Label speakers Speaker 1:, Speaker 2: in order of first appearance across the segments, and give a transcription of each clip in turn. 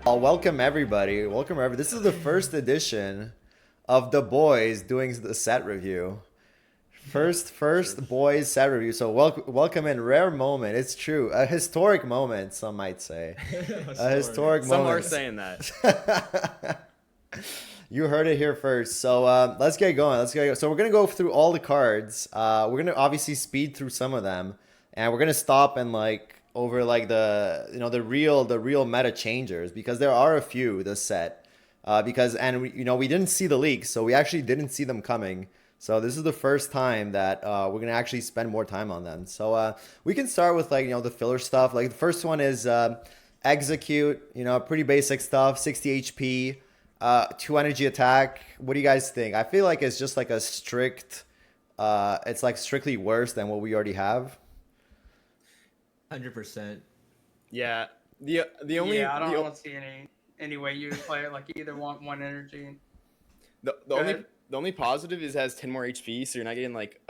Speaker 1: Welcome everybody. Welcome everybody. This is the first edition of the boys doing the set review. First boys set review. So welcome in rare moment. It's true, a historic moment. Some might say a historic
Speaker 2: Some are
Speaker 1: moment.
Speaker 2: saying that.
Speaker 1: You heard it here first. So let's get going. Let's get going. So we're gonna go through all the cards. We're gonna obviously speed through some of them, and we're gonna stop and like over like the real meta changers because there are a few this set. Because and we didn't see the leaks, so we actually didn't see them coming. So this is the first time that we're gonna actually spend more time on them. So we can start with like the filler stuff. Like the first one is execute. Pretty basic stuff. 60 HP. 2 energy attack. What do you guys think? I feel like it's just like a strict. It's like strictly worse than what we already have.
Speaker 3: 100%.
Speaker 2: Yeah. The only
Speaker 4: Yeah, I don't see any way you play it. Like you either want one energy.
Speaker 2: the
Speaker 4: Go
Speaker 2: only
Speaker 4: ahead.
Speaker 2: the only positive is it has 10 more HP, so you're not getting like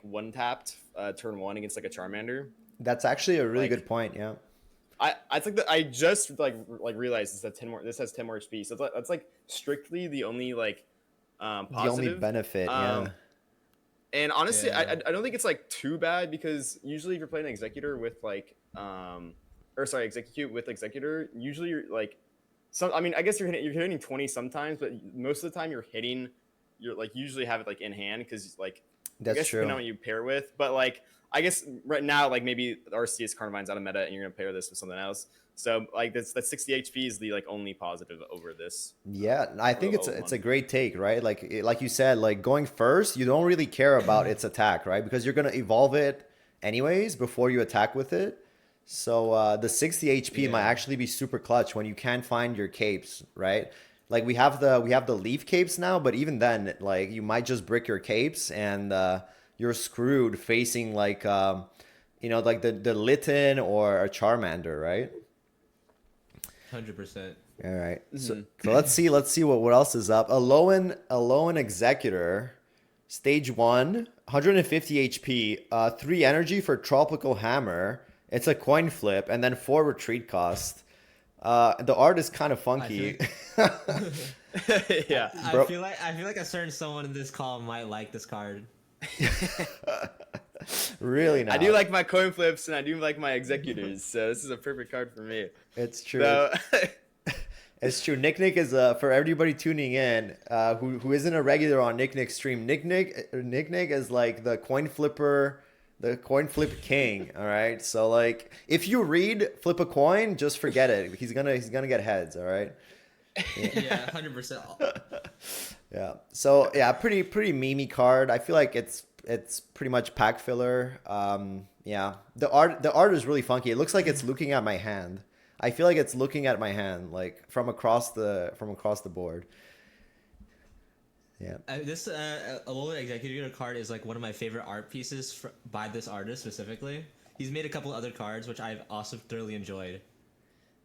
Speaker 2: one tapped turn one against like a Charmander.
Speaker 1: That's actually a really
Speaker 2: Like,
Speaker 1: good point. Yeah.
Speaker 2: I think that I just like realized this has 10 more. This has 10 more HP, so that's like strictly the only like
Speaker 1: The
Speaker 2: positive.
Speaker 1: only benefit.
Speaker 2: Um,
Speaker 1: Yeah.
Speaker 2: And honestly,
Speaker 3: Yeah.
Speaker 2: I don't think it's like too bad because usually if you're playing Executor with like or sorry, Execute with Executor, usually you're like I mean I guess you're hitting 20 sometimes, but most of the time you're like usually have it like in hand because like I
Speaker 1: That's
Speaker 2: guess
Speaker 1: true.
Speaker 2: depending on what you pair with, but like I guess right now like maybe RCS Carnivine's out of meta and you're gonna pair this with something else. So like that 60 HP is the like only positive over this.
Speaker 1: Yeah, I think it's
Speaker 2: old
Speaker 1: a
Speaker 2: one.
Speaker 1: great take, right? Like you said, like going first, you don't really care about its attack, right? Because you're gonna evolve it anyways before you attack with it. So the 60 HP might
Speaker 3: Yeah.
Speaker 1: actually be super clutch when you can't find your capes, right? Like we have the leaf capes now, but even then, like you might just brick your capes and you're screwed facing like the Litten or a Charmander, right?
Speaker 3: 100%.
Speaker 1: All right. So,
Speaker 2: Mhm.
Speaker 1: so let's see what else is up. Alolan Executor, stage 1, 150 HP, 3 energy for Tropical Hammer. It's a coin flip and then 4 retreat cost. The art is kind of funky.
Speaker 2: Yeah.
Speaker 3: I
Speaker 1: Bro.
Speaker 3: feel like a certain someone in this call might like this card.
Speaker 1: Really now.
Speaker 2: I do like my coin flips and I do like my executors, so this is a perfect card for me.
Speaker 1: It's true.
Speaker 2: So
Speaker 1: It's true. Nick is for everybody tuning in who isn't a regular on Nick's stream. Nick is like the coin flipper, the coin flip king. All right. So like if you read flip a coin, just forget it. He's gonna get heads. All right.
Speaker 3: Yeah, 100%.
Speaker 1: Yeah. So yeah, pretty memey card. I feel like it's pretty much pack filler. Yeah. The art is really funky. It looks like it's looking at my hand. I feel like it's looking at my hand, like from across the board. Yeah.
Speaker 3: This Alola Executor card is like one of my favorite art pieces by this artist specifically. He's made a couple other cards which I've also thoroughly enjoyed.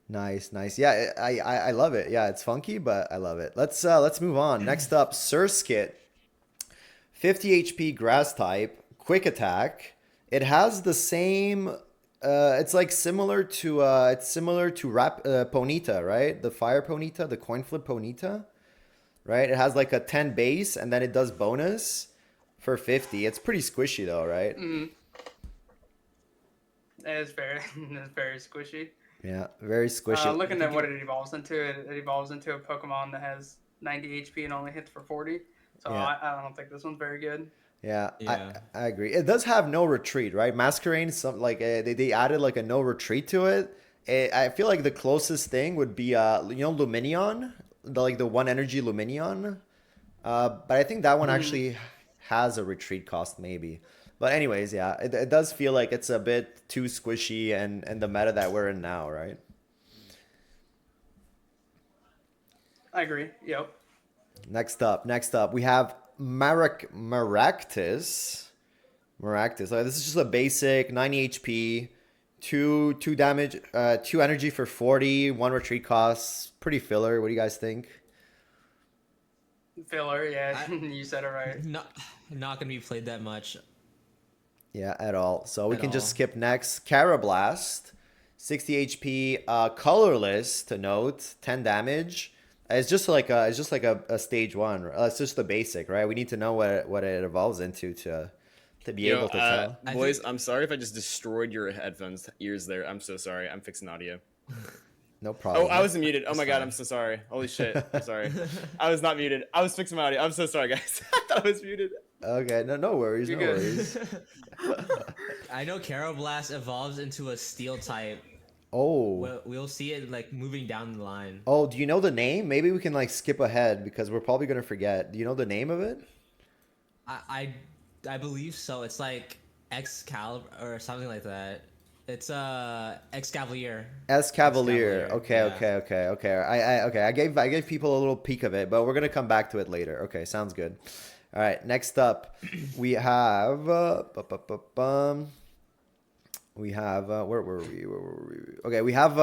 Speaker 1: Nice. Yeah, I love it. Yeah, it's funky, but I love it. Let's move on. Next up, Surskit. 50 HP grass type, quick attack. It has the same it's like similar to Ponyta, right? The fire Ponyta, the coin flip Ponyta, right? It has like a 10 base and then it does bonus for 50. It's pretty squishy though, right?
Speaker 4: It's very, it's very squishy.
Speaker 1: Yeah, very squishy.
Speaker 4: Looking at what it evolves into, it evolves into a Pokemon that has 90 HP and only hits for 40. So
Speaker 1: Yeah.
Speaker 4: I don't think this one's very good.
Speaker 1: Yeah,
Speaker 3: Yeah.
Speaker 1: I agree. It does have no retreat, right? Masquerade, some like they added like a no retreat to it. I feel like the closest thing would be Luminion, the one energy Luminion. But I think that one actually has a retreat cost maybe. But anyways, yeah, it does feel like it's a bit too squishy and the meta that we're in now, right?
Speaker 4: I agree. Yep.
Speaker 1: Next up, we have Maractus. Maractus. This is just a basic 90 HP, two damage, 2 energy for 40, 1 retreat costs. Pretty filler. What do you guys think?
Speaker 4: Filler, yeah, you said it right.
Speaker 3: Not gonna be played that much.
Speaker 1: Yeah, at all. So we
Speaker 3: At
Speaker 1: can just
Speaker 3: all.
Speaker 1: skip next. Carablast, 60 HP, colorless to note, 10 damage. It's just like a stage 1. It's just the basic, right? We need to know what it evolves into to be able to tell.
Speaker 2: Boys, I'm sorry if I just destroyed your headphones ears there. I'm so sorry. I'm fixing audio.
Speaker 1: No problem.
Speaker 2: Oh, I was muted. Oh my god,
Speaker 3: fine.
Speaker 2: I'm so sorry. Holy shit. I'm sorry. I was not muted. I was fixing my audio. I'm so sorry, guys. I thought I was muted.
Speaker 1: Okay, no worries,
Speaker 4: You're
Speaker 1: no
Speaker 4: good.
Speaker 1: worries.
Speaker 3: I know Blast evolves into a steel type.
Speaker 1: Oh.
Speaker 3: We'll see it like moving down the line.
Speaker 1: Oh, do you know the name? Maybe we can like skip ahead because we're probably gonna forget. Do you know the name of it?
Speaker 3: I believe so. It's like Excalibur or something like that. It's Excavalier.
Speaker 1: Escavalier. Okay,
Speaker 3: yeah.
Speaker 1: okay. I gave people a little peek of it, but we're gonna come back to it later. Okay, sounds good. All right, next up, we have we have where were we? Okay, we have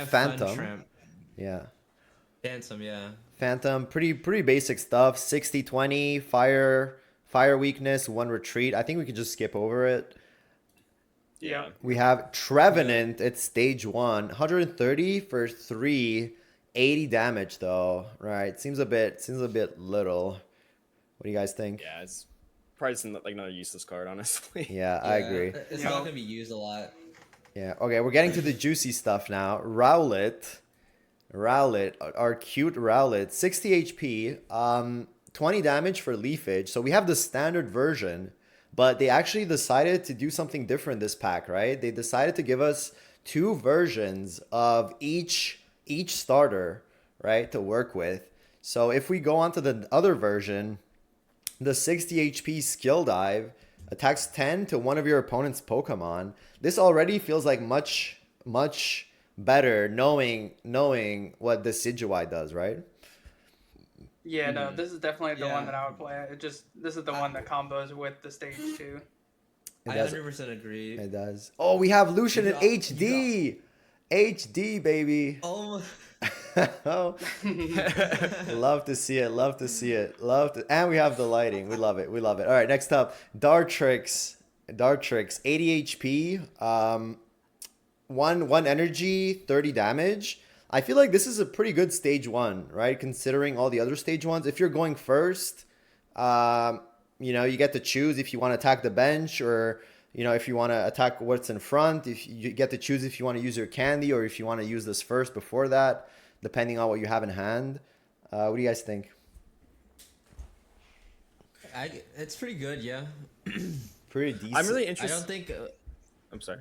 Speaker 1: Phantom.
Speaker 3: Tramp.
Speaker 1: Yeah.
Speaker 3: Phantom, yeah.
Speaker 1: Phantom, pretty basic stuff. 60-20, fire weakness, 1 retreat. I think we could just skip over it.
Speaker 4: Yeah.
Speaker 1: We have Trevenant. It's stage 1, 130 for 3, 80 damage though. Right? Seems a bit little. What do you guys think?
Speaker 2: Yeah, it's probably just like another useless card, honestly.
Speaker 1: Yeah, I agree.
Speaker 3: It's not gonna be used a lot.
Speaker 1: Yeah. Okay, we're getting to the juicy stuff now. Rowlet, our cute Rowlet, 60 HP, 20 damage for leafage. So we have the standard version, but they actually decided to do something different this pack, right? They decided to give us 2 versions of each starter, right, to work with. So if we go on to the other version, the 60 HP skill dive attacks 10 to one of your opponent's Pokemon. This already feels like much better knowing what the Decidueye does, right?
Speaker 4: Yeah, no, this is definitely the one
Speaker 3: Yeah.
Speaker 4: that I would play. This is the one that combos with the stage 2.
Speaker 1: It
Speaker 3: I
Speaker 1: does.
Speaker 3: 100% agree.
Speaker 1: It does. Oh, we have Lucian in
Speaker 3: You
Speaker 1: HD. HD, baby.
Speaker 3: Oh,
Speaker 1: Oh, love to see it. And we have the lighting. We love it. All right, next up, Dartrix, 80 HP, one energy, 30 damage. I feel like this is a pretty good stage 1, right? Considering all the other stage 1s. If you're going first, you get to choose if you want to attack the bench or if you want to attack what's in front. If you get to choose if you want to use your candy or if you want to use this first before that, depending on what you have in hand. What do you guys think?
Speaker 3: it's pretty good, yeah.
Speaker 1: Pretty decent.
Speaker 2: I'm really
Speaker 3: I
Speaker 2: interested.
Speaker 3: don't think
Speaker 2: I'm sorry.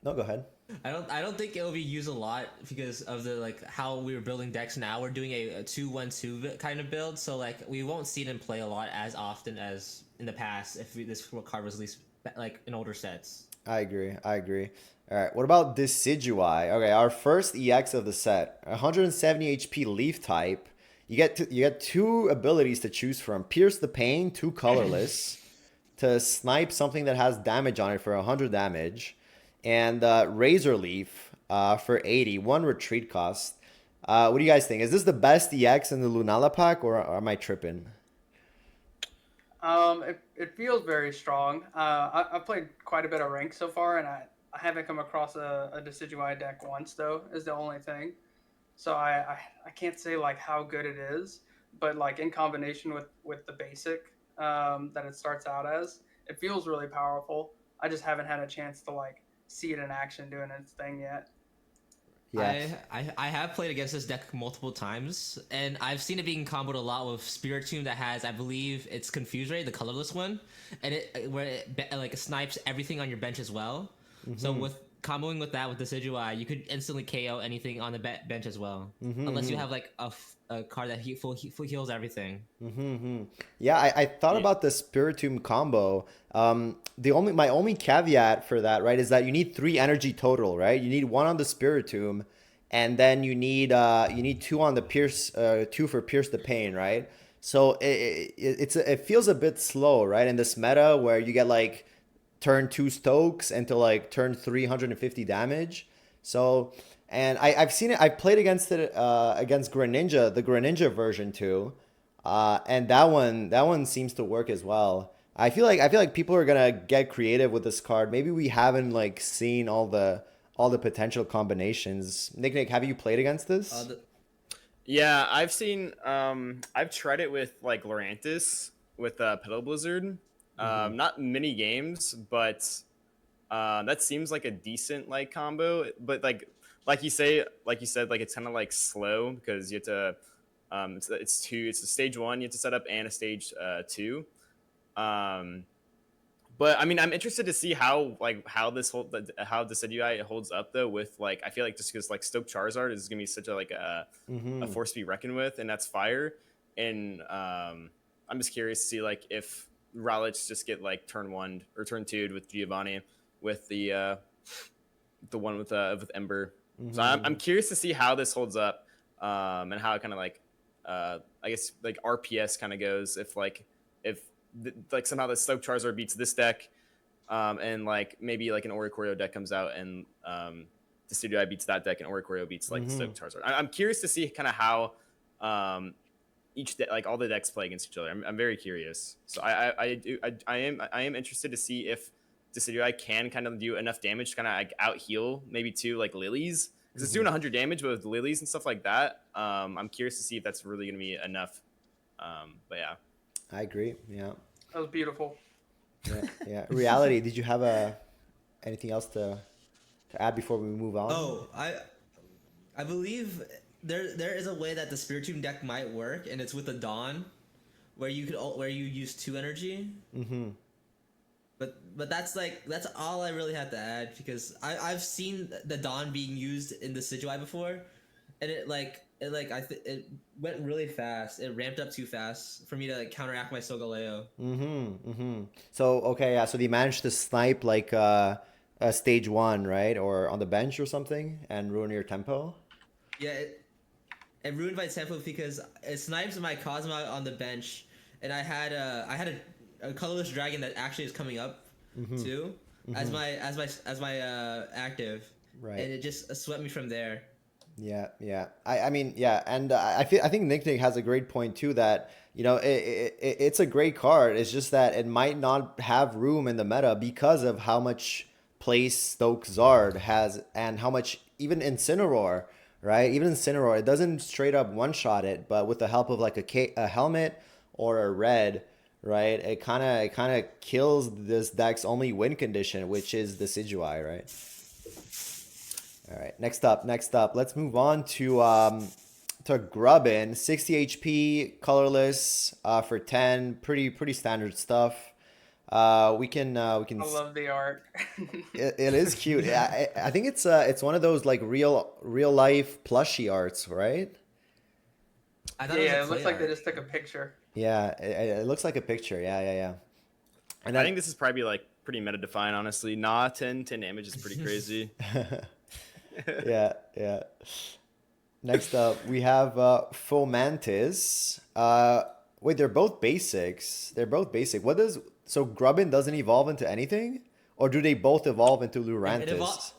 Speaker 1: No, go ahead.
Speaker 3: I don't think it'll be used a lot because of the like how we were building decks now. We're doing a 2-1-2 kind of build, so like we won't see it in play a lot as often as in the past if this card was released like in older sets.
Speaker 1: I agree. All right, what about Decidueye? Okay, our first EX of the set, 170 HP leaf type. You get 2 abilities to choose from: Pierce the Pain, 2 colorless, to snipe something that has damage on it for 100 damage, and Razor Leaf for 80, 1 retreat cost. What do you guys think? Is this the best EX in the Lunala pack, or am I tripping?
Speaker 4: It feels very strong. I've played quite a bit of rank so far, and I haven't come across a Decidueye deck once, though, is the only thing. So I can't say like how good it is, but like in combination with the basic that it starts out as, it feels really powerful. I just haven't had a chance to like see it in action doing its thing yet.
Speaker 1: Yeah.
Speaker 3: I have played against this deck multiple times, and I've seen it being comboed a lot with Spiritomb that has, I believe, it's Confuse Ray, the colorless one, and it snipes everything on your bench as well. So with comboing with that with Decidueye, you could instantly KO anything on the bench as well, unless you have like a card that full heals everything.
Speaker 1: Yeah, I thought about the Spiritomb combo. My only caveat for that, right, is that you need 3 energy total, right? You need 1 on the Spiritomb, and then you need 2 on the Pierce, 2 for Pierce the Pain, right? So it feels a bit slow, right, in this meta where you get like turn 2 Stokes into like turn 350 damage. So, and I've seen it. I've played against it against Greninja, the Greninja version too, and that one seems to work as well. I feel like people are gonna get creative with this card. Maybe we haven't like seen all the all the potential combinations. Nick, have you played against this?
Speaker 2: Yeah, I've seen. I've tried it with like Lurantis with Pedal Blizzard. Not many games, but that seems like a decent like combo. But like you said, like it's kind of like slow because you have to. It's a stage 1 you have to set up and a stage 2. But I mean, I'm interested to see how Decidueye holds up though. With like, I feel like just because like Stoke Charizard is gonna be such a like a force to be reckoned with, and that's fire. And I'm just curious to see like if Rowlets just get like turn 1 or turn 2 with Giovanni with the one with Ember. So I'm curious to see how this holds up, and how it kind of like I guess like RPS kind of goes if like somehow the Stoke Charizard beats this deck, and like maybe like an Oricorio deck comes out and the Decidueye beats that deck and Oricorio beats like Stoke Charizard. I'm curious to see kind of how like all the decks play against each other. I'm very curious. So I am interested to see if Decidueye can kind of do enough damage to kind of like out heal maybe two like Lilies, because it's doing 100 damage with Lilies and stuff like that. I'm curious to see if that's really going to be enough. But yeah.
Speaker 1: I agree. Yeah.
Speaker 4: That was beautiful.
Speaker 1: Yeah. Reality. Did you have anything else to add before we move on?
Speaker 3: Oh, I believe there is a way that the Spiritomb deck might work, and it's with the Dawn, where you use 2 energy. But that's all I really have to add, because I've seen the Dawn being used in the Decidueye before, and it went really fast. It ramped up too fast for me to counteract my Solgaleo.
Speaker 1: So okay, yeah. So they managed to snipe like a stage 1, right, or on the bench or something, and ruin your tempo.
Speaker 3: Yeah, it ruined my tempo because it snipes my Cosmog on the bench, and I had a colorless dragon that actually is coming up too as my active, right? And it just swept me from there.
Speaker 1: Yeah. I mean, yeah, and I think Nick has a great point too, that it's a great card. It's just that it might not have room in the meta because of how much place Stoke Zard has, and how much even Incineroar, right? Even Incineroar, it doesn't straight up one shot it, but with the help of like a helmet or a red, right? It kind of kills this deck's only win condition, which is the Decidueye, right? All right, next up, let's move on to Grubbin, 60 HP, colorless, for 10, pretty standard stuff. We can.
Speaker 4: I love the art.
Speaker 1: it is cute. I think it's one of those like real life plushie arts, right?
Speaker 4: It looks like they just took a picture.
Speaker 1: Yeah, it looks like a picture. Yeah.
Speaker 2: And I think this is probably like pretty meta defined, honestly. 10 damage is pretty crazy.
Speaker 1: yeah. Next up, we have Fomantis. Wait, they're both basics. So Grubbin doesn't evolve into anything? Or do they both evolve into Lurantis?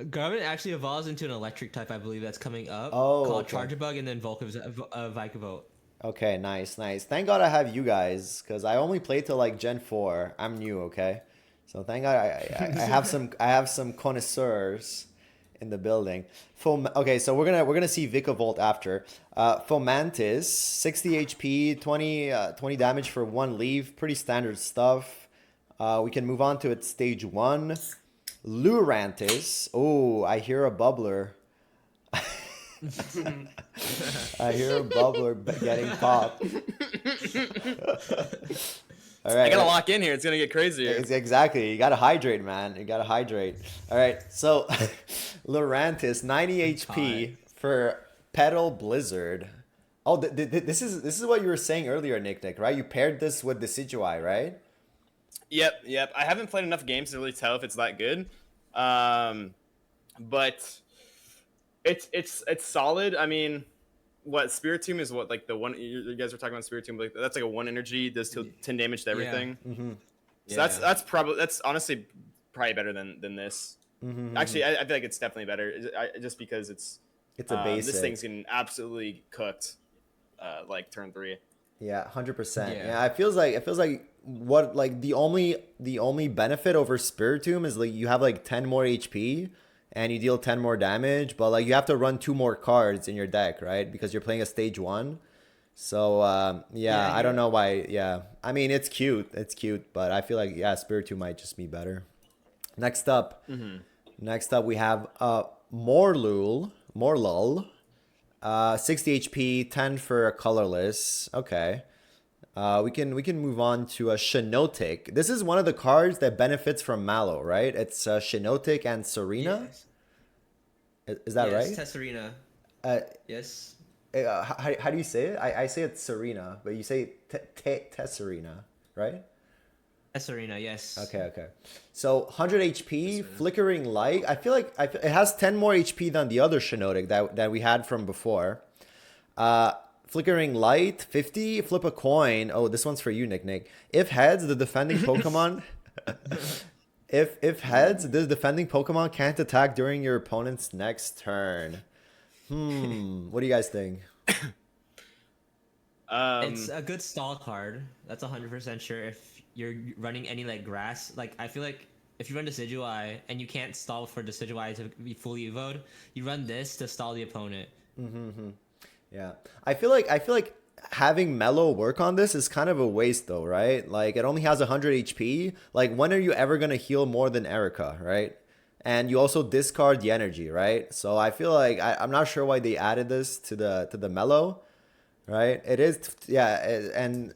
Speaker 3: Grubbin actually evolves into an electric type, I believe, that's coming up.
Speaker 1: Oh,
Speaker 3: called
Speaker 1: okay.
Speaker 3: Charjabug, and then Vikavolt.
Speaker 1: Okay, nice. Thank God I have you guys, because I only played till like Gen 4. I'm new, okay? So thank God I have some connoisseurs in the building. Okay, so we're gonna see Vikavolt after. Fomantis, 60 HP, 20 damage for 1 leaf, pretty standard stuff. We can move on to its stage 1. Lurantis. Oh, I hear a bubbler. I hear a bubbler getting popped. All right.
Speaker 2: I gotta lock in here. It's gonna get crazier.
Speaker 1: Exactly. You gotta hydrate, man. You gotta hydrate. All right. So, Lurantis, 90 HP for Pedal Blizzard. Oh, this is what you were saying earlier, Nick, right? You paired this with the Decidueye, right?
Speaker 2: Yep. I haven't played enough games to really tell if it's that good. But it's solid. I mean, what Spiritomb is like the one you guys were talking about Spiritomb, like that's like a 1 energy, does 10 damage to everything. So that's honestly probably better than this. Actually, I feel like it's definitely better, just because it's
Speaker 1: a basic.
Speaker 2: This thing's getting absolutely cooked, like turn 3.
Speaker 1: Yeah, 100%.
Speaker 3: Yeah.
Speaker 1: Yeah, it feels like what like the only benefit over Spiritomb is like you have like 10 more HP and you deal 10 more damage, but like you have to run two more cards in your deck, right? Because you're playing a stage 1. So yeah,
Speaker 3: Yeah,
Speaker 1: I don't
Speaker 3: you're
Speaker 1: know why. Yeah, I mean it's cute, but I feel like yeah, Spiritomb might just be better. Next up, we have Morlul, 60 HP, 10 for a colorless. Okay. We can move on to a Shinotic. This is one of the cards that benefits from Mallow, right? It's Shinotic and Serena.
Speaker 3: yes.
Speaker 1: Is that
Speaker 3: Yes,
Speaker 1: right?
Speaker 3: Tesserina.
Speaker 1: Uh,
Speaker 3: Yes.
Speaker 1: how do you say it? I say it's Serena, but you say Tesserina, right?
Speaker 3: Tesserina, yes.
Speaker 1: Okay. So 100 HP,
Speaker 3: Tesserina.
Speaker 1: Flickering Light. I feel like it has 10 more HP than the other Shinotic that we had from before. Flickering Light, 50, flip a coin. Oh, this one's for you, Nick. If heads, the defending Pokemon if heads, this defending Pokemon can't attack during your opponent's next turn. What do you guys think?
Speaker 3: It's a good stall card. That's 100% sure. If you're running any like grass, like I feel like if you run Decidueye and you can't stall for Decidueye to be fully evoed, you run this to stall the opponent.
Speaker 1: Yeah. I feel like having Mellow work on this is kind of a waste though, right? Like it only has 100 HP. Like when are you ever going to heal more than Erica, right? And you also discard the energy, right? So I feel like I'm not sure why they added this to the Mellow, right? It is yeah, and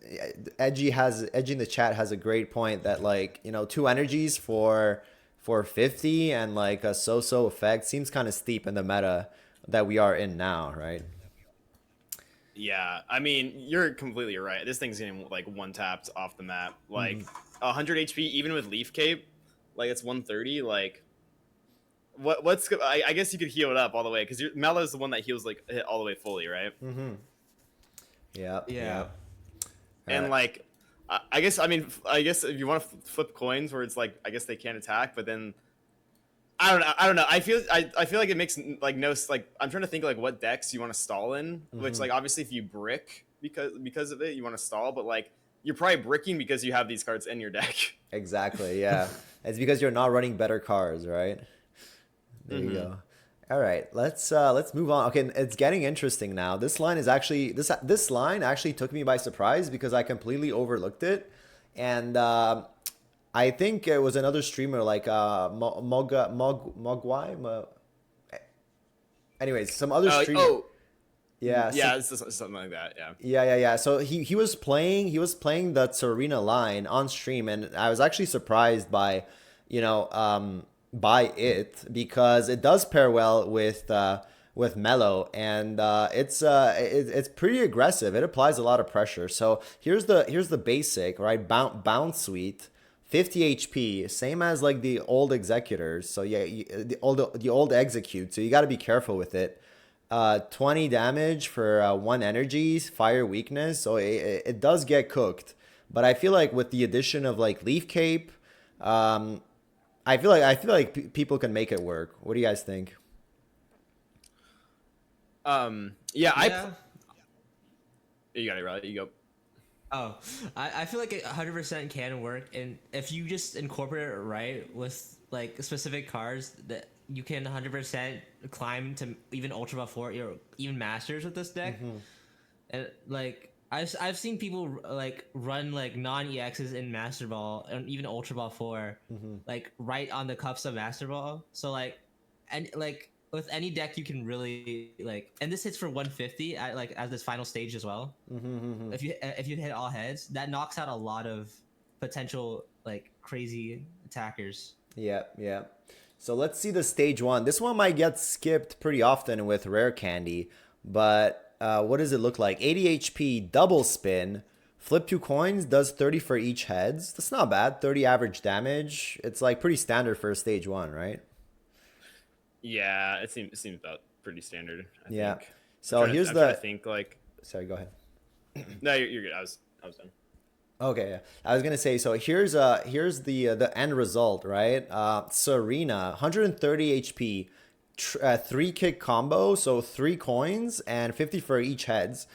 Speaker 1: Edgy in the chat has a great point that like, two energies for 50 and like a so-so effect seems kind of steep in the meta that we are in now, right?
Speaker 2: Yeah, I mean, you're completely right. This thing's getting like one tapped off the map. Like 100 HP, even with Leaf Cape, like it's 130. Like, I guess you could heal it up all the way because Mellow's the one that heals like hit all the way fully, right?
Speaker 1: Yeah.
Speaker 3: Yeah.
Speaker 2: And like, I guess if you want to flip coins where it's like I guess they can't attack, but then I don't know. I feel like it makes like no like I'm trying to think like what decks you want to stall in, which like obviously if you brick because of it you want to stall, but like you're probably bricking because you have these cards in your deck.
Speaker 1: Exactly. Yeah. It's because you're not running better cards, right? There you go. All right, let's move on. Okay, it's getting interesting now. This line is actually this line actually took me by surprise because I completely overlooked it, and I think it was another streamer like Mogwai. Anyways, some other streamer. Yeah.
Speaker 2: Yeah, it's something like that. Yeah.
Speaker 1: Yeah. So he was playing the Serena line on stream, and I was actually surprised by, by it because it does pair well with Mellow, and it's pretty aggressive. It applies a lot of pressure. So here's the basic, right? Bounce Suite. 50 HP, same as like the old executors. So yeah, the old execute. So you got to be careful with it. 20 damage for 1 energy, fire weakness. So it does get cooked. But I feel like with the addition of like Leaf Cape, I feel like people can make it work. What do you guys think?
Speaker 2: Yeah. You got it, right? You go.
Speaker 3: Oh, I feel like it 100% can work, and if you just incorporate it right with like specific cards, that you can 100% climb to even Ultra Ball 4 or even Masters with this deck. And like I've seen people like run like non-EXs in Master Ball and even Ultra Ball 4, like right on the cuffs of Master Ball. So like, and like with any deck you can really like, and this hits for 150 at like as this final stage as well. If you hit all heads, that knocks out a lot of potential like crazy attackers.
Speaker 1: Yeah. So let's see the stage 1. This one might get skipped pretty often with Rare Candy, but what does it look like? 80 HP, double spin, flip 2 coins, does 30 for each heads. That's not bad. 30 average damage. It's like pretty standard for a stage 1, right?
Speaker 2: Yeah, it seems about pretty standard. I think.
Speaker 1: So
Speaker 2: I'm trying to think like.
Speaker 1: Sorry, go ahead.
Speaker 2: No, you're good. I was done.
Speaker 1: Okay, yeah. I was gonna say, so here's the end result, right? Serena, 130 HP, 3 kick combo, so 3 coins and 50 for each heads.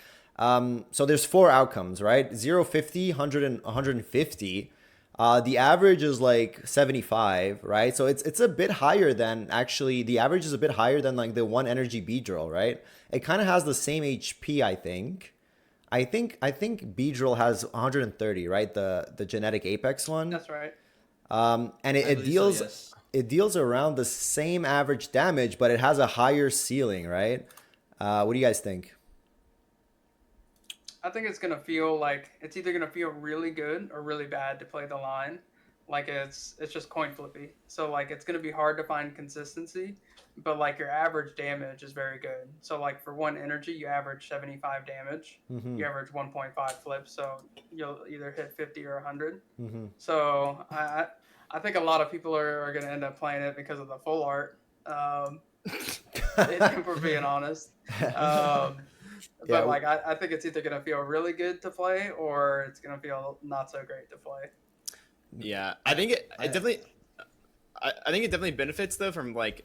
Speaker 1: So there's 4 outcomes, right? 0, 50, 100, and 150. The average is like 75, right? So it's a bit higher than actually the average is a bit higher than like the 1 energy Beedrill, right? It kind of has the same HP, I think. I think Beedrill has 130, right? The genetic Apex one.
Speaker 4: That's right.
Speaker 1: And
Speaker 3: I
Speaker 1: it
Speaker 3: believe so,
Speaker 1: deals
Speaker 3: yes.
Speaker 1: it deals around the same average damage, but it has a higher ceiling, right? What do you guys think?
Speaker 4: I think it's gonna feel like it's either gonna feel really good or really bad to play the line. Like it's just coin flippy. So like it's gonna be hard to find consistency, but like your average damage is very good. So like for 1 energy, you average 75 damage.
Speaker 1: Mm-hmm.
Speaker 4: You average 1.5 flips, so you'll either hit 50 or 100.
Speaker 1: Mm-hmm.
Speaker 4: So I think a lot of people are gonna end up playing it because of the full art. If we're being honest. But
Speaker 1: Yeah.
Speaker 4: like I think it's either gonna feel really good to play or it's gonna feel not so great to play.
Speaker 2: Yeah, I think it definitely. I think it definitely benefits though from like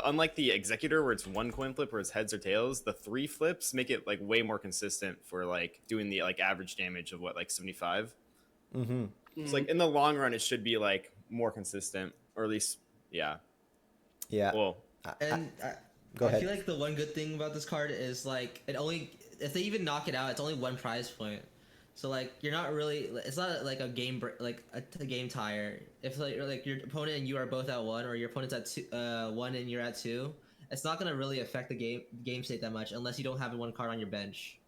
Speaker 2: unlike the executor where it's 1 coin flip where it's heads or tails, the 3 flips make it like way more consistent for like doing the like average damage of what like 75.
Speaker 1: Mm-hmm.
Speaker 2: It's like in the long run it should be like more consistent or at least yeah.
Speaker 1: Yeah.
Speaker 2: Well,
Speaker 3: And
Speaker 1: Go ahead.
Speaker 3: I feel like the one good thing about this card is like it only if they even knock it out, it's only 1 prize point. So like you're not really it's not like a game like a game tire. If like your opponent and you are both at 1 or your opponent's at 1 and you're at 2, it's not gonna really affect the game state that much unless you don't have 1 card on your bench.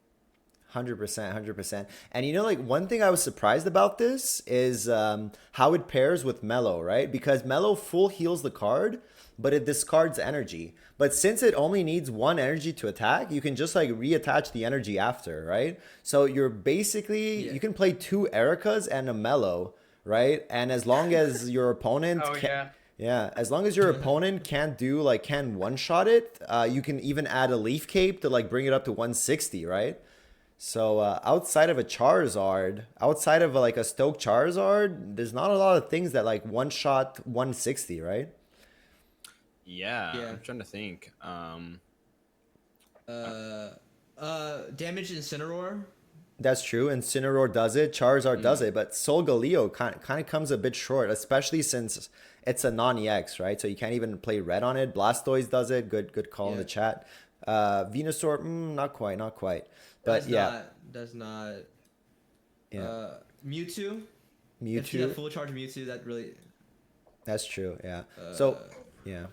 Speaker 1: 100%, 100%. And you know, like one thing I was surprised about this is how it pairs with Mellow, right? Because Mellow full heals the card, but it discards energy. But since it only needs 1 energy to attack, you can just like reattach the energy after, right? So you're basically, you can play 2 Ericas and a Mellow, right? And as long as your opponent
Speaker 4: Oh
Speaker 1: can,
Speaker 4: yeah.
Speaker 1: as long as your opponent can one-shot it, you can even add a Leaf Cape to like bring it up to 160, right? So outside of a Charizard, outside of like a Stoke Charizard, there's not a lot of things that like one-shot 160, right?
Speaker 2: yeah,
Speaker 3: Yeah.
Speaker 2: I'm trying to think.
Speaker 3: Damage Incineroar.
Speaker 1: That's true. Incineroar does it. Charizard does it. But Solgaleo kind of comes a bit short, especially since it's a non-EX, right? So you can't even play red on it. Blastoise does it. Good call in the chat. Venusaur, not quite. But
Speaker 3: Does not.
Speaker 1: Yeah.
Speaker 3: Mewtwo. If you
Speaker 1: Mewtwo.
Speaker 3: have full charge Mewtwo, that really.
Speaker 1: That's true. Yeah. So, yeah.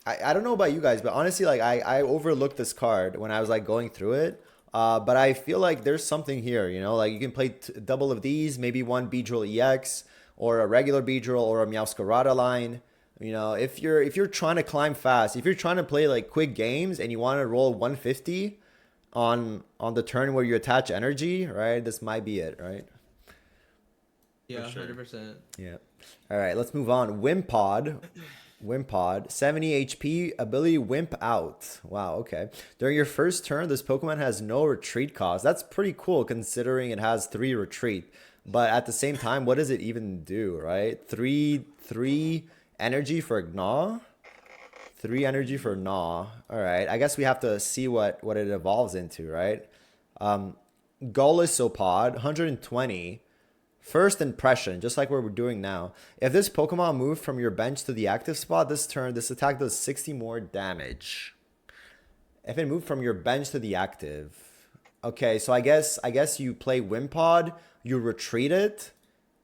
Speaker 1: I don't know about you guys, but honestly, like I overlooked this card when I was like going through it. But I feel like there's something here, you know, like you can play double of these, maybe 1 Beedrill EX or a regular Beedrill or a Meowscarada line. You know, if you're trying to climb fast, if you're trying to play like quick games and you want to roll 150 on the turn where you attach energy, right? This might be it, right?
Speaker 3: Yeah,
Speaker 2: sure.
Speaker 3: 100%.
Speaker 1: Yeah. All right, let's move on. Wimpod, 70 HP, ability Wimp Out. Wow, okay. During your first turn, this Pokemon has no retreat cost. That's pretty cool considering it has 3 retreat. But at the same time, what does it even do, right? 3 energy for Gnaw? 3 energy for Gnaw. All right, I guess we have to see what it evolves into, right? Golisopod, 120. First impression, just like what we're doing now. If this Pokemon moved from your bench to the active spot this turn, this attack does 60 more damage. If it moved from your bench to the active. Okay, so I guess you play Wimpod, you retreat it,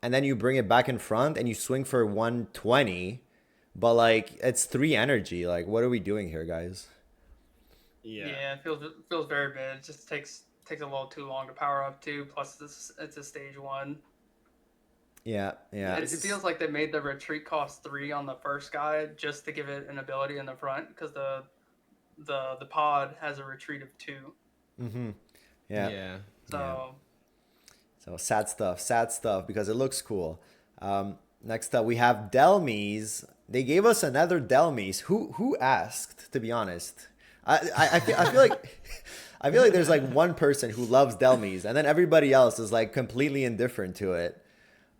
Speaker 1: and then you bring it back in front and you swing for 120. But like it's 3 energy. Like what are we doing here, guys?
Speaker 4: Yeah, it feels very bad. It just takes a little too long to power up too. Plus it's a stage 1.
Speaker 1: Yeah.
Speaker 4: It feels like they made the retreat cost 3 on the first guy just to give it an ability in the front because the pod has a retreat of 2.
Speaker 1: Mm-hmm.
Speaker 3: Yeah.
Speaker 4: So
Speaker 1: So sad stuff because it looks cool. Next up we have Delmies. They gave us another Delmies. Who asked, to be honest? I feel like I feel like there's like one person who loves Delmies and then everybody else is like completely indifferent to it.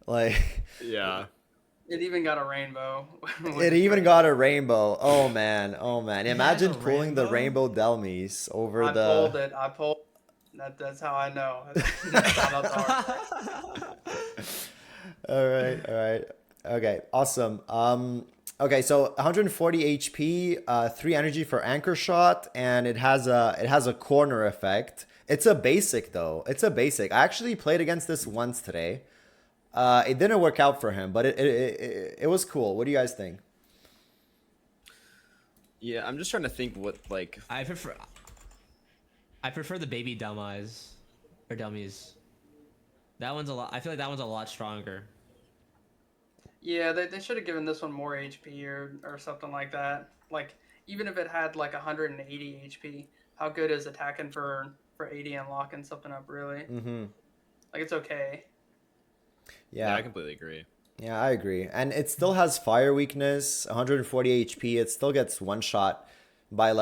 Speaker 1: Like
Speaker 2: Yeah.
Speaker 4: it even got a rainbow.
Speaker 1: it even got a rainbow. Oh man. Imagine
Speaker 3: has a
Speaker 1: pulling the
Speaker 3: rainbow?
Speaker 1: rainbow Delmies over
Speaker 4: I
Speaker 1: the
Speaker 4: pulled it. That's how I know. Shout out to Arthur.
Speaker 1: All right, all right. Okay, awesome. Okay, so 140 HP, 3 energy for anchor shot, and it has a corner effect. It's a basic though. It's a basic. I actually played against this once today. It didn't work out for him, but it was cool. What do you guys think?
Speaker 2: Yeah, I'm just trying to think what like.
Speaker 3: I prefer the baby dummies or dummies. That one's a lot. I feel like that one's a lot stronger.
Speaker 4: Yeah, they should have given this one more HP or something like that. Like even if it had like 180 HP, how good is attacking for 80 and locking something up really?
Speaker 1: Mm-hmm.
Speaker 4: Like it's okay.
Speaker 2: Yeah, I completely agree.
Speaker 1: Yeah, I agree. And it still has fire weakness, 140 HP. It still gets one shot by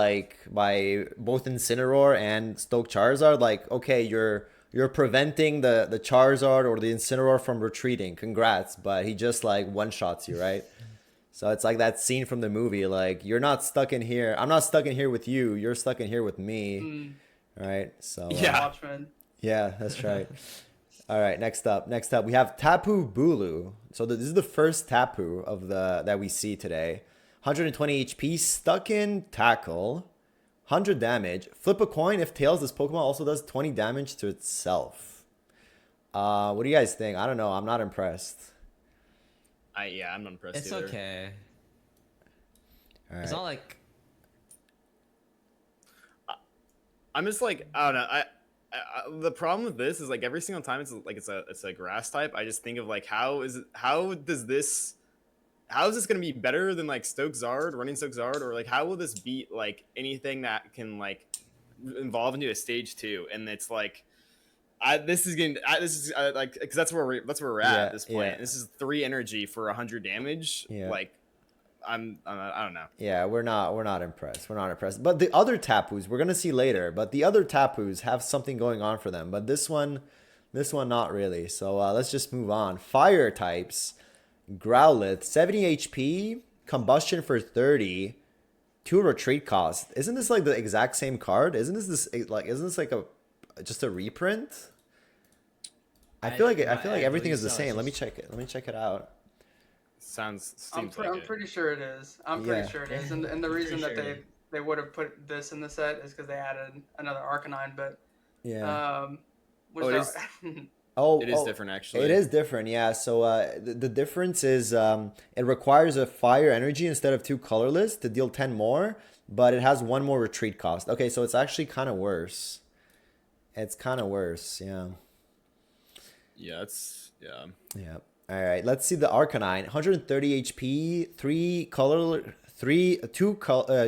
Speaker 1: both Incineroar and Stoke Charizard. Like, okay, you're preventing the Charizard or the Incineroar from retreating. Congrats, but he just like one shots you, right? So it's like that scene from the movie, like you're not stuck in here. I'm not stuck in here with you. You're stuck in here with me. Right? So
Speaker 2: Yeah.
Speaker 4: Watchmen.
Speaker 1: yeah, that's right. All right, next up we have Tapu Bulu. So this is the first Tapu of that we see today. 120 HP, stuck in tackle, 100 damage. Flip a coin. If tails, this Pokemon also does 20 damage to itself. What do you guys think? I don't know. I'm not impressed.
Speaker 2: I'm not impressed
Speaker 3: It's
Speaker 2: either.
Speaker 3: okay.
Speaker 1: All right.
Speaker 3: It's not like
Speaker 2: I'm just like I don't know. I the problem with this is like every single time it's a grass type. I just think of like how is this gonna be better than like Stoke Zard, running Stoke Zard, or like how will this beat like anything that can like evolve into a stage 2? And it's like this is like because that's where we're at at this point.
Speaker 1: Yeah.
Speaker 2: This is 3 energy for 100 damage.
Speaker 1: Yeah.
Speaker 2: Like I don't know.
Speaker 1: Yeah, we're not impressed. We're not impressed. But the other Tapus, we're gonna see later. But the other Tapus have something going on for them. But this one not really. So let's just move on. Fire types, Growlithe, 70 HP, combustion for 30, 2 retreat cost. Isn't this like the exact same card? Isn't this like just a reprint? I feel like everything is the same. Let me check it. Let me check it out.
Speaker 2: Seems
Speaker 4: I'm
Speaker 2: like
Speaker 4: pretty sure it is. I'm
Speaker 1: Yeah.
Speaker 4: pretty sure it is. And the reason
Speaker 3: pretty
Speaker 4: that
Speaker 3: sure
Speaker 4: they would have put this in the set is because they added another Arcanine. But
Speaker 1: Yeah.
Speaker 2: Oh, it is-
Speaker 1: Oh,
Speaker 2: it is different actually.
Speaker 1: It is different, yeah. So the difference is it requires a fire energy instead of 2 colorless to deal 10 more, but it has 1 more retreat cost. Okay, so it's actually kind of worse. It's kind of worse, yeah.
Speaker 2: Yeah, it's yeah.
Speaker 1: Yeah. All right, let's see the Arcanine. 130 HP,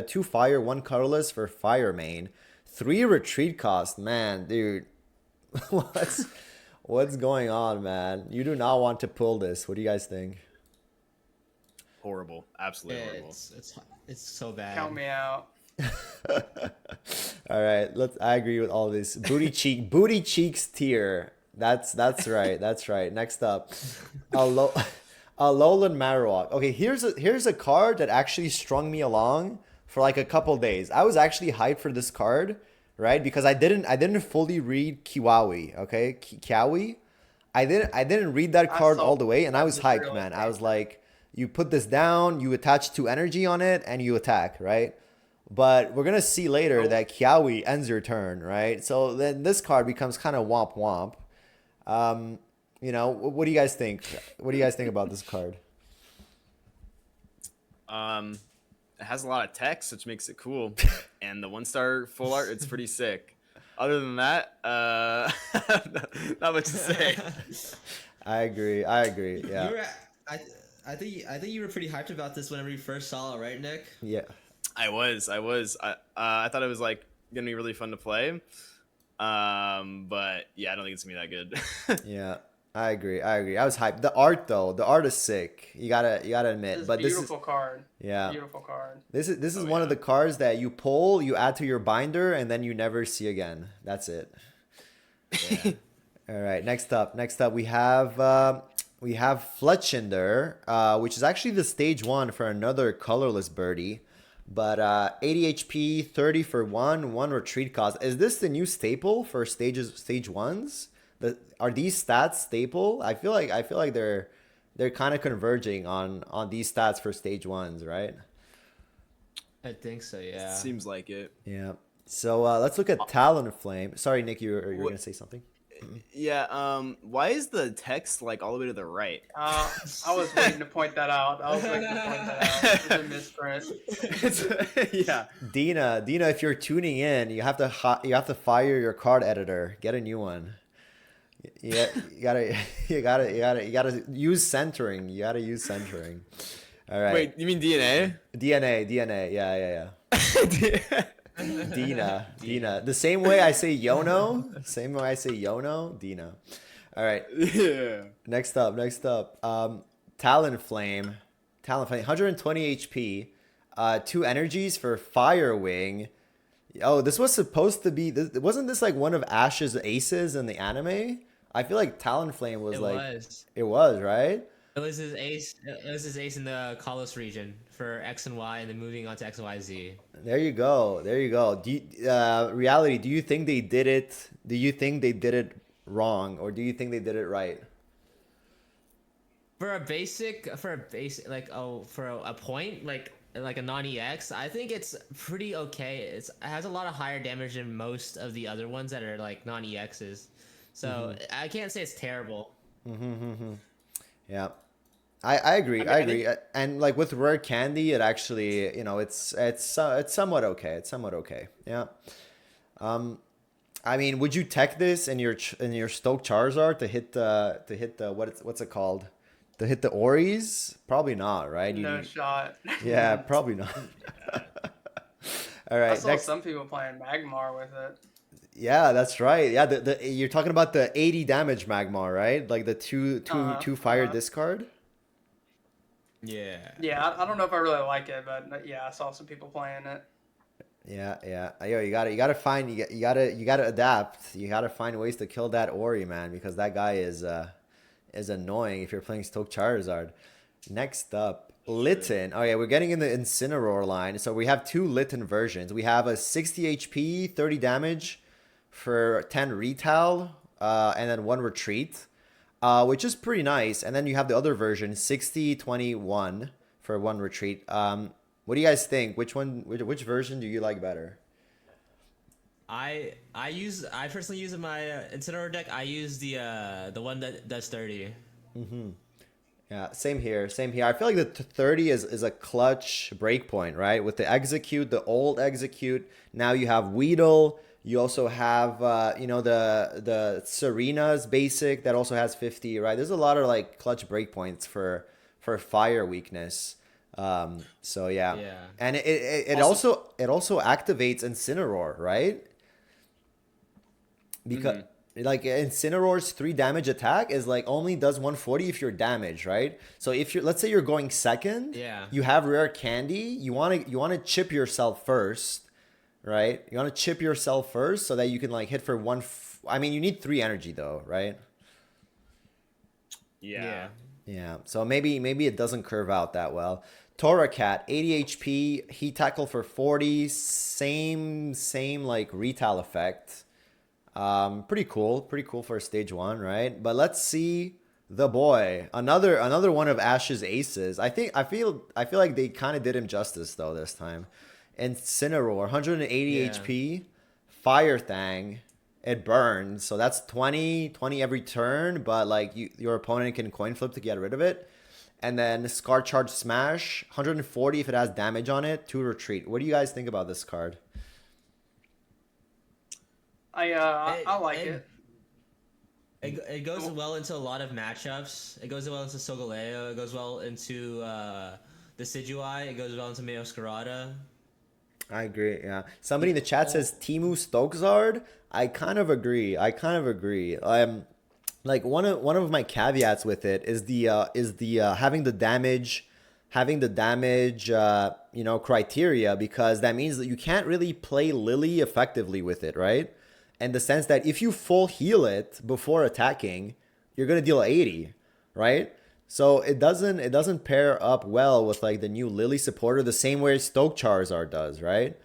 Speaker 1: 2 fire, 1 colorless for fire main. 3 retreat cost, man, dude. What's going on, man? You do not want to pull this. What do you guys think?
Speaker 2: Horrible. Absolutely horrible.
Speaker 3: it's so bad.
Speaker 4: count me out.
Speaker 1: All right, I agree with all this. Booty cheeks tier. That's right. That's right. Next up, Alolan Marowak. Okay, here's a card that actually strung me along for like a couple days. I was actually hyped for this card, right? Because I didn't fully read Kiawe. Okay, Kiawe. I didn't read that card all the way, and I was hyped, man. I was like, you put this down, you attach 2 energy on it, and you attack, right? But we're gonna see later that Kiawe ends your turn, right? So then this card becomes kind of womp womp. You know, what do you guys think? What do you guys think about this card?
Speaker 2: It has a lot of text, which makes it cool, and the 1-star full art, it's pretty sick. Other than that, not much to say.
Speaker 1: I agree. Yeah.
Speaker 3: I think you were pretty hyped about this whenever you first saw it, right, Nick?
Speaker 1: Yeah.
Speaker 2: I thought it was like gonna be really fun to play. But yeah, I don't think it's gonna be that good.
Speaker 1: Yeah. I agree. I was hyped. The art though, the art is sick. You gotta admit.
Speaker 4: This
Speaker 1: But
Speaker 4: beautiful card.
Speaker 1: yeah.
Speaker 4: Beautiful card.
Speaker 1: This is one of the cards that you pull, you add to your binder, and then you never see again. That's it. Yeah. All right. Next up, we have Fletchinder, which is actually the stage 1 for another colorless birdie. But 80 HP, 30 for one retreat cost. Is this the new staple for stage ones? Are these stats staple? I feel like they're kind of converging on these stats for stage ones, right?
Speaker 3: I think so. Yeah.
Speaker 2: Seems like it.
Speaker 1: Yeah. So let's look at Talonflame. Sorry, Nick, you're gonna say something?
Speaker 2: Yeah. Why is the text like all the way to the right?
Speaker 4: I was waiting to point that out. I was waiting to point that out. It's a misprint.
Speaker 2: Yeah.
Speaker 1: Dina, if you're tuning in, you have to fire your card editor. Get a new one. Yeah, you gotta use centering. You gotta use centering. All right.
Speaker 2: Wait, you mean DNA?
Speaker 1: DNA. Yeah. Dina. The same way I say Yono. Same way I say Yono. Dina. All right.
Speaker 2: Yeah.
Speaker 1: Next up. Talonflame. 120 HP. 2 energies for Fire Wing. Oh, this was supposed to be. Wasn't this like one of Ash's aces in the anime? I feel like Talonflame was It was, right?
Speaker 3: It was his ace. It was his ace in the Kalos region for X and Y, and then moving on to X, Y, Z.
Speaker 1: There you go. Reality, do you think they did it? Do you think they did it wrong, or do you think they did it right?
Speaker 3: For a basic, for a point like a non-EX, I think it's pretty okay. It has a lot of higher damage than most of the other ones that are like non-EXs. So I can't say it's terrible.
Speaker 1: Yeah, I agree. I agree. And like with rare candy, it actually, it's somewhat okay. It's somewhat okay. Yeah. I mean, would you tech this in your Stoke Charizard to hit the what's it called? To hit the Oris? Probably not, right?
Speaker 4: No shot.
Speaker 1: Yeah, probably not. All right.
Speaker 4: I saw some people playing Magmar with it.
Speaker 1: Yeah, that's right. Yeah, you're talking about the 80 damage Magmar, right? Like the two fire discard.
Speaker 3: Yeah.
Speaker 4: Yeah, I don't know if I really like it, but yeah, I saw some people playing it.
Speaker 1: Yeah. Yo, you gotta adapt. You gotta find ways to kill that Ori, man, because that guy is annoying if you're playing Stoke Charizard. Next up, Litten. Oh yeah, we're getting in the Incineroar line. So we have 2 Litten versions. We have a 60 HP, 30 damage for 10 retail, and then 1 retreat, which is pretty nice. And then you have the other version, 60, 21 for 1 retreat. What do you guys think? Which version do you like better?
Speaker 3: I personally use in my Incineroar deck. I use the one that does 30.
Speaker 1: Yeah, same here. I feel like the 30 is a clutch breakpoint, right? With the execute, the old execute. Now you have Weedle. You also have the Serena's basic that also has 50, right? There's a lot of like clutch breakpoints for fire weakness. So yeah. And it also activates Incineroar, right? Because like Incineroar's 3 damage attack is like only does 140 if you're damaged, right? So if let's say you're going second, you have rare candy, you want to chip yourself first, right? You want to chip yourself first so that you can like hit for I mean, you need 3 energy though, right?
Speaker 2: Yeah.
Speaker 1: So maybe it doesn't curve out that well. Toracat, 80 HP, heat tackle for 40, same like retail effect. Pretty cool for stage 1, right? But let's see the boy, another one of Ash's aces. I feel like they kind of did him justice though this time. Incineroar, 180 HP, Fire Thang, it burns, so that's 20 every turn, but like your opponent can coin flip to get rid of it. And then Scar Charge Smash, 140 if it has damage on it, 2 retreat. What do you guys think about this card?
Speaker 4: I like it.
Speaker 3: It goes well into a lot of matchups. It goes well into Solgaleo. It goes well into the Decidueye. It goes well into Meowscarada. I
Speaker 1: agree, yeah. Somebody in the chat says Teemu Stokesard. I kind of agree. Like one of my caveats with it is the having the damage criteria, because that means that you can't really play Lily effectively with it, right? In the sense that if you full heal it before attacking, you're gonna deal 80, right? So it doesn't pair up well with like the new Lily supporter the same way Stoke Charizard does, right?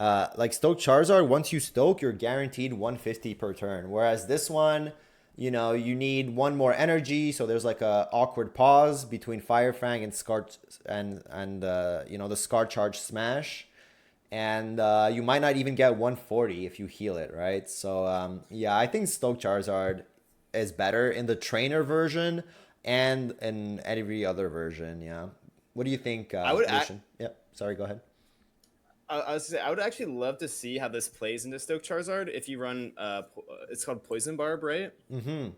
Speaker 1: Like Stoke Charizard, once you stoke, you're guaranteed 150 per turn. Whereas this one, you need one more energy, so there's like a awkward pause between Fire Fang and Scar and the Scar Charge Smash, and you might not even get 140 if you heal it, right? So yeah, I think Stoke Charizard is better in the trainer version and in every other version. Yeah. What do you think,
Speaker 2: I would
Speaker 1: Lucian? Yep. Sorry. Go ahead.
Speaker 2: I was I would actually love to see how this plays into Stoke Charizard if you run it's called Poison Barb, right?
Speaker 1: Mm-hmm.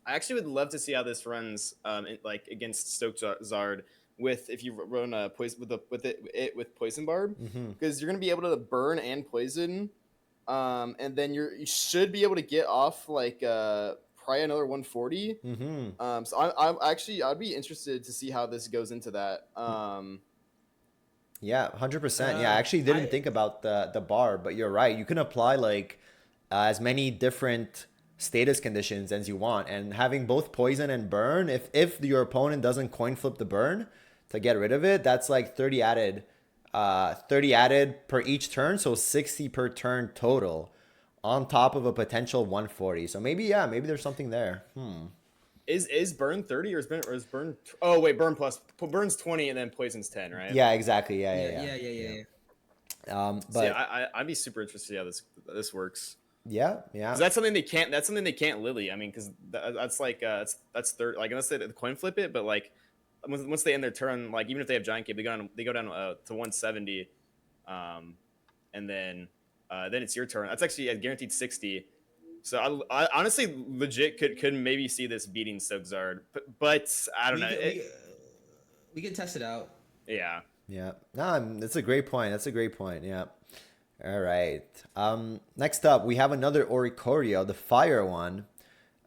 Speaker 2: I actually would love to see how this runs like against Stoke Zard with if you run a poison with Poison Barb,
Speaker 1: Mm-hmm.
Speaker 2: because you're gonna be able to burn and poison, and then you should be able to get off like probably another 140.
Speaker 1: Mm-hmm.
Speaker 2: So I'd be interested to see how this goes into that.
Speaker 1: Yeah, 100%. Yeah, I actually didn't
Speaker 3: I
Speaker 1: think about the bar, but you're right. You can apply like as many different status conditions as you want, and having both poison and burn. If your opponent doesn't coin flip the burn to get rid of it, that's like 30 added per each turn, so 60 per turn total, on top of a potential 140. So maybe maybe there's something there.
Speaker 2: Is burn 30 or is burn? Oh wait, burn's 20 and then poison's 10, right?
Speaker 1: Yeah, exactly. Yeah,
Speaker 2: So yeah,
Speaker 1: but
Speaker 2: I'd be super interested to see how this works.
Speaker 1: yeah,
Speaker 2: 'Cause that's something they can't. That's something they can't Lily. I mean, because that's like that's third. Like unless they coin flip it, but like once they end their turn, like even if they have giant cape, they go down to 170, and then it's your turn. That's actually a guaranteed 60. So I honestly legit could maybe see this beating Sogzard, but I don't know.
Speaker 3: we can test it out.
Speaker 2: Yeah.
Speaker 1: Yeah. No, that's a great point. That's a great point. Yeah. All right. Next up, we have another Oricorio, the fire one.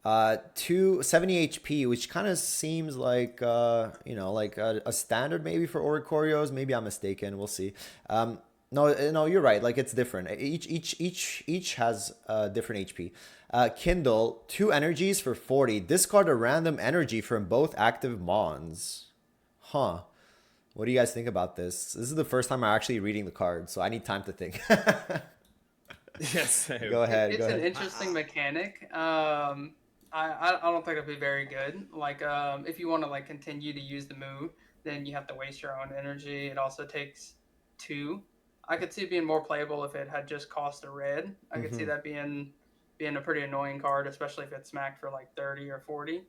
Speaker 1: 270 HP, which kind of seems like like a standard maybe for Oricorios. Maybe I'm mistaken. We'll see. No, you're right. Like it's different. Each has different HP. Kindle, 2 energies for 40. Discard a random energy from both active mons. Huh. What do you guys think about this? This is the first time I'm actually reading the card, so I need time to think.
Speaker 2: Yes.
Speaker 1: Go ahead.
Speaker 4: It's
Speaker 1: Go
Speaker 4: an
Speaker 1: ahead.
Speaker 4: interesting mechanic. I don't think it'll be very good. Like if you want to like continue to use the move, then you have to waste your own energy. It also takes 2. I could see it being more playable if it had just cost a red. I could see that being a pretty annoying card, especially if it's smacked for like 30 or 40.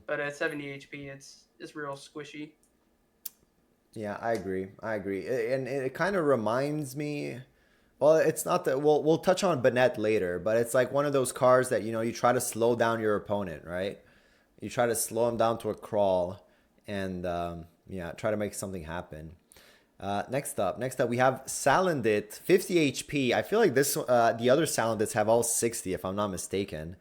Speaker 4: But at 70 HP, it's real squishy.
Speaker 1: Yeah, I agree. And it kind of reminds me. Well, it's not that we'll touch on Bennett later, but it's like one of those cards that you try to slow down your opponent, right? You try to slow him down to a crawl, and try to make something happen. Next up, we have Salandit, 50 HP. I feel like the other Salandits have all 60, if I'm not mistaken.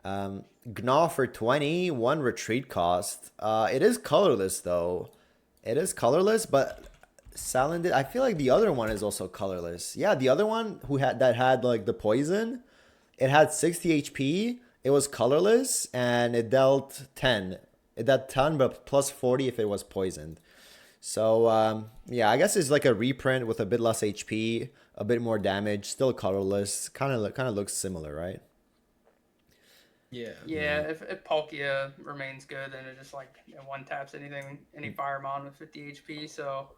Speaker 1: Gnaw for 20, 1 retreat cost. It is colorless though. It is colorless, but Salandit, I feel like the other one is also colorless. Yeah, the other one that had like the poison, it had 60 HP. It was colorless and it dealt 10. It dealt 10, but plus 40 if it was poisoned. So I guess it's like a reprint with a bit less HP, a bit more damage, still colorless. Kind of looks similar, right?
Speaker 4: Yeah. If Palkia remains good, then it just like one taps any Firemon with 50 HP. So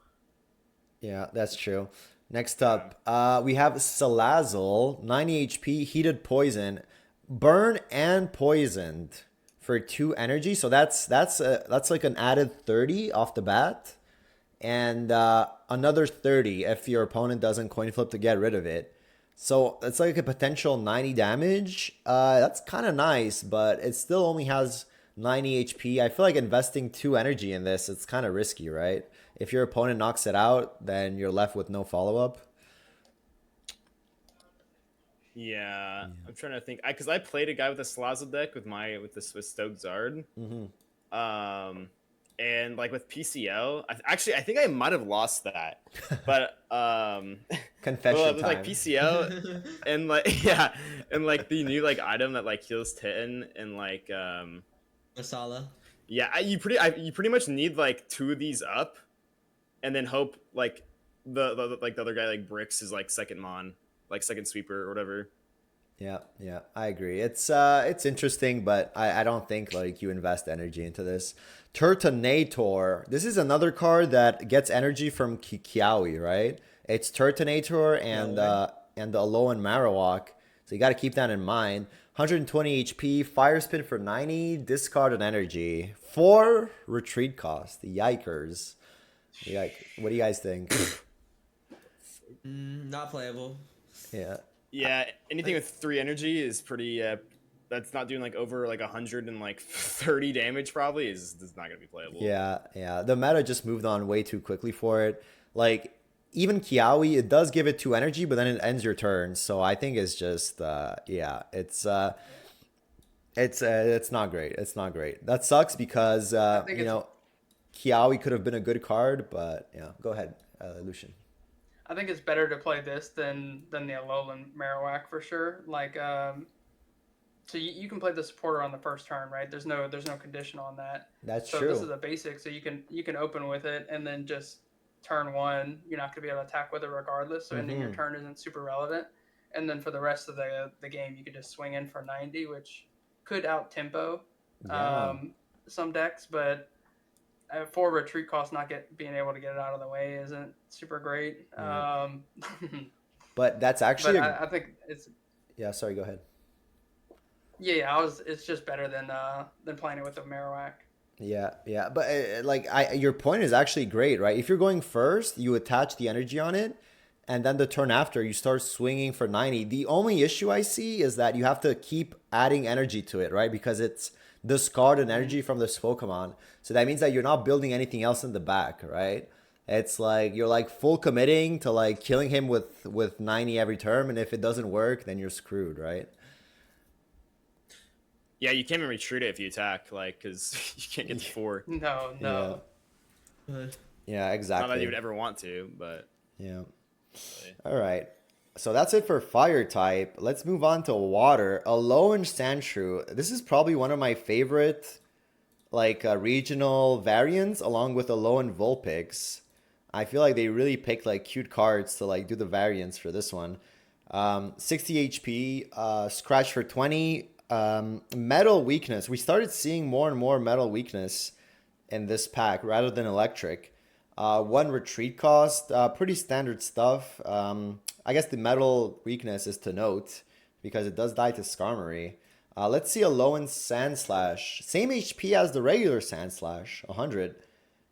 Speaker 1: yeah, that's true. Next up, we have Salazzle, 90 HP, heated poison, burn and poisoned for 2 energy. So that's like an added 30 off the bat, and another 30 if your opponent doesn't coin flip to get rid of it. So it's like a potential 90 damage. That's kind of nice, but it still only has 90 HP. I feel like investing 2 energy in this, it's kind of risky, right? If your opponent knocks it out, then you're left with no follow-up.
Speaker 2: Yeah, I'm trying to think. Because I played a guy with a Salazzle deck with Stoke Zard. And like with PCL, I think I might have lost that, but
Speaker 1: Confession
Speaker 2: with
Speaker 1: time.
Speaker 2: like PCL and and like the new like item that like heals Titan and like
Speaker 3: Masala.
Speaker 2: Yeah, you pretty much need like 2 of these up, and then hope like the other guy like bricks is like second mon, like second sweeper or whatever.
Speaker 1: Yeah, yeah, I agree. It's interesting, but I don't think like you invest energy into this. Turtonator. This is another card that gets energy from Kiawe, right? It's Turtonator and the Alolan Marowak. So you got to keep that in mind. 120 HP, Fire Spin for 90, discard an energy. 4 retreat cost. Yikers. What do you guys think?
Speaker 3: Not playable.
Speaker 1: Yeah.
Speaker 2: Yeah, anything with 3 energy is pretty. That's not doing like over like 130 damage. Probably is not gonna be playable.
Speaker 1: Yeah, yeah. The meta just moved on way too quickly for it. Like even Kiawe, it does give it 2 energy, but then it ends your turn. So I think it's just yeah, it's not great. It's not great. That sucks because
Speaker 4: think
Speaker 1: you know, Kiawe could have been a good card, but yeah. Go ahead, Lucian.
Speaker 4: I think it's better to play this than the Alolan Marowak for sure. Like, so you can play the supporter on the first turn, right? There's no condition on that.
Speaker 1: That's
Speaker 4: So
Speaker 1: true.
Speaker 4: this is a basic, so you can open with it, and then just turn 1, you're not gonna be able to attack with it regardless. So ending your turn isn't super relevant. And then for the rest of the game, you could just swing in for 90, which could out tempo
Speaker 1: Yeah.
Speaker 4: some decks, but for retreat cost, not being able to get it out of the way isn't super great.
Speaker 1: Yeah. But that's actually
Speaker 4: But I think it's
Speaker 1: yeah. Sorry, go ahead.
Speaker 4: yeah. It's just better than playing it with the Marowak.
Speaker 1: Yeah, yeah, but like your point is actually great, right? If you're going first, you attach the energy on it, and then the turn after you start swinging for 90. The only issue I see is that you have to keep adding energy to it, right? Because it's discarded energy from this Pokemon. So that means that you're not building anything else in the back, right? It's like you're like full committing to like killing him with 90 every turn, and if it doesn't work, then you're screwed, right?
Speaker 2: Yeah, you can't even retreat it if you attack, like, because you can't get to 4.
Speaker 4: No.
Speaker 1: Yeah,
Speaker 2: Not
Speaker 1: exactly.
Speaker 2: that you would ever want to, but
Speaker 1: Yeah. All right. So that's it for fire type. Let's move on to water. Alolan Sandshrew. This is probably one of my favorite like regional variants along with Alolan Vulpix. I feel like they really picked like cute cards to like do the variants for this one. 60 HP, scratch for 20. Metal weakness. We started seeing more and more metal weakness in this pack rather than electric. 1 retreat cost, pretty standard stuff. I guess the metal weakness is to note because it does die to Skarmory. Let's see Alolan Sandslash. Same HP as the regular Sandslash, 100.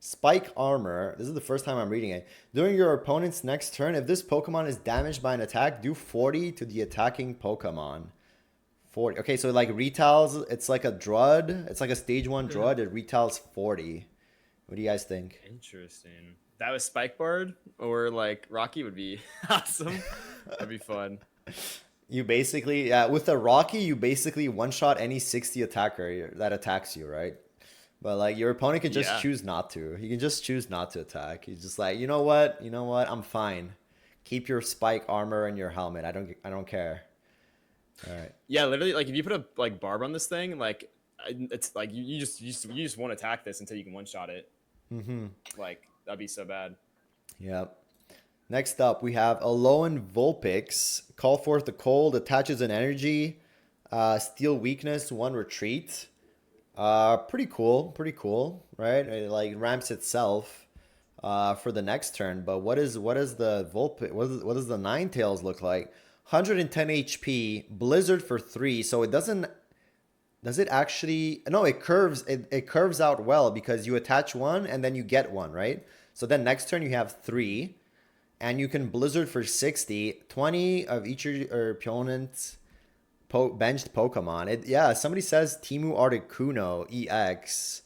Speaker 1: Spike Armor. This is the first time I'm reading it. During your opponent's next turn, if this Pokemon is damaged by an attack, do 40 to the attacking Pokemon. 40. Okay, so like retails, it's like a Drud. It's like a stage 1 Drud. It retails 40. What do you guys think?
Speaker 2: interesting. That was Spike Bard or like Rocky would be awesome. That'd be fun.
Speaker 1: You basically, with a Rocky, you basically one-shot any 60 attacker that attacks you, right? But like your opponent can just
Speaker 2: Yeah.
Speaker 1: choose not to. He can just choose not to attack. He's just like, you know what? You know what? I'm fine. Keep your spike armor and your helmet. I don't care. All right.
Speaker 2: Yeah, literally, like if you put a like barb on this thing, like it's like you just won't attack this until you can one shot it. Like that'd be so bad.
Speaker 1: Yep. Next up, we have Alolan Vulpix. Call forth the cold, attaches an energy, steal weakness, 1 retreat. Pretty cool, right? It like ramps itself for the next turn. But what is the Vulpix? What does the Ninetales look like? 110 HP, Blizzard for 3. So it doesn't. Does it actually? No, it curves. It curves out well because you attach 1 and then you get 1, right? So then next turn you have 3. And you can Blizzard for 60, 20 of each of your opponent's benched Pokemon. Yeah, somebody says Timu Articuno EX.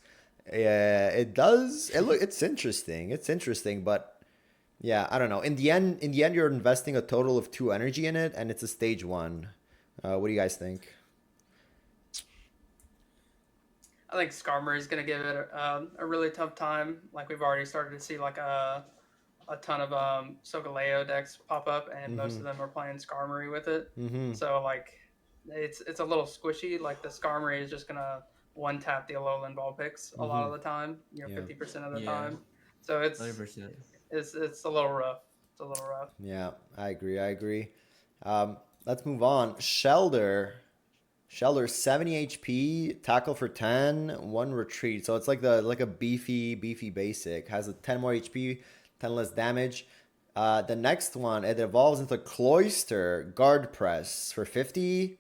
Speaker 1: Yeah, it does. It's interesting. It's interesting, but yeah, I don't know. In the end, you're investing a total of 2 energy in it, and it's a stage 1. What do you guys think?
Speaker 4: I think Skarmory is going to give it a really tough time. Like we've already started to see like a ton of Solgaleo decks pop up, and most of them are playing Skarmory with it. So like it's a little squishy. Like the Skarmory is just gonna one tap the Alolan ball picks a lot of the time. You know,
Speaker 1: Yeah.
Speaker 4: 50% of the
Speaker 3: Yeah.
Speaker 4: time. So it's
Speaker 3: 100%.
Speaker 4: it's a little rough. It's a little rough.
Speaker 1: Yeah, I agree. Let's move on. Shelder 70 HP, tackle for 10, one retreat. So it's like a beefy basic. Has a 10 more HP, 10 less damage. The next one, it evolves into Cloyster, guard press for 50.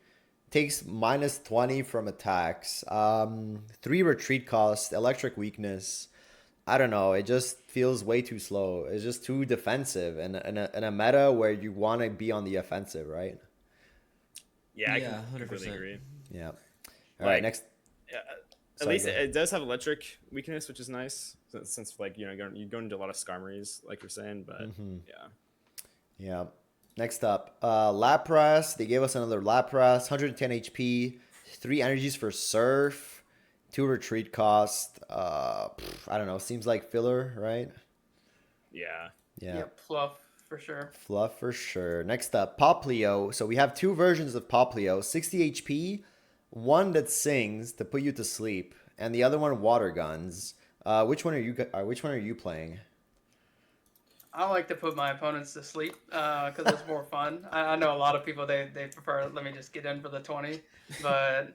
Speaker 1: Takes minus 20 from attacks. 3 retreat cost, electric weakness. I don't know. It just feels way too slow. It's just too defensive in a meta where you want to be on the offensive, right?
Speaker 2: Yeah, I
Speaker 3: Yeah,
Speaker 2: can
Speaker 3: 100%.
Speaker 2: completely agree.
Speaker 1: Yeah. All right,
Speaker 2: Like,
Speaker 1: next.
Speaker 2: Yeah, at
Speaker 1: Sorry,
Speaker 2: least
Speaker 1: go ahead.
Speaker 2: it does have electric weakness, which is nice since like you go into a lot of Skarmories, like you're saying. But yeah,
Speaker 1: Yeah. Next up, Lapras. They gave us another Lapras, 110 HP, 3 energies for Surf, 2 retreat cost. I don't know. Seems like filler, right?
Speaker 2: yeah,
Speaker 1: Yeah.
Speaker 4: Yep, fluff for sure.
Speaker 1: Fluff for sure. Next up, Poplio. So we have 2 versions of Poplio, 60 HP, one that sings to put you to sleep, and the other one water guns. Which one are you playing?
Speaker 4: I like to put my opponents to sleep because it's more fun. I know a lot of people they prefer let me just get in for the 20, but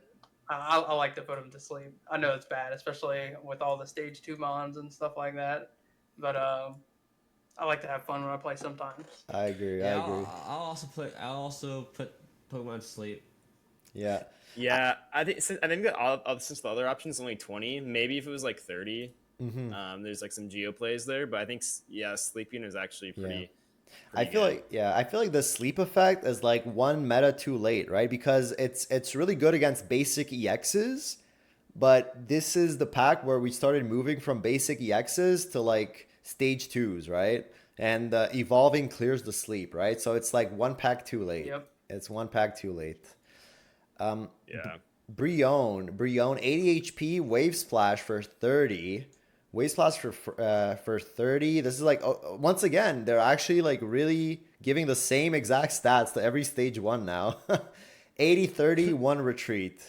Speaker 4: I like to put them to sleep. I know it's bad, especially with all the stage 2 mons and stuff like that, but I like to have fun when I play sometimes.
Speaker 1: I agree.
Speaker 3: Yeah,
Speaker 1: I agree.
Speaker 3: I'll also put Pokemon to sleep.
Speaker 1: Yeah.
Speaker 2: yeah. I think that since the other option is only 20, maybe if it was like 30, there's like some geo plays there. But I think sleeping is actually pretty.
Speaker 1: I feel
Speaker 2: good.
Speaker 1: I feel like the sleep effect is like one meta too late, right? Because it's really good against basic EXs, but this is the pack where we started moving from basic EXs to like stage 2s, right? And evolving clears the sleep, right? So it's like one pack too late.
Speaker 4: Yep.
Speaker 1: It's one pack too late.
Speaker 2: Yeah.
Speaker 1: Brion, 80 HP, Wave Splash for 30. Wave Splash for 30. This is like once again, they're actually like really giving the same exact stats to every stage 1 now. 80, 30, 1 retreat.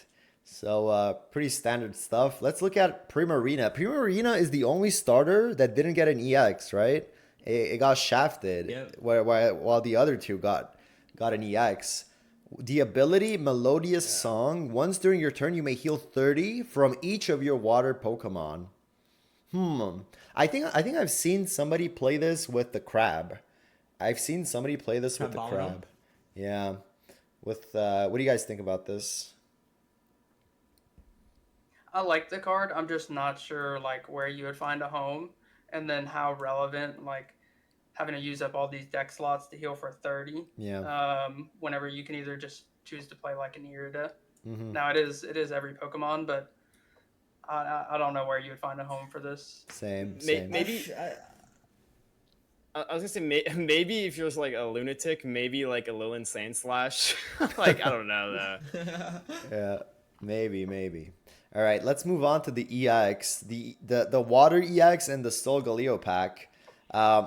Speaker 1: So pretty standard stuff. Let's look at Primarina. Primarina is the only starter that didn't get an EX, right? It got shafted,
Speaker 3: Yep.
Speaker 1: while the other 2 got an EX. The ability Melodious Song. Once during your turn, you may heal 30 from each of your water Pokemon. I think I've seen somebody play this with the crab. I've seen somebody play this with the
Speaker 3: Crabomino?
Speaker 1: crab. Yeah. With what do you guys think about this?
Speaker 4: I like the card. I'm just not sure like where you would find a home, and then how relevant like having to use up all these deck slots to heal for 30.
Speaker 1: Yeah.
Speaker 4: Whenever you can either just choose to play like an Irida. Now it is every Pokemon, but I don't know where you would find a home for this.
Speaker 1: Same.
Speaker 2: Maybe. I was gonna say maybe if you're just like a lunatic, maybe like a Lilin Sandslash. Like I don't know though.
Speaker 1: Yeah. Maybe. All right, let's move on to the EX, the Water EX and the Solgaleo pack.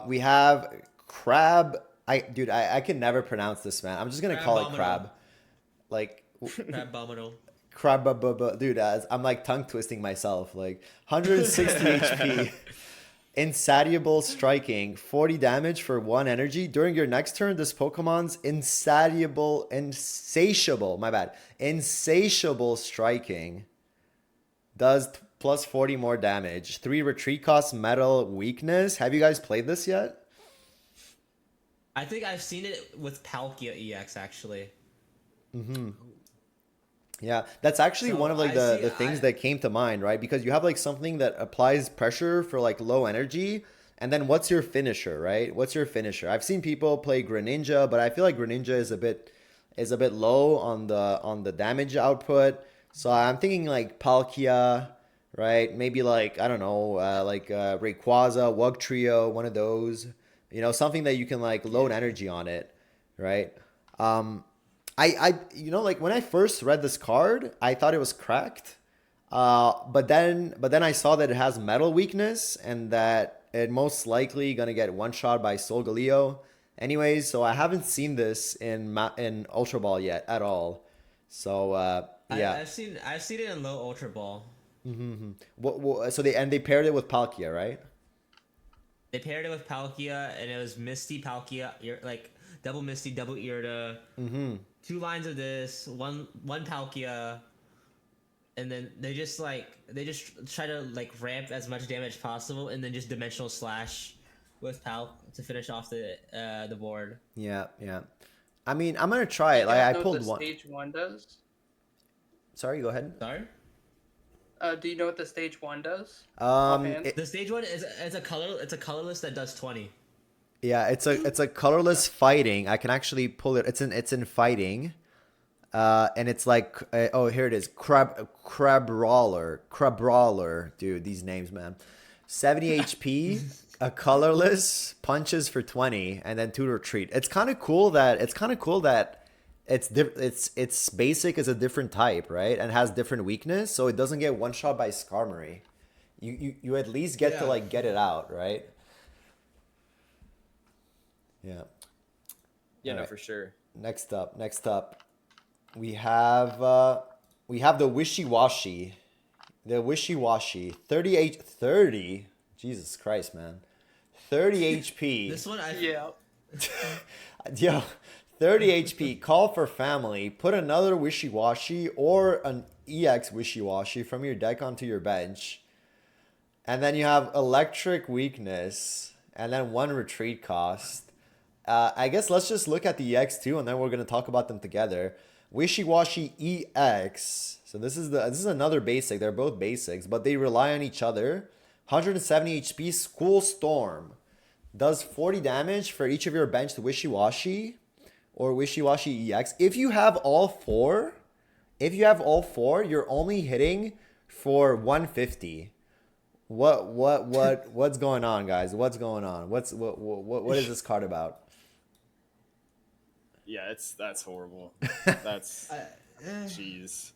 Speaker 1: We have Crab. I can never pronounce this, man. I'm just gonna call it
Speaker 3: Crabomino.
Speaker 1: Crab. Like
Speaker 3: Crabomino.
Speaker 1: Crab. Dude, I'm like tongue twisting myself. Like 160 HP. Insatiable striking, 40 damage for 1 energy. During your next turn, this Pokemon's insatiable striking does plus 40 more damage. 3 retreat costs, metal weakness. Have you guys played this yet?
Speaker 3: I think I've seen it with Palkia EX actually.
Speaker 1: Yeah, that's actually
Speaker 3: So
Speaker 1: one of like
Speaker 3: I
Speaker 1: the
Speaker 3: see-
Speaker 1: things
Speaker 3: I-
Speaker 1: that came to mind, right? Because you have like something that applies pressure for like low energy, and then what's your finisher, right? What's your finisher? I've seen people play Greninja, but I feel like Greninja is a bit low on the damage output. So I'm thinking like Palkia, right? Maybe like I don't know, Rayquaza, Wugtrio, one of those. You know, something that you can like load energy on it, right? Like when I first read this card, I thought it was cracked. But then I saw that it has metal weakness and that it most likely gonna get one shot by Solgaleo. Anyways, so I haven't seen this in Ultra Ball yet at all. So yeah,
Speaker 3: I've seen it in low Ultra Ball.
Speaker 1: Mm-hmm. So they paired it with Palkia, right?
Speaker 3: They paired it with Palkia, and it was Misty, Palkia, like double Misty, double Irida.
Speaker 1: Mm-hmm.
Speaker 3: 2 lines of this, one Palkia, and then they just try to like ramp as much damage as possible, and then just dimensional slash with Pal to finish off the board.
Speaker 1: Yeah, yeah. I mean, I'm gonna try it.
Speaker 4: You
Speaker 1: Like I
Speaker 4: know
Speaker 1: pulled
Speaker 4: what the
Speaker 1: one.
Speaker 4: stage 1 does?
Speaker 1: Sorry, go ahead.
Speaker 3: Sorry.
Speaker 4: Do you know what the stage 1 does?
Speaker 1: It,
Speaker 3: The stage 1 is a color. It's a colorless that does 20.
Speaker 1: yeah, it's a colorless fighting. I can actually pull it. It's in fighting, and it's like oh, here it is. Crabrawler, dude. These names, man. 70 HP, a colorless, punches for 20, and then 2 retreat. It's kind of cool that its basic is a different type, right? And has different weakness, so it doesn't get one shot by Skarmory. You at least get to like get it out, right? Yeah.
Speaker 2: Yeah, no,
Speaker 1: Alright.
Speaker 2: for sure.
Speaker 1: Next up, we have the Wishy-Washy. The Wishy-Washy. 30. Jesus Christ, man. 30 HP.
Speaker 3: This one,
Speaker 4: Yeah.
Speaker 1: Yo, 30 HP. Call for family. Put another Wishy-Washy or an EX Wishy-Washy from your deck onto your bench. And then you have electric weakness. And then 1 retreat cost. I guess let's just look at the EX2 and then we're going to talk about them together. Wishy-Washy EX. So this is another basic. They're both basics, but they rely on each other. 170 HP, School Storm. Does 40 damage for each of your benched Wishy-Washy or Wishy-Washy EX. If you have all 4, you're only hitting for 150. What's going on, guys? What's going on? What is this card about?
Speaker 2: Yeah, that's horrible. That's jeez.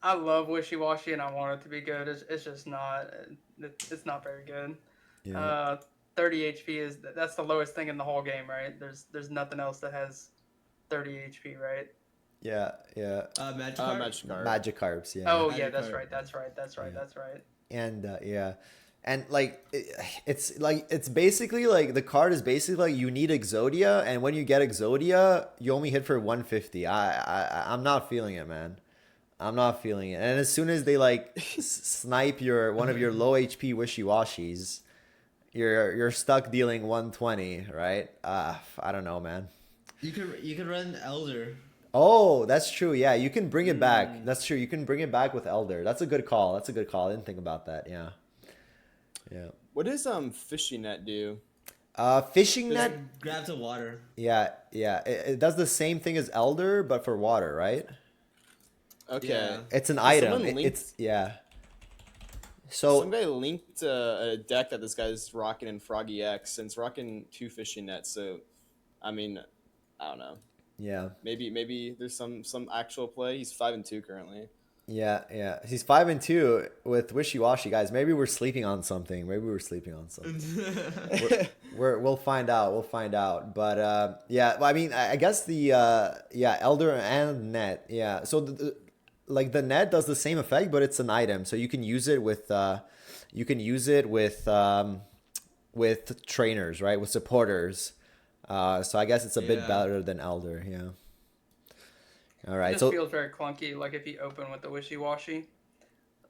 Speaker 4: I love Wishy-Washy and I want it to be good. It's just not. It's not very good.
Speaker 1: Yeah.
Speaker 4: 30 HP that's the lowest thing in the whole game, right? There's nothing else that has 30 HP, right?
Speaker 1: Yeah.
Speaker 3: Magikarp.
Speaker 1: Magikarps, yeah.
Speaker 4: Oh yeah,
Speaker 3: Magikarp.
Speaker 4: that's right.
Speaker 1: And and like it's basically like the card is basically like you need Exodia, and when you get Exodia, you only hit for 150. I'm not feeling it, man. I'm not feeling it. And as soon as they like snipe one of your low HP Wishy-Washies, you're stuck dealing 120, right? I don't know, man.
Speaker 3: You could run Elder.
Speaker 1: Oh, that's true. Yeah, you can bring it back. That's true. You can bring it back with Elder. That's a good call. I didn't think about that. Yeah. Yeah.
Speaker 2: What does fishing net do?
Speaker 1: Fishing net.
Speaker 3: Grab to water.
Speaker 1: Yeah. It does the same thing as Elder, but for water, right?
Speaker 2: Okay.
Speaker 3: Yeah.
Speaker 1: It's an
Speaker 2: Does
Speaker 1: item.
Speaker 2: someone link-
Speaker 1: It's yeah. So
Speaker 2: Somebody linked a deck that this guy's rocking in Froggy X, and it's rocking 2 fishing nets. So, I mean, I don't know.
Speaker 1: yeah.
Speaker 2: Maybe there's some actual play. He's 5-2 currently.
Speaker 1: Yeah. He's 5-2 with Wishy-Washy, guys. Maybe we're sleeping on something. We'll find out. But yeah, I mean, I guess the Elder and Net. Yeah. So the Net does the same effect, but it's an item, so you can use it with trainers, right? With supporters. So I guess it's a bit better than Elder. Yeah. All right.
Speaker 4: It just feels very clunky. Like if you open with the Wishy-Washy,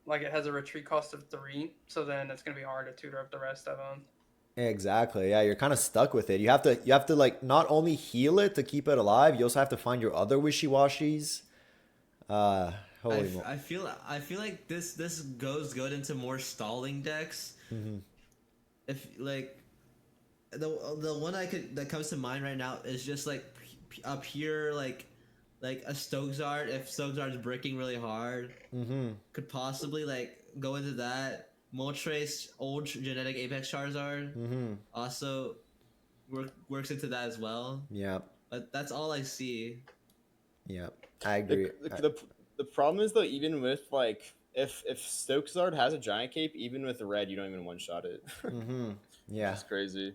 Speaker 4: like it has a retreat cost of 3, so then it's gonna be hard to tutor up the rest of them.
Speaker 1: Exactly. Yeah, you're kind of stuck with it. You have to like not only heal it to keep it alive, you also have to find your other Wishy-Washies.
Speaker 3: I feel like this goes good into more stalling decks.
Speaker 1: Mm-hmm.
Speaker 3: If like the one that comes to mind right now is just like a pure like a Stokesart. If Stokesart's bricking really hard, could possibly like go into that. Moltres, old genetic Apex Charizard, also works into that as well.
Speaker 1: Yeah.
Speaker 3: But that's all I see.
Speaker 1: Yeah, I agree.
Speaker 2: The problem is though, even with like if Stokesart has a giant cape, even with the red, you don't even one shot it.
Speaker 1: Yeah.
Speaker 2: It's crazy.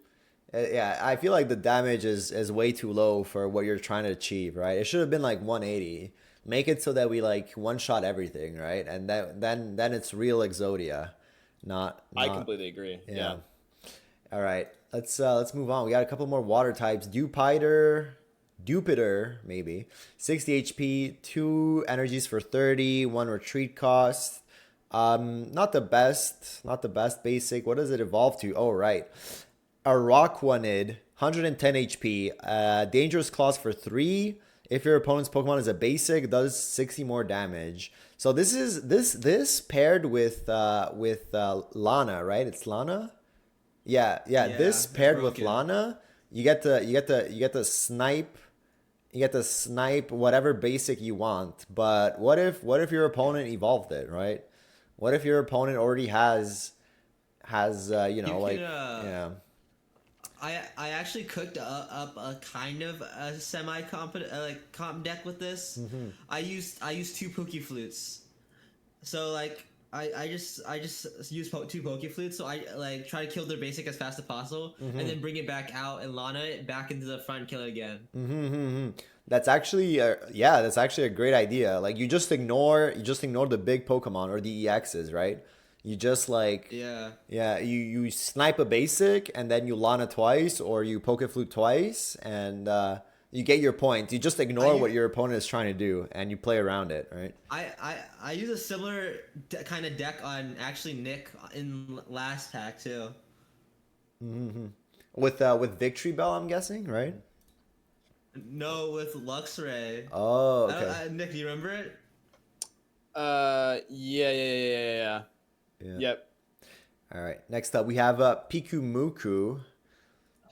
Speaker 1: Yeah, I feel like the damage is way too low for what you're trying to achieve, right? It should have been like 180. Make it so that we like one shot everything, right? And then it's real Exodia, not.
Speaker 2: I completely agree. Yeah.
Speaker 1: All right, let's move on. We got a couple more water types. Dupitor, maybe 60 HP, 2 energies for 30, 1 retreat cost. Not the best basic. What does it evolve to? Oh, right. Araquanid, 110 HP, dangerous claws for 3. If your opponent's Pokemon is a basic, does 60 more damage. So this paired with Lana, right? It's Lana? Yeah, this paired with Lana, you get to snipe whatever basic you want. But what if your opponent evolved it, right? What if your opponent already has yeah.
Speaker 3: I actually cooked up a kind of a semi competent comp deck with this. I used 2 Poke Flutes, so like I just use 2 Poke Flutes, so I like try to kill their basic as fast as possible, and then bring it back out and Lana it back into the front and kill it again.
Speaker 1: That's actually that's actually a great idea. Like you just ignore the big Pokemon or the EXs, right? You just like you snipe a basic and then you Lana twice or you Poke Flute twice and you get your point. You just ignore what your opponent is trying to do and you play around it, right?
Speaker 3: I use a similar kind of deck on actually Nick in last pack too.
Speaker 1: With Victory Bell, I'm guessing, right?
Speaker 3: No, with Luxray.
Speaker 1: Oh, okay.
Speaker 3: Nick, do you remember it?
Speaker 2: Yeah. Yep.
Speaker 1: All right. Next up, we have Pikumuku.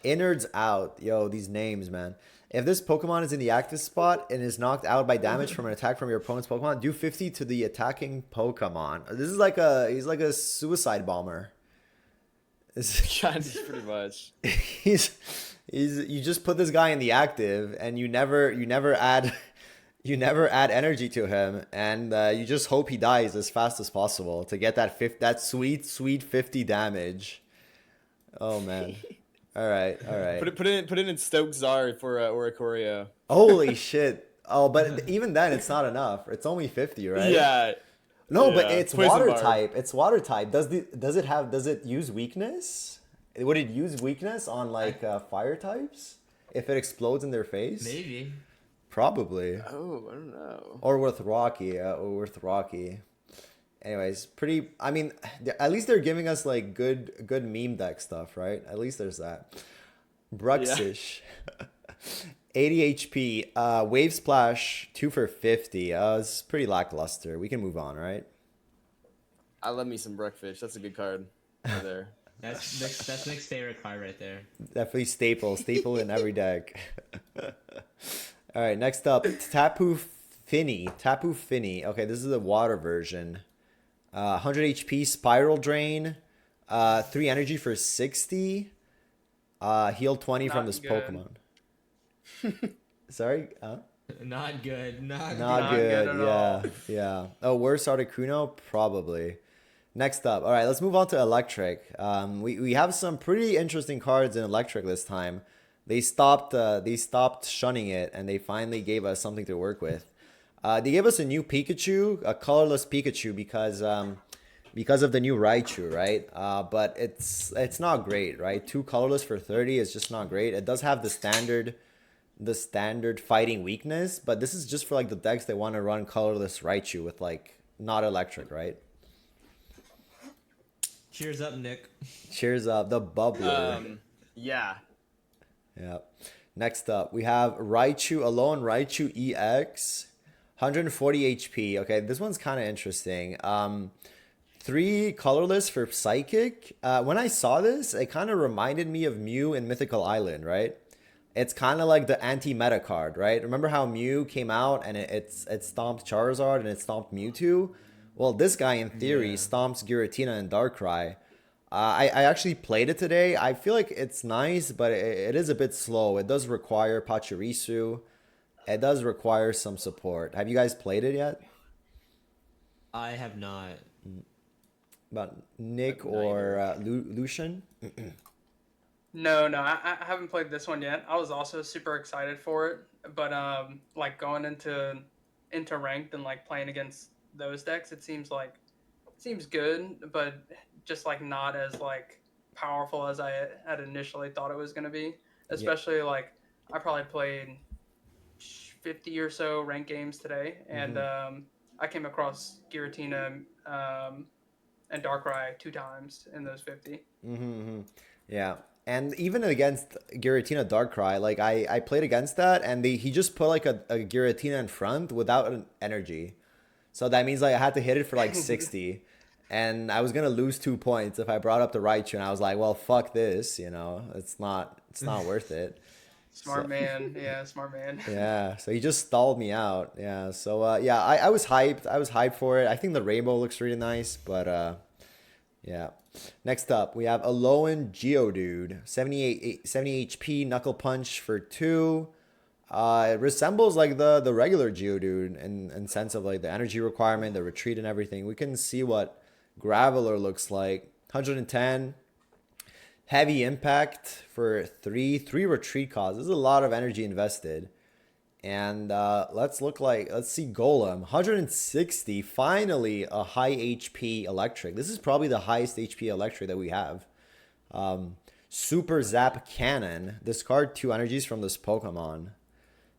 Speaker 1: Innards out. Yo, these names, man. If this Pokemon is in the active spot and is knocked out by damage from an attack from your opponent's Pokemon, do 50 to the attacking Pokemon. This is he's like a suicide bomber.
Speaker 2: Pretty much.
Speaker 1: You just put this guy in the active and you never add energy to him, and you just hope he dies as fast as possible to get that sweet 50 damage. Oh man. All right.
Speaker 2: Put it in Stoke Czar for Oricorio.
Speaker 1: Holy shit. Oh, but even then it's not enough. It's only 50, right?
Speaker 2: Yeah.
Speaker 1: No, but it's
Speaker 2: Poison
Speaker 1: water
Speaker 2: Barb.
Speaker 1: type. It's water type. Does it use weakness? Would it use weakness on like fire types if it explodes in their face?
Speaker 3: Maybe.
Speaker 1: Probably.
Speaker 2: Oh, I don't know.
Speaker 1: Or with Rocky. Anyways, pretty. I mean, at least they're giving us like good meme deck stuff, right? At least there's that. Bruxish, 80 HP. Wave Splash, 2 for 50. It's pretty lackluster. We can move on, right?
Speaker 2: I love me some Bruckfish. That's a good card right there.
Speaker 3: That's Nick's favorite card right there.
Speaker 1: Definitely staple in every deck. All right, next up, Tapu Fini. Okay, this is the water version. 100 HP, Spiral Drain, 3 energy for 60. Heal 20 from this
Speaker 4: good.
Speaker 1: Pokemon. Sorry?
Speaker 3: Not good. Not
Speaker 1: good.
Speaker 4: at all.
Speaker 1: Yeah. Oh, worse Articuno? Probably. Next up. All right, let's move on to Electric. We have some pretty interesting cards in Electric this time. They stopped shunning it, and they finally gave us something to work with. They gave us a new Pikachu, a colorless Pikachu, because of the new Raichu, right? But it's not great, right? 2 colorless for 30 is just not great. It does have the standard fighting weakness, but this is just for like the decks that want to run colorless Raichu with like not electric, right?
Speaker 3: Cheers up, Nick.
Speaker 1: Cheers up, the bubbler.
Speaker 2: Yeah.
Speaker 1: Yeah. Next up, we have Raichu alone, Raichu EX, 140 HP. Okay, this one's kind of interesting. 3 colorless for Psychic. When I saw this, it kind of reminded me of Mew in Mythical Island, right? It's kind of like the anti-meta card, right? Remember how Mew came out and it stomped Charizard and it stomped Mewtwo? Well, this guy, in theory, stomps Giratina and Darkrai. I actually played it today. I feel like it's nice, but it is a bit slow. It does require Pachirisu. It does require some support. Have you guys played it yet?
Speaker 3: I have not.
Speaker 1: About Nick or Lucian?
Speaker 4: No, I haven't played this one yet. I was also super excited for it, but like going into into ranked and like playing against those decks, it seems good, but just like not as like powerful as I had initially thought it was going to be.
Speaker 1: Yeah.
Speaker 4: Especially like I probably played 50 or so ranked games today, and I came across Giratina and Darkrai 2 times in those 50.
Speaker 1: Yeah. And even against Giratina Darkrai, like I played against that, and he just put like a Giratina in front without an energy. So that means like I had to hit it for like 60. And I was gonna lose 2 points if I brought up the Raichu, and I was like, well, fuck this, it's not worth it.
Speaker 4: Smart man, yeah, smart man.
Speaker 1: Yeah, so he just stalled me out. Yeah, so yeah, I was hyped. I was hyped for it. I think the rainbow looks really nice, but yeah. Next up, we have Alolan Geodude, 70 HP, Knuckle Punch for 2. It resembles like the regular Geodude in sense of like the energy requirement, the retreat, and everything. We can see what Graveler looks like. 110. Heavy impact for 3 retreat costs. This is a lot of energy invested. And let's see Golem. 160. Finally, a high HP electric. This is probably the highest HP electric that we have. Super Zap Cannon. Discard 2 energies from this Pokemon.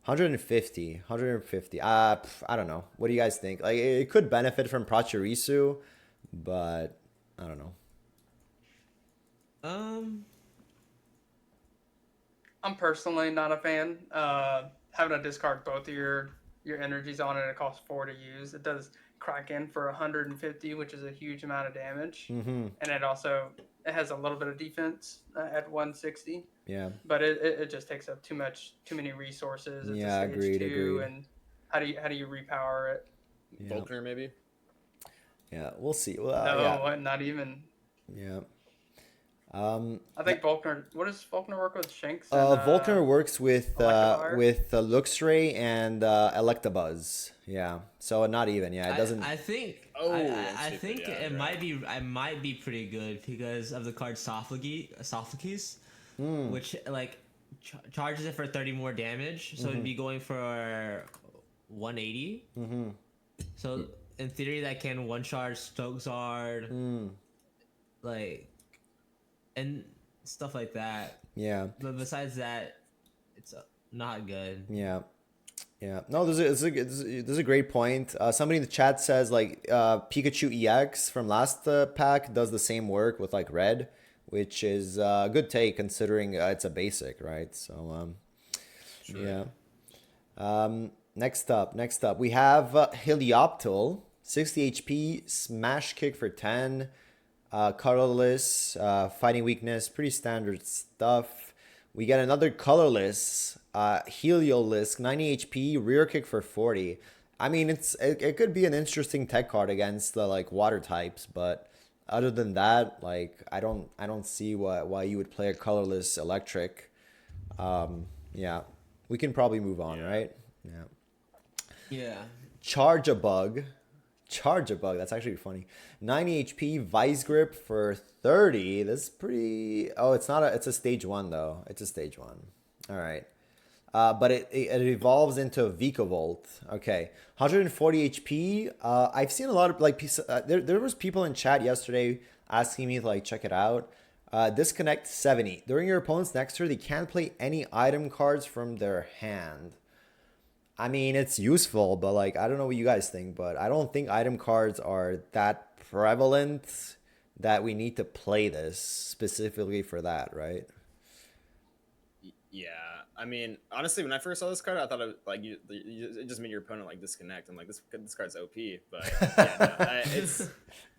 Speaker 1: 150. I don't know. What do you guys think? Like, it could benefit from Pachirisu, but I don't know.
Speaker 4: I'm personally not a fan. Having to discard both of your energies on it, it costs 4 to use. It does crack in for 150, which is a huge amount of damage, and it has a little bit of defense at 160.
Speaker 1: Yeah,
Speaker 4: but it just takes up too many resources. It's
Speaker 1: yeah,
Speaker 4: a stage
Speaker 1: agreed.
Speaker 4: And how do you repower it?
Speaker 1: Yeah.
Speaker 2: Volkner maybe.
Speaker 1: Yeah, we'll see. Well,
Speaker 4: No,
Speaker 1: yeah.
Speaker 4: not even.
Speaker 1: Yeah.
Speaker 4: I think Volkner. What does Volkner work with? Shanks.
Speaker 1: Volkner works with
Speaker 4: Electivire?
Speaker 1: Luxray and Electabuzz. Yeah, so not even. Yeah, it doesn't.
Speaker 3: I think.
Speaker 2: Oh,
Speaker 3: I
Speaker 2: stupid,
Speaker 3: think
Speaker 2: yeah,
Speaker 3: it
Speaker 2: right.
Speaker 3: might be. I might be pretty good because of the card Sophocles, which like charges it for 30 more damage. So it'd be going for 180. So in theory, that can one charge Stokesard, like, and stuff like that.
Speaker 1: Yeah.
Speaker 3: But besides that, it's not good.
Speaker 1: Yeah. Yeah. No, there's a great point. Somebody in the chat says like Pikachu EX from last pack does the same work with like red, which is a good take considering it's a basic, right? So
Speaker 2: Sure.
Speaker 1: yeah. Next up, we have Helioptile, 60 HP, Smash Kick for 10, colorless, fighting weakness, pretty standard stuff. We get another colorless, Heliolisk, 90 HP, rear kick for 40. I mean, it could be an interesting tech card against the like water types, but other than that, like I don't see why you would play a colorless electric. Yeah, we can probably move on, right? Yeah.
Speaker 3: Yeah.
Speaker 1: Charge a bug. That's actually funny. 90 HP, Vice Grip for 30. That's pretty. Oh, it's a stage 1 though. It's a stage 1. All right. But it evolves into Vikavolt. Okay. 140 HP. I've seen a lot of like there was people in chat yesterday asking me to like check it out. Disconnect 70. During your opponent's next turn, they can't play any item cards from their hand. I mean, it's useful, but like I don't know what you guys think, but I don't think item cards are that prevalent that we need to play this specifically for that, right?
Speaker 2: Yeah, I mean, honestly, when I first saw this card, I thought it just made your opponent like disconnect. I'm like, this card's OP, but yeah,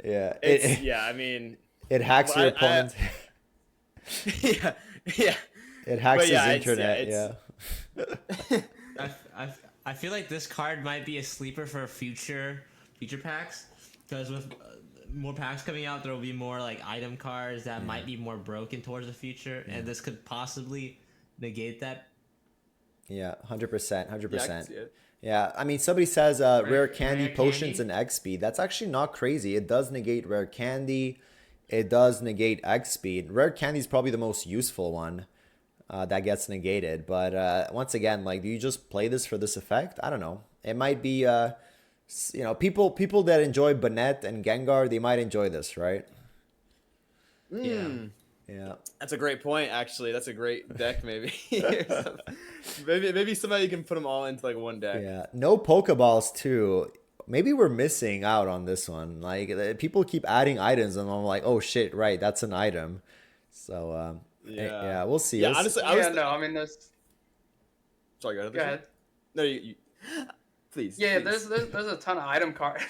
Speaker 2: no, it's yeah. I mean,
Speaker 1: it hacks your opponent.
Speaker 2: Yeah.
Speaker 1: It hacks his
Speaker 2: yeah,
Speaker 1: internet.
Speaker 3: I feel like this card might be a sleeper for future packs because with more packs coming out, there will be more like item cards that might be more broken towards the future, and this could possibly negate that.
Speaker 1: Yeah, 100%.
Speaker 2: Yeah,
Speaker 1: Yeah, I mean, somebody says rare candy,
Speaker 3: rare
Speaker 1: potions,
Speaker 3: candy?
Speaker 1: and X speed. That's actually not crazy. It does negate rare candy. It does negate X speed. Rare candy is probably the most useful one. that gets negated. But once again, like, do you just play this for this effect? I don't know. It might be, people that enjoy Banette and Gengar, they might enjoy this, right?
Speaker 3: Yeah.
Speaker 1: Yeah.
Speaker 2: That's a great point, actually. That's a great deck, maybe. maybe somebody can put them all into like one deck.
Speaker 1: Yeah. No Pokeballs too. Maybe we're missing out on this one. Like, people keep adding items, and I'm like, oh shit, right, that's an item. So yeah, we'll see.
Speaker 2: Yeah,
Speaker 1: We'll see.
Speaker 2: honestly,
Speaker 4: no, I mean there's.
Speaker 2: Sorry, go ahead.
Speaker 4: Go ahead.
Speaker 2: No, you please.
Speaker 4: Yeah,
Speaker 2: please.
Speaker 4: there's a ton of item card.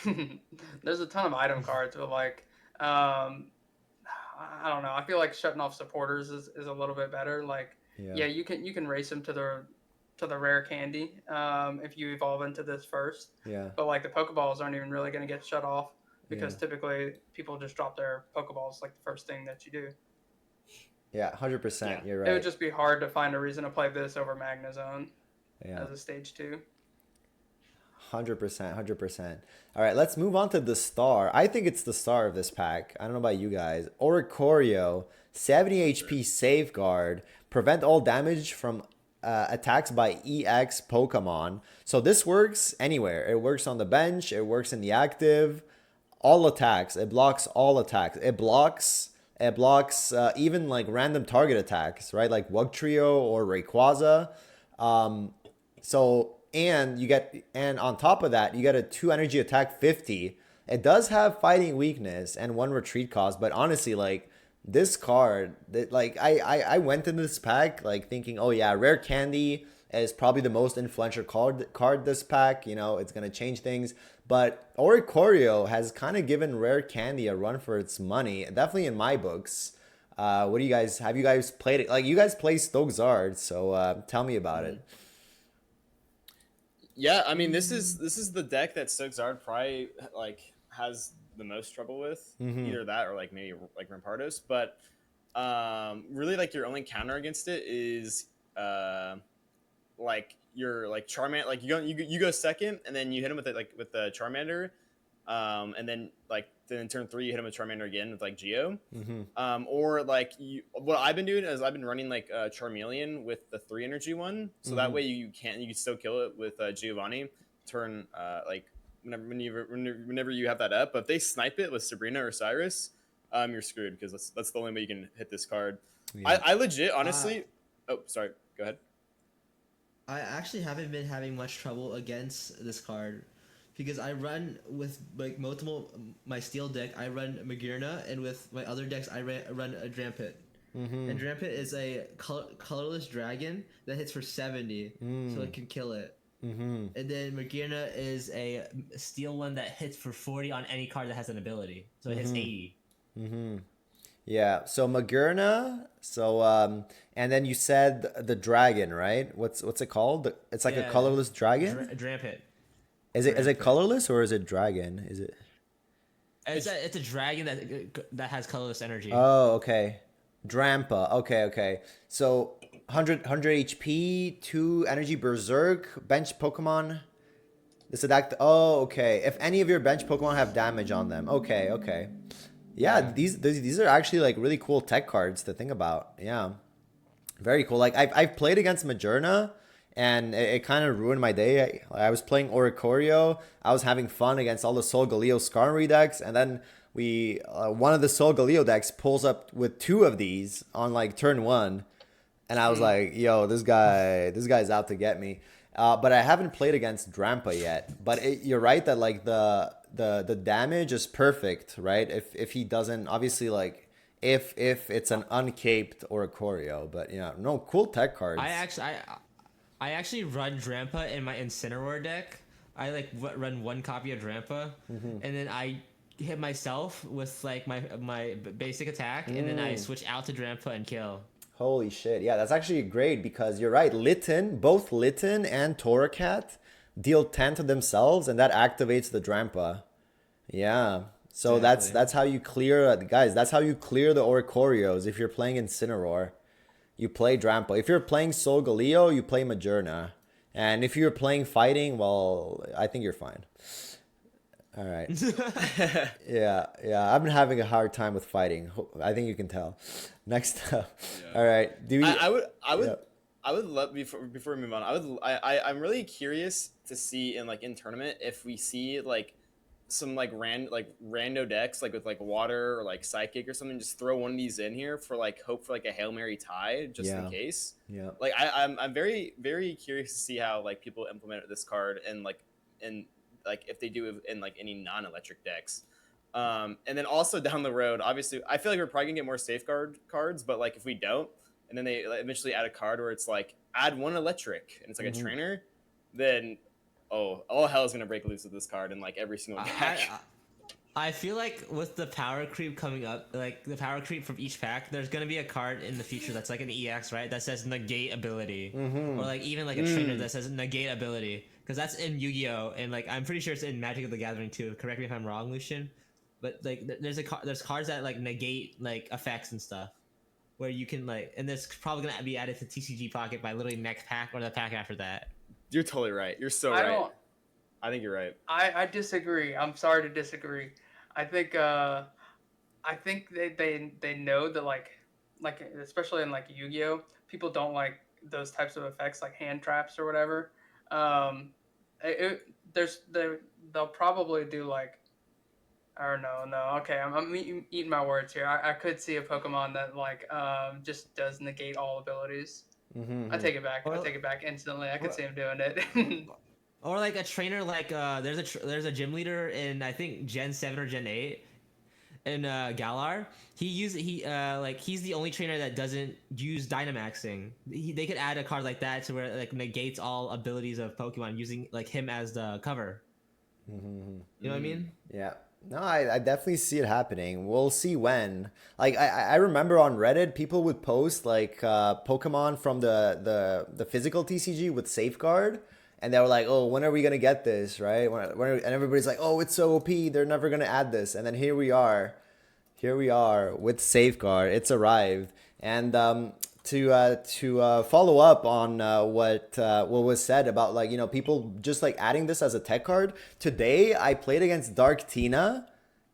Speaker 4: There's a ton of item cards with like, I don't know. I feel like shutting off supporters is a little bit better. Like, yeah, you can race them to the rare candy if you evolve into this first.
Speaker 1: Yeah.
Speaker 4: But like the Pokeballs aren't even really going to get shut off because typically people just drop their Pokeballs like the first thing that you do.
Speaker 1: Yeah, 100%. You're right.
Speaker 4: It would just be hard to find a reason to play this over Magnezone as a stage 2.
Speaker 1: 100%, 100%. All right, let's move on to the star. I think it's the star of this pack. I don't know about you guys. Oricorio, 70 HP Safeguard, prevent all damage from attacks by EX Pokemon. So this works anywhere. It works on the bench. It works in the active. All attacks. It blocks all attacks. It blocks even like random target attacks, right? Like Wugtrio or Rayquaza. And on top of that, you get a 2 energy attack 50. It does have fighting weakness and 1 retreat cost, but honestly, like, this card, like, I went into this pack like thinking, oh yeah, rare candy is probably the most influential card this pack. You know, it's gonna change things. But Oricorio has kind of given rare candy a run for its money, definitely in my books. What do you guys have? You guys played it? Like, you guys play Stokesard, so tell me about it.
Speaker 2: Yeah, I mean, this is the deck that Stokesard probably like has the most trouble with. Either that or like maybe like Rampardos. But really, like, your only counter against it is like your like Charmander. Like, you go second, and then you hit him with it like with the Charmander, and then in turn 3 you hit him with Charmander again with like Geo. Or like what I've been doing is I've been running like Charmeleon with the 3 energy one, so that way you can still kill it with Giovanni turn like whenever you have that up. But if they snipe it with Sabrina or Cyrus, you're screwed, because that's the only way you can hit this card. I legit honestly oh, sorry, go ahead.
Speaker 3: I actually haven't been having much trouble against this card because I run with like my steel deck. I run Magearna, and with my other decks, I run a Drampit. And Drampit is a colorless dragon that hits for 70, so it can kill it. And then Magearna is a steel one that hits for 40 on any card that has an ability, so it hits 80.
Speaker 1: Yeah, so Magearna, and then you said the dragon, right? What's it called? It's like a colorless dragon?
Speaker 3: Drampit.
Speaker 1: Is it colorless or is it dragon? Is it?
Speaker 3: It's a dragon that has colorless energy.
Speaker 1: Oh, okay. Drampa. Okay. So 100 HP, 2 energy berserk, bench Pokemon. This attack. Oh, okay. If any of your bench Pokemon have damage on them. Okay. Yeah, these are actually like really cool tech cards to think about. Yeah, very cool. Like, I've played against Magearna, and it kind of ruined my day. I was playing Oricorio. I was having fun against all the Solgaleo Skarmory decks, and then one of the Solgaleo decks pulls up with 2 of these on like turn 1, and I was like, yo, this guy's out to get me. But I haven't played against Drampa yet. But you're right that like the damage is perfect, right? If he doesn't, obviously, like if it's an uncaped Oricorio. But yeah, no, cool tech cards.
Speaker 3: I actually run Drampa in my Incineroar deck. I like run 1 copy of Drampa, and then I hit myself with like my basic attack, and then I switch out to Drampa and kill.
Speaker 1: Holy shit. Yeah, that's actually great, because you're right. Both Litten and Torracat deal 10 to themselves, and that activates the Drampa. Yeah. So exactly. That's how you clear, guys, that's how you clear the Oricorios. If you're playing Incineroar, you play Drampa. If you're playing Solgaleo, you play Magearna. And if you're playing fighting, well, I think you're fine. All right. Yeah, yeah. I've been having a hard time with fighting. I think you can tell. Next up.
Speaker 2: Yeah.
Speaker 1: All right. Do we?
Speaker 2: I would
Speaker 1: Yeah.
Speaker 2: I would love before we move on. I'm really curious to see in tournament if we see like some rando decks like with like water or like psychic or something. Just throw one of these in here for like hope for like a Hail Mary tie just in
Speaker 1: Yeah.
Speaker 2: case.
Speaker 1: Yeah.
Speaker 2: Like I'm very very curious to see how like people implement this card and like if they do in like any non-electric decks. And then also down the road, obviously, I feel like we're probably gonna get more safeguard cards, but like if we don't, and then they eventually add a card where it's like add one electric and it's like a trainer, then all hell is gonna break loose with this card in like every single deck.
Speaker 3: I feel like with the power creep coming up, like the power creep from each pack, there's gonna be a card in the future that's like an EX, right? That says negate ability, or like even like a trainer that says negate ability, because that's in Yu-Gi-Oh, and like I'm pretty sure it's in Magic of the Gathering too. Correct me if I'm wrong, Lucian. But like there's cards that like negate like effects and stuff, where you can like, and this probably gonna be added to TCG Pocket by literally next pack or the pack after that.
Speaker 2: You're totally right. You're so right. I think you're right.
Speaker 4: I disagree. I'm sorry to disagree. I think they know that like especially in like Yu-Gi-Oh, people don't like those types of effects like hand traps or whatever. They'll probably do like, or no. Okay, I'm eating my words here. I could see a Pokemon that like just does negate all abilities. I take it back. I take it back instantly. I could see him doing it.
Speaker 3: Or like a trainer, like there's a gym leader in I think Gen 7 or Gen 8 in Galar. He's the only trainer that doesn't use Dynamaxing. They could add a card like that to where it like negates all abilities of Pokemon using like him as the cover. You know what I mean?
Speaker 1: Yeah. No, I definitely see it happening. We'll see when. Like I remember on Reddit, people would post like Pokemon from the physical TCG with Safeguard, and they were like, "Oh, when are we gonna get this?" Right? And everybody's like, "Oh, it's so OP. They're never gonna add this." And then here we are with Safeguard. It's arrived, and to follow up on what was said about like people just like adding this as a tech card. Today I played against Dark Tina,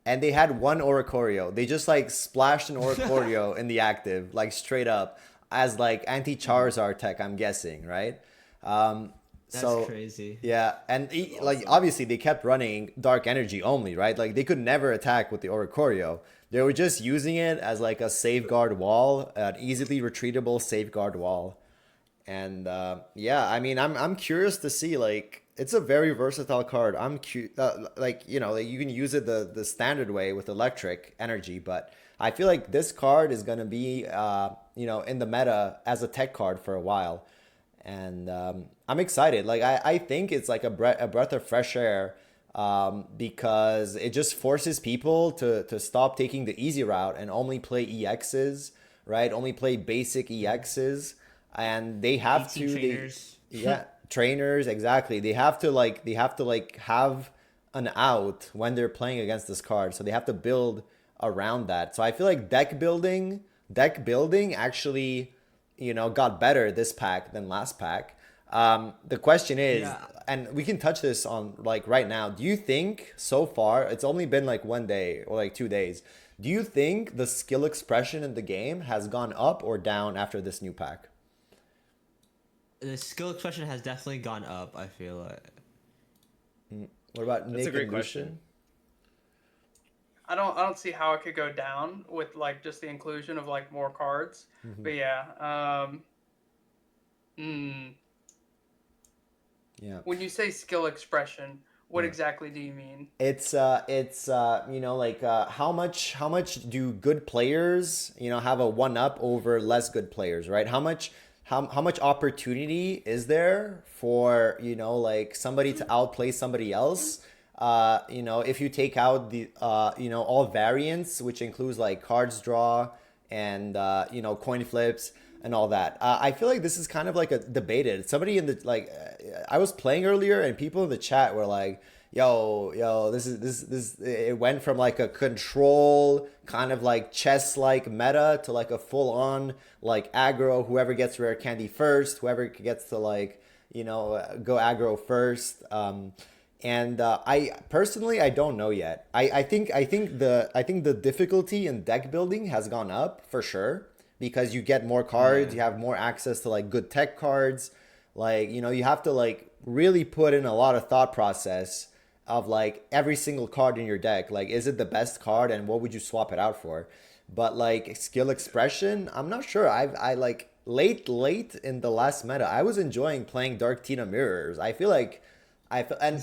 Speaker 1: and they had one Oricorio. They just like splashed an Oricorio in the active, like straight up as like anti Charizard tech. I'm guessing, right?
Speaker 3: That's crazy.
Speaker 1: Yeah, and like obviously they kept running Dark Energy only, right? Like they could never attack with the Oricorio. They were just using it as like a safeguard wall, an easily retreatable safeguard wall. And yeah, I mean, I'm curious to see, like, it's a very versatile card. Like you can use it the standard way with electric energy, but I feel like this card is gonna be in the meta as a tech card for a while. And I'm excited. Like I think it's like a breath of fresh air, because it just forces people to stop taking the easy route and only play EXs, right? Only play basic EXs, and they have to.
Speaker 3: Trainers.
Speaker 1: Trainers, exactly. They have to have an out when they're playing against this card, so they have to build around that. So I feel like deck building actually got better this pack than last pack. The question is, and we can touch this on like right now, do you think so far, it's only been like 1 day or like 2 days, do you think the skill expression in the game has gone up or down after this new pack?
Speaker 3: The skill expression has definitely gone up, I feel like.
Speaker 1: What about Nick
Speaker 2: That's a great
Speaker 1: and
Speaker 2: question.
Speaker 1: Lucian?
Speaker 4: I don't see how it could go down with like just the inclusion of like more cards. But yeah,
Speaker 1: Yeah.
Speaker 4: when you say skill expression, what exactly do you mean?
Speaker 1: It's how much do good players have a one up over less good players, right? How much opportunity is there for like somebody to outplay somebody else? If you take out the all variants, which includes like cards draw and coin flips and all that. I feel like this is kind of like a debated. Somebody in the I was playing earlier and people in the chat were like, yo, this it went from like a control kind of like chess like meta to like a full on like aggro, whoever gets rare candy first, whoever gets to like go aggro first. And I personally I don't know yet. I think the difficulty in deck building has gone up for sure because you get more cards,
Speaker 3: Yeah.
Speaker 1: you have more access to like good tech cards. Like, you have to like really put in a lot of thought process of like every single card in your deck. Like, is it the best card and what would you swap it out for? But like skill expression, I'm not sure. I like late in the last meta, I was enjoying playing Dark Tina Mirrors. I feel like and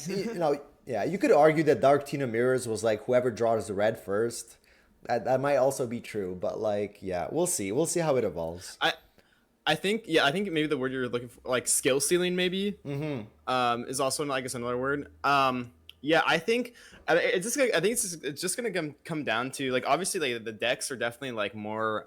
Speaker 1: yeah, you could argue that Dark Tina Mirrors was like whoever draws the red first. That might also be true, but like, yeah, we'll see. We'll see how it evolves.
Speaker 2: I think maybe the word you're looking for, like skill ceiling, maybe, is also, I guess, another word. Yeah, I think it's just gonna come down to like, obviously, like the decks are definitely like more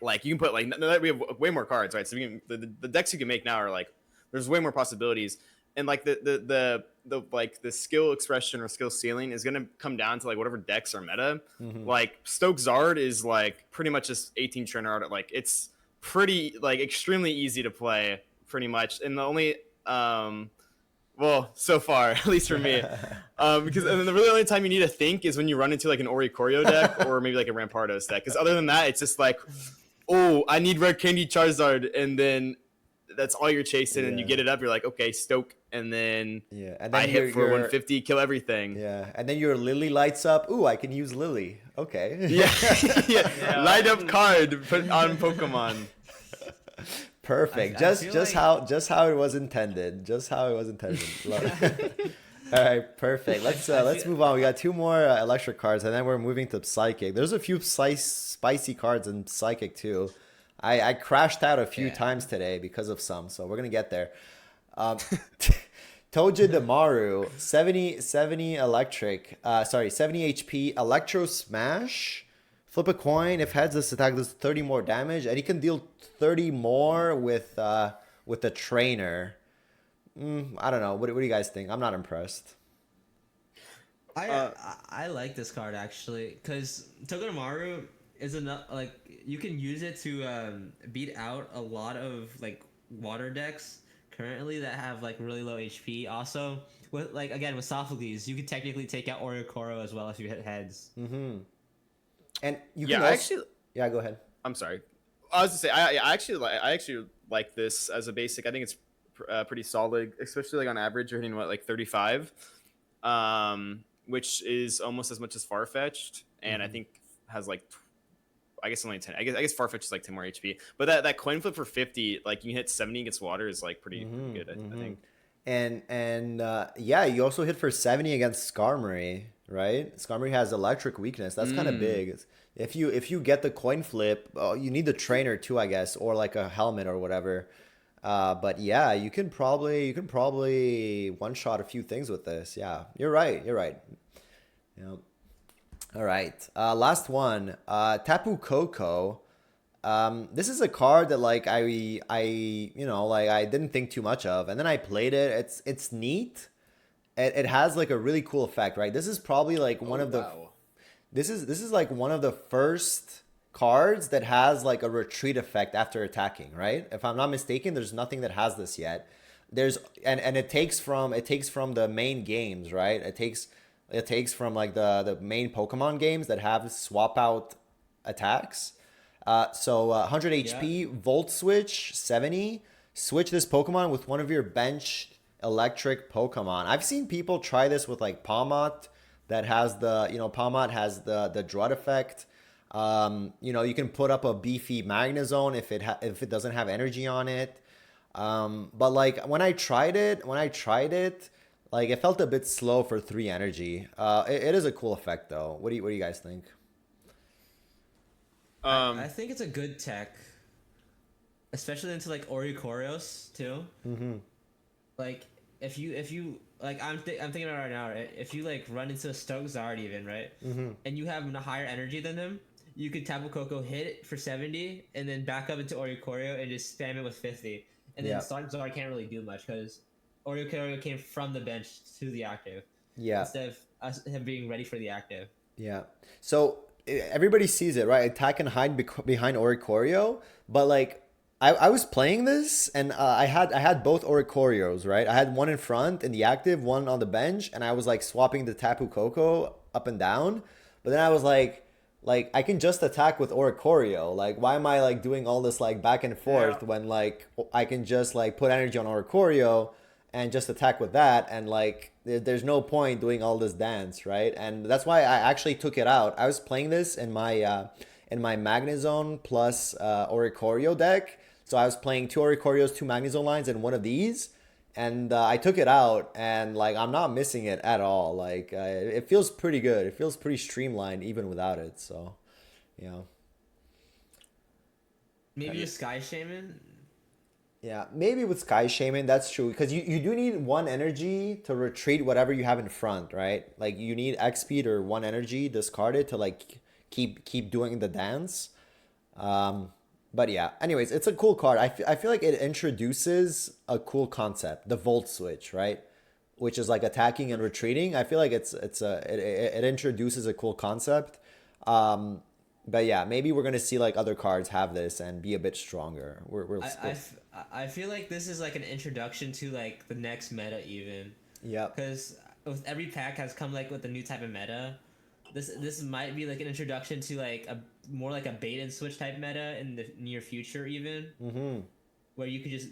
Speaker 2: like you can put like we have way more cards, right? So the decks you can make now are like, there's way more possibilities, and like the like the skill expression or skill ceiling is gonna come down to like whatever decks are meta. Like Stoke Zard is like pretty much just 18 trainer art. Like it's pretty like extremely easy to play, pretty much, and the only well, so far, at least for me, because and then the really only time you need to think is when you run into like an Oricorio deck or maybe like a Rampardos deck. Because other than that, it's just like, oh, I need Red Candy Charizard, and then that's all you're chasing, and you get it up. You're like, okay, Stoke, and then
Speaker 1: And then
Speaker 2: I hit for 150, kill everything.
Speaker 1: Yeah, and then your Lily lights up. Ooh, I can use Lily. Okay.
Speaker 2: Yeah. Light up card put on Pokemon.
Speaker 1: Perfect.
Speaker 3: I
Speaker 1: Just
Speaker 3: feel
Speaker 1: just
Speaker 3: like-
Speaker 1: how just how it was intended. Just how it was intended. Love it. All right, perfect. Let's move on. We got two more electric cards, and then we're moving to Psychic. There's a few spicy cards in Psychic too. I crashed out a few times today because of some, so we're gonna get there. Toja Demaru, 70 electric. 70 HP. Electro Smash. Flip a coin. If heads, this attack does 30 more damage, and he can deal 30 more with the trainer. I don't know. What do you guys think? I'm not impressed.
Speaker 3: I like this card actually because Togedemaru is enough. Like you can use it to beat out a lot of like water decks currently that have like really low HP. Also, with like again with Sophocles, you could technically take out Oriokoro as well if you hit heads.
Speaker 1: And you
Speaker 2: Yeah,
Speaker 1: can
Speaker 2: I
Speaker 1: also,
Speaker 2: actually.
Speaker 1: yeah, go ahead.
Speaker 2: I'm sorry. I was to say I actually like this as a basic. I think it's pretty solid, especially like on average you're hitting what, like 35, which is almost as much as Farfetch'd, and I think has like I guess only 10. I guess Farfetch'd is like 10 more HP, but that coin flip for 50, like you hit 70 against water is like pretty good. I think.
Speaker 1: And yeah, you also hit for 70 against Skarmory, right? Skarmory has electric weakness. That's kind of big. If you get the coin flip, you need the trainer too, I guess, or like a helmet or whatever. But yeah, you can probably one shot a few things with this. Yeah, you're right. Yeah. All right. Last one. Tapu Koko. This is a card that like I didn't think too much of, and then I played it. It's neat. It has like a really cool effect, right? This is probably like one of the this is like one of the first cards that has like a retreat effect after attacking, right? If I'm not mistaken, there's nothing that has this yet. There's and it takes from the main games, right? It takes from like the main Pokemon games that have swap out attacks. 100 HP, Volt Switch, 70. Switch this Pokemon with one of your benched electric Pokemon. I've seen people try this with like Palmot that has Palmot has the Drought effect. You can put up a beefy Magnezone if it doesn't have energy on it. But like when I tried it, like it felt a bit slow for 3 energy. It is a cool effect though. What do you guys think?
Speaker 3: I think it's a good tech, especially into like Oricorios too. Like if you like I'm thinking about it right now. Right? If you like run into a Stoke Zard even right, and you have a higher energy than him, you could Tapu Koko hit it for 70 and then back up into Oricorio and just spam it with 50, and then Stoke Zard can't really do much because Oricorio came from the bench to the active. Instead of him being ready for the active.
Speaker 1: Yeah. So everybody sees it, right? Attack and hide behind Oricorio, but like I was playing this and I had both Oricorios, right? I had one in front in the active, one on the bench, and I was like swapping the Tapu Koko up and down. But then I was like I can just attack with Oricorio. Like why am I like doing all this like back and forth
Speaker 4: Yeah.
Speaker 1: when like I can just like put energy on Oricorio and just attack with that, and like there's no point doing all this dance, right? And that's why I actually took it out. I was playing this in my Magnezone plus Oricorio deck. So I was playing two Oricorios, two Magnezone lines, and one of these. And I took it out, and like I'm not missing it at all. Like it feels pretty good. It feels pretty streamlined even without it. So, you know,
Speaker 3: Maybe a Sky Shaman.
Speaker 1: yeah, maybe with Sky Shaman, that's true. Because you do need one energy to retreat whatever you have in front, right? Like you need X speed or one energy discarded to like keep doing the dance. But yeah, anyways, it's a cool card. I feel like it introduces a cool concept, the Volt Switch, right? Which is like attacking and retreating. I feel like it introduces a cool concept. Um, but yeah, maybe we're gonna see like other cards have this and be a bit stronger.
Speaker 3: I feel like this is like an introduction to like the next meta even,
Speaker 1: Yep.
Speaker 3: because with every pack has come like with a new type of meta. This might be like an introduction to like a more like a bait and switch type meta in the near future even,
Speaker 1: Mm-hmm.
Speaker 3: where you could just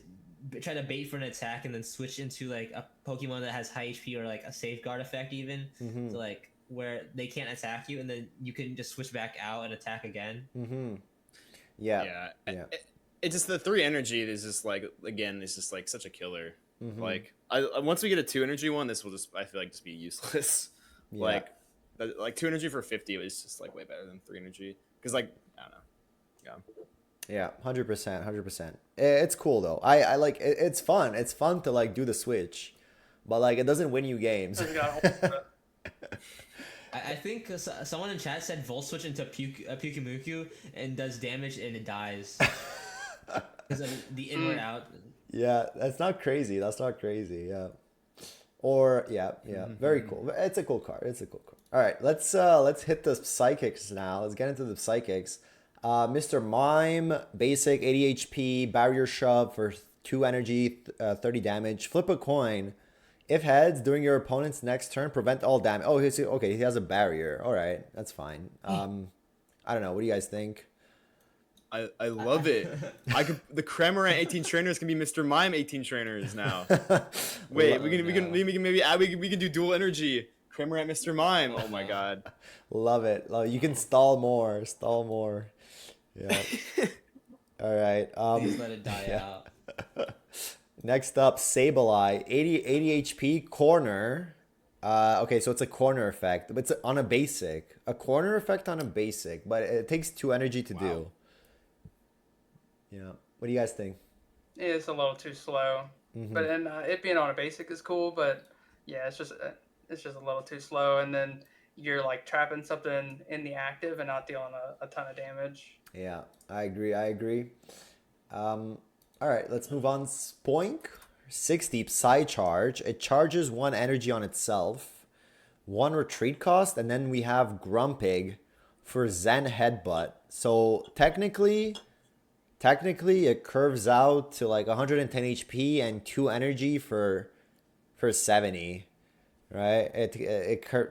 Speaker 3: try to bait for an attack and then switch into like a Pokemon that has high HP or like a safeguard effect even,
Speaker 1: Mm-hmm.
Speaker 3: so like where they can't attack you and then you can just switch back out and attack again.
Speaker 1: Mm-hmm. Yeah.
Speaker 2: Yeah.
Speaker 1: Yeah.
Speaker 2: It just the 3 energy is just like again, it's just like such a killer.
Speaker 1: Mm-hmm.
Speaker 2: Like once we get a 2 energy one, this will just I feel like just be useless.
Speaker 1: Yeah.
Speaker 2: Like 2 energy for 50 is just like way better than 3 energy because like I don't know. Yeah.
Speaker 1: Yeah, 100%, 100%. It's cool though. I like it, it's fun. It's fun to like do the switch, but like it doesn't win you games.
Speaker 4: So you gotta
Speaker 3: I think someone in chat said Volt Switch into Pukimuku and does damage and it dies because of the inward out.
Speaker 1: Yeah, that's not crazy. That's not crazy. Yeah. Or yeah, very cool. It's a cool card. It's a cool card. All right, let's hit the psychics now. Let's get into the psychics. Mr. Mime, basic 80 HP, barrier shove for 2 energy, 30 damage. Flip a coin. If heads, during your opponent's next turn, prevent all damage. Oh, okay. He has a barrier. All right, that's fine. I don't know. What do you guys think?
Speaker 2: I love it. The Cramorant 18 trainers can be Mr. Mime 18 trainers now. Wait, we can maybe add we can do dual energy. Cramorant Mr. Mime. Oh my god.
Speaker 1: Love it. You can stall more. Stall more. Yeah. All right.
Speaker 3: Please let it die out.
Speaker 1: Next up, Sableye, 80 HP, corner. Okay, so it's a corner effect, but it's on a basic. A corner effect on a basic, but it takes 2 energy to do. Yeah. What do you guys think?
Speaker 4: It's a little too slow, but and it being on a basic is cool, but yeah, it's just a little too slow, and then you're like trapping something in the active and not dealing a ton of damage.
Speaker 1: Yeah, I agree. All right, let's move on. Spoink, 60 Psy Charge. It charges 1 energy on itself, 1 retreat cost, and then we have Grumpig for Zen Headbutt. So technically it curves out to like 110 HP and 2 energy for 70, right?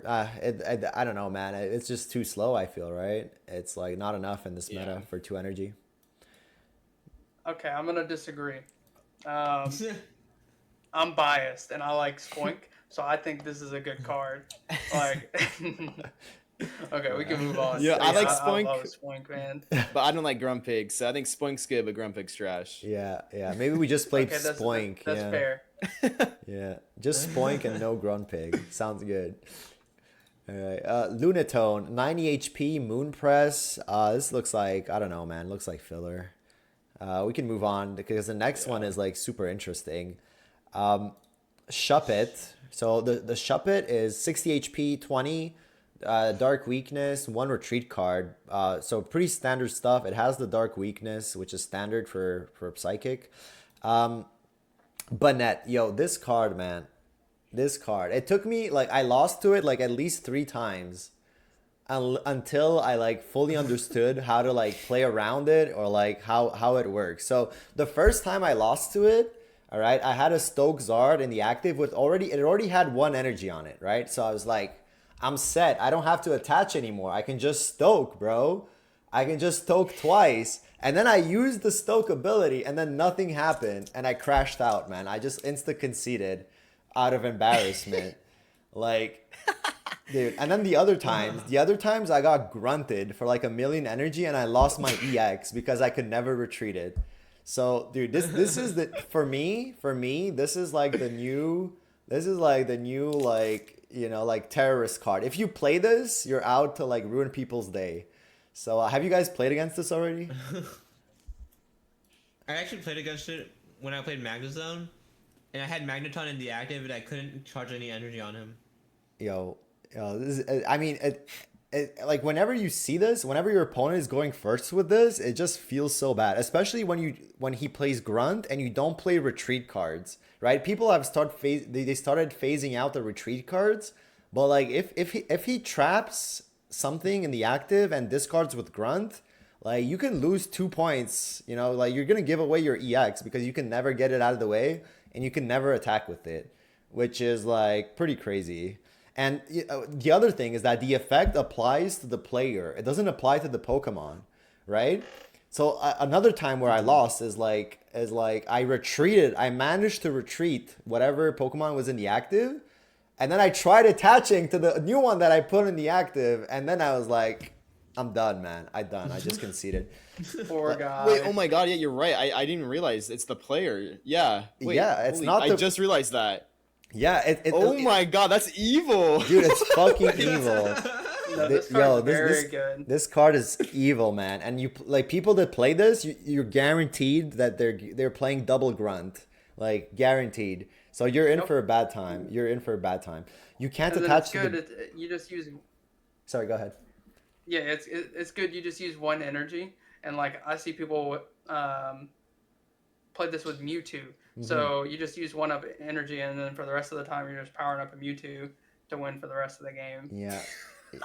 Speaker 1: I don't know, man. It's just too slow, I feel, right? It's like not enough in this meta for 2 energy.
Speaker 4: Okay, I'm gonna disagree. I'm biased and I like Spoink, so I think this is a good card. Like, okay, we can move on.
Speaker 2: Yeah, I like
Speaker 4: I
Speaker 2: Spoink.
Speaker 4: love Spoink, man.
Speaker 2: But I don't like Grumpig, so I think Spoink's good, but Grumpig's trash.
Speaker 1: Yeah. Maybe we just played
Speaker 4: Okay,
Speaker 1: Spoink.
Speaker 4: that's
Speaker 1: yeah.
Speaker 4: fair.
Speaker 1: Yeah, just Spoink and no Grumpig. Sounds good. All right, Lunatone, 90 HP, Moon Press. This looks like, I don't know, man. Looks like filler. We can move on because the next one is like super interesting. Shuppet. So the Shuppet is 60 HP, 20 Dark Weakness, 1 retreat card. So pretty standard stuff. It has the Dark Weakness, which is standard for Psychic. Banette, yo, this card, man. This card. It took me, like, I lost to it, like, at least 3 times. until I like fully understood how to like play around it or like how it works. So the first time I lost to it, all right, I had a Stoke Zard in the active with it already had 1 energy on it, right? So I was like, I'm set. I don't have to attach anymore. I can just Stoke, bro. I can just Stoke twice. And then I used the Stoke ability and then nothing happened and I crashed out, man. I just insta conceded out of embarrassment. Like, dude. And then the other times I got grunted for like 1,000,000 energy and I lost my EX because I could never retreat it. So, dude, this is the for me, this is like the new like, you know, like terrorist card. If you play this, you're out to like ruin people's day. So, have you guys played against this already?
Speaker 3: I actually played against it when I played Magnezone, and I had Magneton in the active, and I couldn't charge any energy on him.
Speaker 1: Yo, this is, I mean, like whenever you see this, whenever your opponent is going first with this, it just feels so bad. Especially when he plays Grunt and you don't play retreat cards, right? People have they started phasing out the retreat cards, but like if he traps something in the active and discards with Grunt, like you can lose 2 points. You know, like you're gonna give away your EX because you can never get it out of the way and you can never attack with it, which is like pretty crazy. And the other thing is that the effect applies to the player. It doesn't apply to the Pokemon, right? So another time where I lost is like I retreated. I managed to retreat whatever Pokemon was in the active, and then I tried attaching to the new one that I put in the active, and then I was like, I'm done, man. I just conceded.
Speaker 4: Poor guy.
Speaker 2: Wait, oh my god, yeah, you're right. I didn't realize it's the player. Yeah. Wait,
Speaker 1: Yeah, it's not
Speaker 2: I just realized that.
Speaker 1: Yeah.
Speaker 2: Oh my god, that's evil.
Speaker 1: Dude, it's fucking evil.
Speaker 4: No, this card's very good.
Speaker 1: This card is evil, man. And you like people that play this, you're guaranteed that they're playing double Grunt, like guaranteed. So you're in for a bad time. You're in for a bad time. You can't
Speaker 4: And then
Speaker 1: attach
Speaker 4: it's
Speaker 1: to
Speaker 4: good.
Speaker 1: the.
Speaker 4: You just use.
Speaker 1: Sorry, go ahead.
Speaker 4: Yeah, it's good. You just use 1 energy, and like I see people play this with Mewtwo. So you just use 1 of energy, and then for the rest of the time, you're just powering up a Mewtwo to win for the rest of the game.
Speaker 1: Yeah.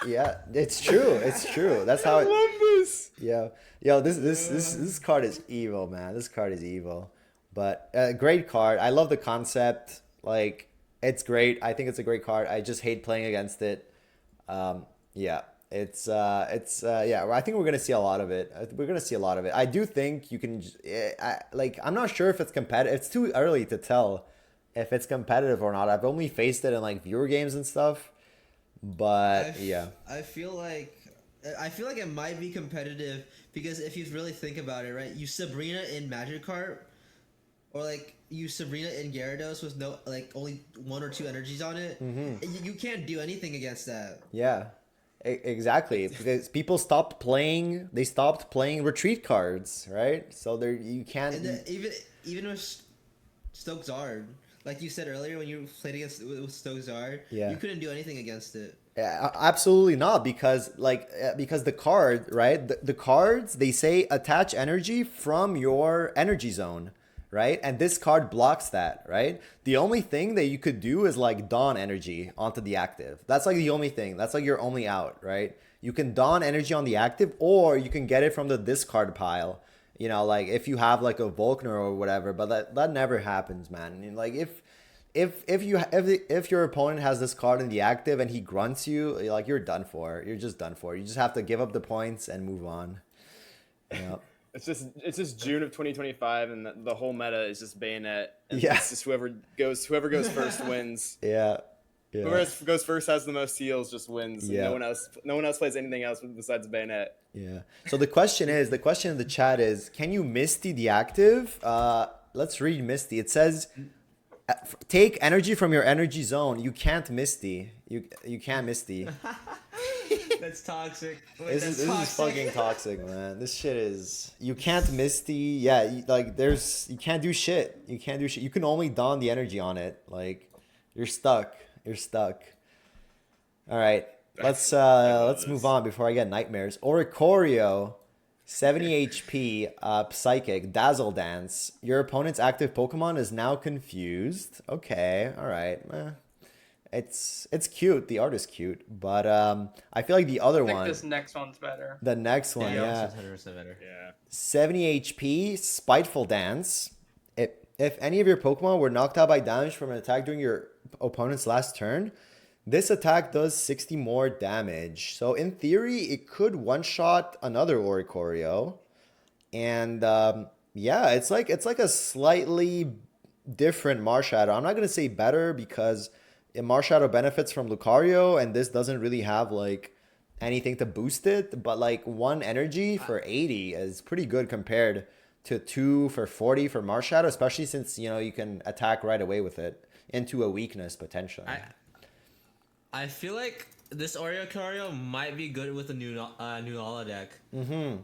Speaker 1: Yeah, it's true. It's true. That's how
Speaker 2: I love this.
Speaker 1: Yeah. Yo, this card is evil, man. This card is evil. But great card. I love the concept. Like, it's great. I think it's a great card. I just hate playing against it. Yeah. Yeah, I think we're gonna see a lot of it. We're gonna see a lot of it. I do think you can, I'm not sure if it's competitive. It's too early to tell if it's competitive or not. I've only faced it in like viewer games and stuff, but yeah.
Speaker 3: I feel like it might be competitive because if you really think about it, right? You Sabrina in Magikarp, or like you Sabrina in Gyarados with no like only 1 or 2 energies on it. And you can't do anything against that.
Speaker 1: Yeah. Exactly, because people stopped playing. They stopped playing retreat cards, right? So there you can't.
Speaker 3: And even with Stoke Zard, like you said earlier, when you played against with Stoke Zard,
Speaker 1: Yeah.
Speaker 3: you couldn't do anything against it.
Speaker 1: Yeah, absolutely not, because because the card, right? The cards, they say attach energy from your energy zone, right? And this card blocks that, right? The only thing that you could do is like Dawn energy onto the active. That's like the only thing. That's like your only out, right? You can Dawn energy on the active, or you can get it from the discard pile. You know, like if you have like a Volkner or whatever, but that never happens, man. And like if your opponent has this card in the active and he grunts you, like you're done for. You're just done for. You just have to give up the points and move on. Yeah.
Speaker 2: It's just June of 2025, and the whole meta is just Bayonet. And
Speaker 1: Yeah.
Speaker 2: It's just whoever goes first wins.
Speaker 1: Yeah. Yeah.
Speaker 2: Whoever goes first has the most heals, just wins. And
Speaker 1: Yeah.
Speaker 2: No one else plays anything else besides Bayonet.
Speaker 1: Yeah. So the question in the chat is, can you Misty the active? Let's read Misty. It says, take energy from your energy zone. You can't Misty. You can't Misty.
Speaker 3: That's toxic.
Speaker 1: This is fucking toxic, man. This shit is. You can't Misty. Yeah, you can't do shit. You can't do shit. You can only don the energy on it. Like, you're stuck. You're stuck. All right, let's move on before I get nightmares. Oricorio, 70 HP, Psychic, Dazzle Dance. Your opponent's active Pokemon is now confused. Okay, all right. It's cute. The art is cute, but I feel like the other
Speaker 4: I think
Speaker 1: one,
Speaker 4: this next one's better.
Speaker 1: the next one,
Speaker 3: Yeah,
Speaker 1: yeah,
Speaker 3: 100% better.
Speaker 2: Yeah.
Speaker 1: 70 HP, Spiteful Dance. If any of your Pokemon were knocked out by damage from an attack during your opponent's last turn, this attack does 60 more damage. So in theory, it could one-shot another Oricorio. And yeah, it's like a slightly different Marshadow. I'm not gonna say better because Marshadow benefits from Lucario, and this doesn't really have like anything to boost it. But like one energy for 80 is pretty good compared to two for 40 for Marshadow, especially since you can attack right away with it into a weakness potentially.
Speaker 3: I feel like this Oricorio might be good with a new Nuala deck.
Speaker 1: Mm-hmm.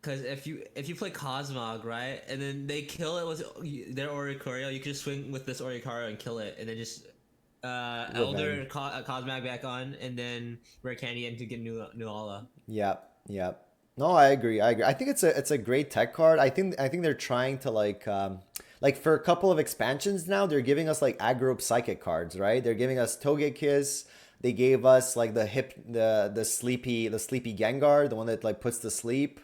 Speaker 3: Because if you play Cosmog, right, and then they kill it with their Oricorio, you can just swing with this Oricorio and kill it, and then just Elder Cosmog back on, and then Rare Candy in to get Nuala.
Speaker 1: Yep, yep. No, I agree. I think it's a great tech card. I think they're trying to like for a couple of expansions now, they're giving us like aggro psychic cards, right? They're giving us Togekiss. They gave us like the sleepy Gengar, the one that like puts to sleep.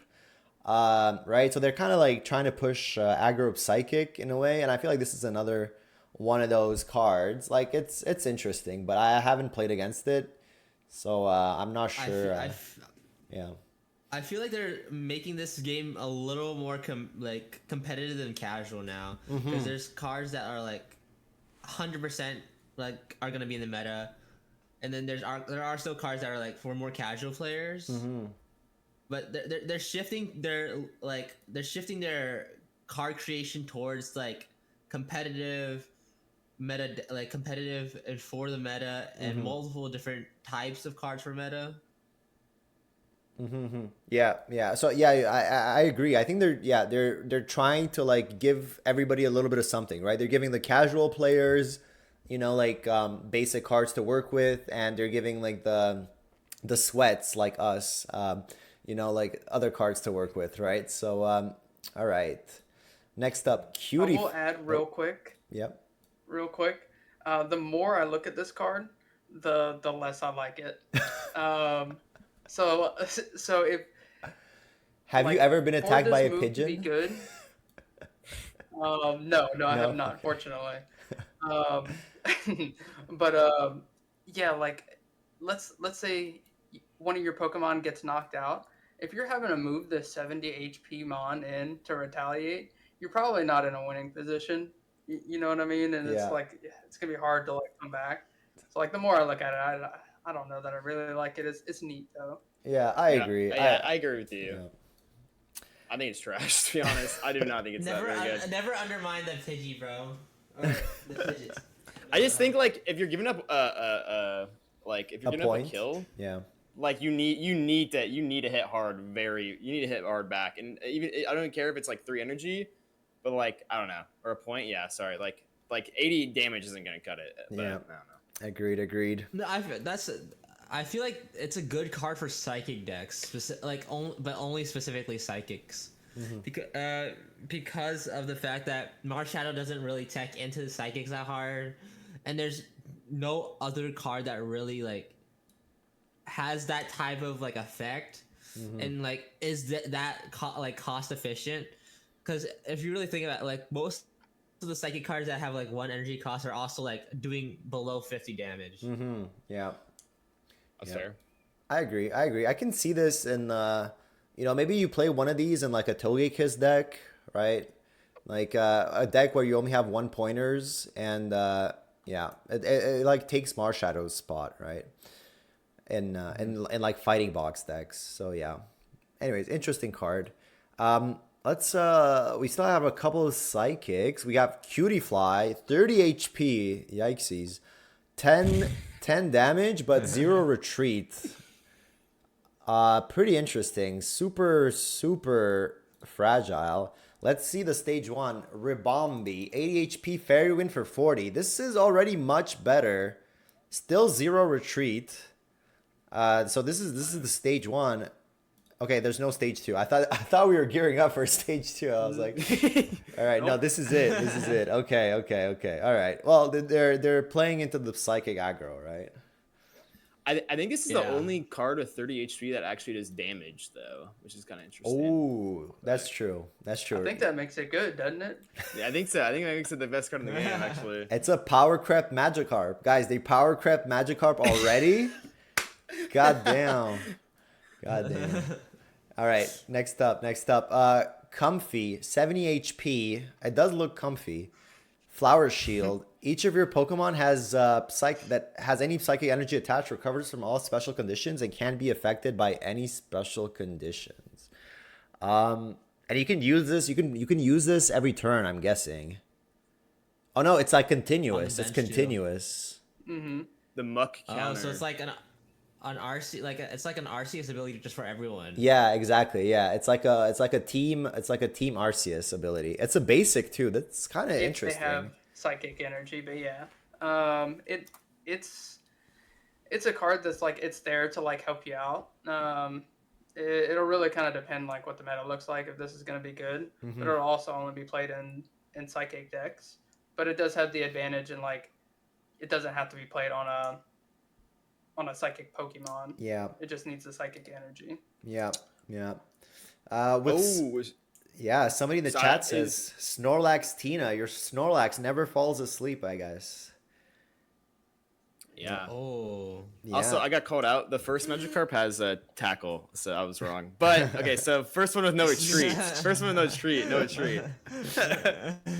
Speaker 1: Right? So they're kind of like trying to push aggro psychic in a way, and I feel like this is another one of those cards. Like it's interesting, but I haven't played against it, so I'm not sure. Yeah.
Speaker 3: I feel like they're making this game a little more competitive than casual now, because there's cards that are like 100% like are gonna be in the meta, and then there are still cards that are like for more casual players. But they're shifting their card creation towards like competitive meta, like competitive and for the meta, and multiple different types of cards for meta.
Speaker 1: Yeah, yeah. So yeah, I agree. I think they're trying to like give everybody a little bit of something, right? They're giving the casual players, like basic cards to work with, and they're giving like the sweats like us, like other cards to work with, right? So all right. Next up, Cutie.
Speaker 4: I will add real quick.
Speaker 1: Yep.
Speaker 4: Real quick. The more I look at this card, the less I like it. So if
Speaker 1: Have you ever been
Speaker 4: for
Speaker 1: attacked
Speaker 4: this
Speaker 1: by a
Speaker 4: move to be
Speaker 1: pigeon?
Speaker 4: good, no, I have not,
Speaker 1: Okay.
Speaker 4: fortunately. Um, but yeah, like let's say one of your Pokemon gets knocked out. If you're having to move the 70 HP Mon in to retaliate, you're probably not in a winning position. You know what I mean? And it's
Speaker 1: Yeah.
Speaker 4: like it's gonna be hard to like come back. So like the more I look at it, I don't know that I really like it. It's neat though.
Speaker 1: Yeah, I
Speaker 2: Yeah,
Speaker 1: agree.
Speaker 2: yeah, I agree with you.
Speaker 1: Yeah.
Speaker 2: I think it's trash, to be honest. I do not think it's that very good.
Speaker 3: Never undermine the Pidgey, bro. Or the Pidgeys.
Speaker 2: I just think like if you're giving up like if you're
Speaker 1: A
Speaker 2: giving up a
Speaker 1: point?
Speaker 2: kill,
Speaker 1: Yeah.
Speaker 2: like you need to hit hard you need to hit hard back, and even I don't care if it's like 3 energy, but like I don't know, or a point. Yeah, sorry, like 80 damage isn't gonna cut it. But
Speaker 1: Yeah.
Speaker 2: I don't know.
Speaker 1: Agreed.
Speaker 3: No, I feel like it's a good card for psychic decks, but only specifically psychics, because of the fact that Marshadow doesn't really tech into the psychics that hard, and there's no other card that really like has that type of like effect, and like is like cost efficient. Because if you really think about it, like most of the psychic cards that have like 1 energy cost are also like doing below 50 damage.
Speaker 1: Yeah.
Speaker 2: That's
Speaker 1: Yeah.
Speaker 2: fair.
Speaker 1: I agree. I can see this in maybe you play one of these in like a Togekiss deck, right? Like a deck where you only have 1 pointers, and it like takes Marshadow's spot, right? In like fighting box decks. So yeah. Anyways, interesting card. Let's we still have a couple of psychics. We have Cutie Fly, 30 HP, yikesies. 10 damage, but 0 retreat. Pretty interesting. Super fragile. Let's see the stage 1. Ribombi, 80 HP, Fairy Wind for 40. This is already much better. Still 0 retreat. So this is the stage 1. Okay, there's no stage 2. I thought we were gearing up for stage 2. I was like, all right, no,
Speaker 4: Nope.
Speaker 1: this is it. This is it. Okay. All right. Well, they're playing into the psychic aggro, right?
Speaker 2: I think this is the
Speaker 3: Yeah.
Speaker 2: only card with 30 HP that actually does damage, though, which is kind of interesting.
Speaker 1: Oh, that's true. That's
Speaker 4: I
Speaker 1: true.
Speaker 4: think that makes it good, doesn't it?
Speaker 2: Yeah, I think so. I think that makes it the best card in the game, actually.
Speaker 1: It's a power crept Magikarp. Guys, they power crept Magikarp already? God damn. God damn. All right, next up. Comfy, 70 HP. It does look comfy. Flower Shield. Each of your Pokemon has any psychic energy attached, recovers from all special conditions, and can be affected by any special conditions. And you can use this. You can use this every turn, I'm guessing. Oh no, it's like continuous. It's
Speaker 3: bench, too.
Speaker 1: continuous.
Speaker 4: Mm-hmm.
Speaker 2: The Muck counter.
Speaker 3: Oh, so it's like an RC, it's like an Arceus ability just for everyone.
Speaker 1: Yeah, exactly. Yeah, it's like a team Arceus ability. It's a basic too. That's kind of
Speaker 4: If
Speaker 1: interesting.
Speaker 4: they have psychic energy, but yeah, it's a card that's like it's there to like help you out. It'll really kind of depend like what the meta looks like if this is going to be good. But it'll also only be played in psychic decks. But it does have the advantage in like it doesn't have to be played on a psychic Pokemon.
Speaker 1: Yeah,
Speaker 4: It just needs the psychic energy.
Speaker 1: yeah.
Speaker 2: Oh,
Speaker 1: Yeah, somebody in the
Speaker 2: So
Speaker 1: chat
Speaker 2: is-
Speaker 1: says Snorlax Tina. Your Snorlax never falls asleep, I guess.
Speaker 2: yeah.
Speaker 3: Oh.
Speaker 1: Yeah.
Speaker 2: Also, I got called out. The first Magikarp has a tackle, so I was wrong. But okay, so first one with no retreat. First one with no retreat. No retreat.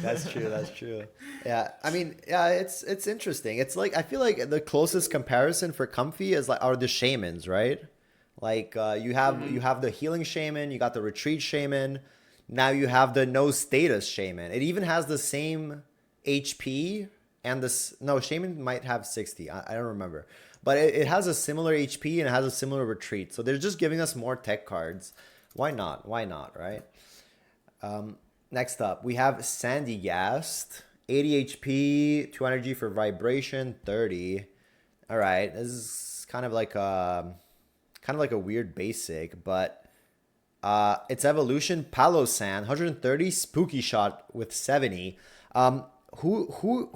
Speaker 1: That's true. That's true. Yeah, I mean, yeah, it's interesting. It's like I feel like the closest comparison for Comfy is like are the shamans, right? Like you have the healing shaman, you got the retreat shaman. Now you have the no status shaman. It even has the same HP and this. No, shaman might have 60. I don't remember, but it has a similar HP and it has a similar retreat. So they're just giving us more tech cards. Why not? Why not? Right. Next up, we have Sandygast, 80 HP, 2 energy for vibration, 30. All right, this is kind of like a weird basic, but its evolution, Palosan, 130, Spooky Shot with 70. Who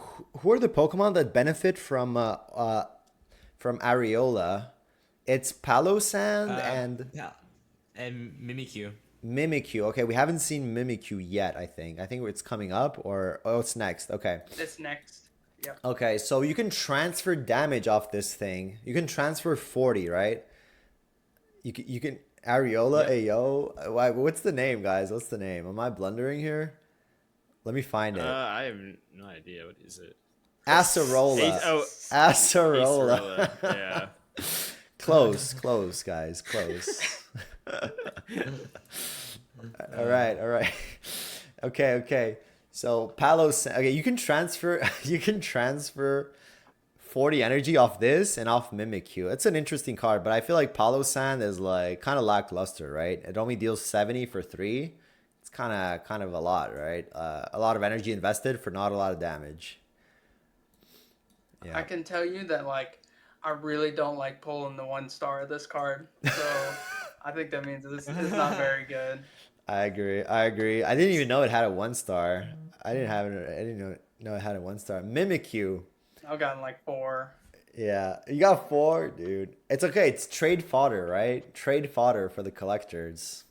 Speaker 1: are the Pokemon that benefit from Areola? It's Palosan and
Speaker 3: Yeah. And Mimikyu.
Speaker 1: Mimikyu. Okay, we haven't seen Mimikyu yet, I think. I think it's coming up or it's next. Okay.
Speaker 4: It's next. Yep.
Speaker 1: Okay, so you can transfer damage off this thing. You can transfer 40, right? You can Areola, Ayo. Why? What's the name, guys? What's the name? Am I blundering here? Let me find it.
Speaker 2: I have no idea. What is it?
Speaker 1: Acerola. Acerola.
Speaker 2: Yeah.
Speaker 1: Close, guys. Close. All right. Okay. So Palos. Okay, you can transfer 40 energy off this and off Mimikyu. It's an interesting card, but I feel like Palosan is like kind of lackluster, right? It only deals 70 for 3. It's kind of a lot, right? A lot of energy invested for not a lot of damage. Yeah.
Speaker 4: I can tell you that like I really don't like pulling the 1-star of this card. So I think that means this is not very good.
Speaker 1: I agree. I didn't even know it had a 1-star. I didn't know it had a 1-star. Mimikyu.
Speaker 4: I've gotten like 4.
Speaker 1: Yeah, you got 4, dude. It's okay. It's trade fodder, right? Trade fodder for the collectors.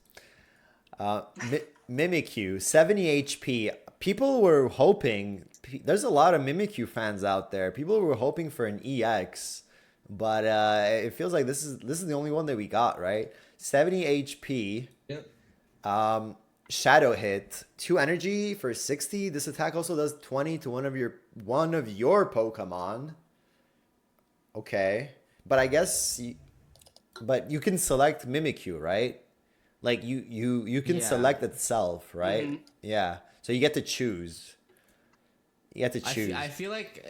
Speaker 1: Mimikyu, 70 HP. People were hoping. There's a lot of Mimikyu fans out there. People were hoping for an EX, but it feels like this is the only one that we got, right? 70 HP.
Speaker 3: Yep.
Speaker 1: Shadow hit, 2 energy for 60. This attack also does 20 to one of your Pokemon. Okay, but I guess you can select Mimikyu, right? Like you can select itself, right?
Speaker 4: Mm-hmm.
Speaker 1: Yeah. So you get to choose. You get to choose.
Speaker 3: I feel like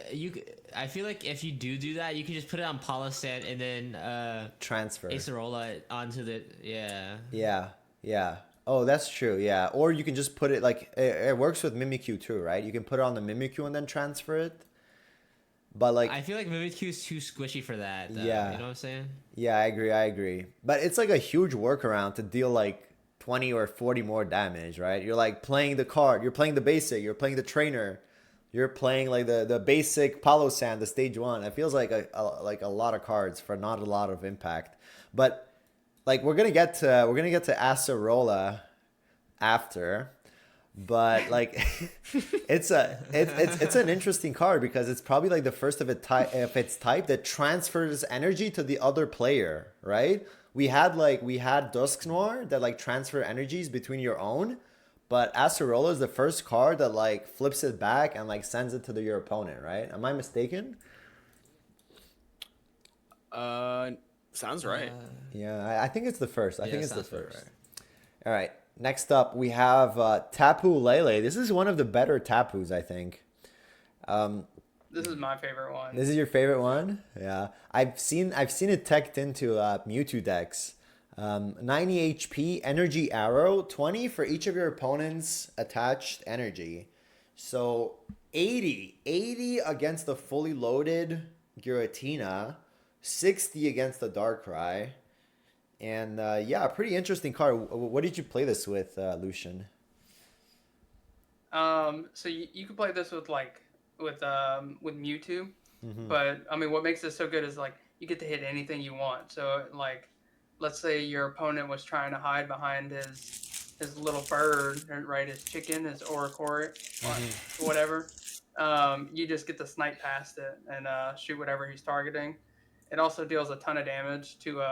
Speaker 3: if you do that, you can just put it on Palosan and then
Speaker 1: Transfer.
Speaker 3: Acerola onto the
Speaker 1: Yeah. Oh, that's true. Yeah. Or you can just put it like it works with Mimikyu too, right? You can put it on the Mimikyu and then transfer it. But like,
Speaker 3: I feel like Mimikyu is too squishy for that. Though,
Speaker 1: Yeah.
Speaker 3: you know what I'm saying?
Speaker 1: yeah, I agree. But it's like a huge workaround to deal like 20 or 40 more damage, right? You're like playing the card, you're playing the basic, you're playing the trainer, you're playing like the basic Palo Sand, the stage one. It feels like a lot of cards for not a lot of impact. But like we're gonna get to Acerola after. But like it's an interesting card because it's probably like the first of its type that transfers energy to the other player, right? We had Dusk Noir that like transfer energies between your own, but Acerola is the first card that like flips it back and like sends it to your opponent, right? Am I mistaken?
Speaker 2: Sounds right.
Speaker 1: Yeah, I think it's the first. I
Speaker 3: Yeah,
Speaker 1: think it's the
Speaker 3: sounds about
Speaker 1: first.
Speaker 3: right.
Speaker 1: All right. Next up, we have Tapu Lele. This is one of the better Tapus, I think.
Speaker 4: This is my favorite one.
Speaker 1: This is your favorite one? Yeah. I've seen it teched into Mewtwo decks. 90 HP, Energy Arrow, 20 for each of your opponent's attached energy. So 80 against the fully loaded Giratina, 60 against the Darkrai. And yeah, pretty interesting card. What did you play this with, Lucian?
Speaker 4: So you could play this with Mewtwo, but I mean, what makes this so good is like you get to hit anything you want. So like, let's say your opponent was trying to hide behind his little bird, right? His chicken, his Oricorio, whatever. You just get to snipe past it and shoot whatever he's targeting. It also deals a ton of damage to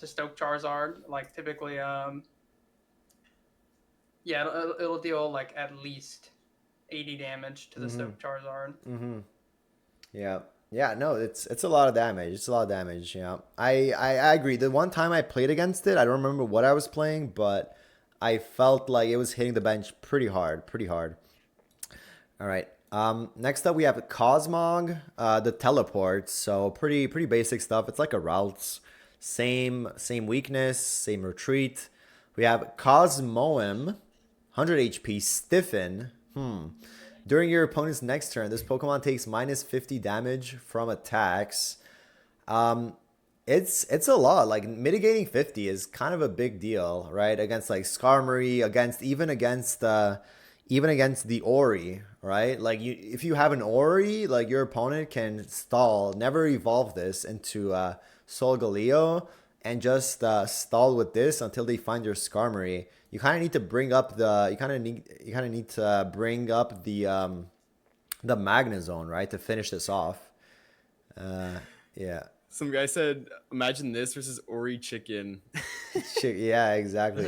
Speaker 4: Stoke Charizard. Like typically, yeah, it'll deal like at least 80 damage to the Stoke Charizard.
Speaker 1: Yeah. Yeah, no, it's a lot of damage. It's a lot of damage, yeah. I agree. The one time I played against it, I don't remember what I was playing, but I felt like it was hitting the bench pretty hard, pretty hard. All right. Next up we have Cosmog, the teleport. So pretty basic stuff. It's like a Ralts. Same weakness, same retreat. We have Cosmoem, 100 HP, Stiffen. During your opponent's next turn, this Pokemon takes minus 50 damage from attacks. It's a lot. Like mitigating 50 is kind of a big deal, right? Against like Skarmory, even against the Ori, right? Like if you have an Ori, like your opponent can stall, never evolve this into Solgaleo, and just stall with this until they find your Skarmory. You kind of need to bring up the the Magnezone, right, to finish this off. Yeah.
Speaker 2: Some guy said, "Imagine this versus Ori Chicken."
Speaker 1: Yeah, exactly.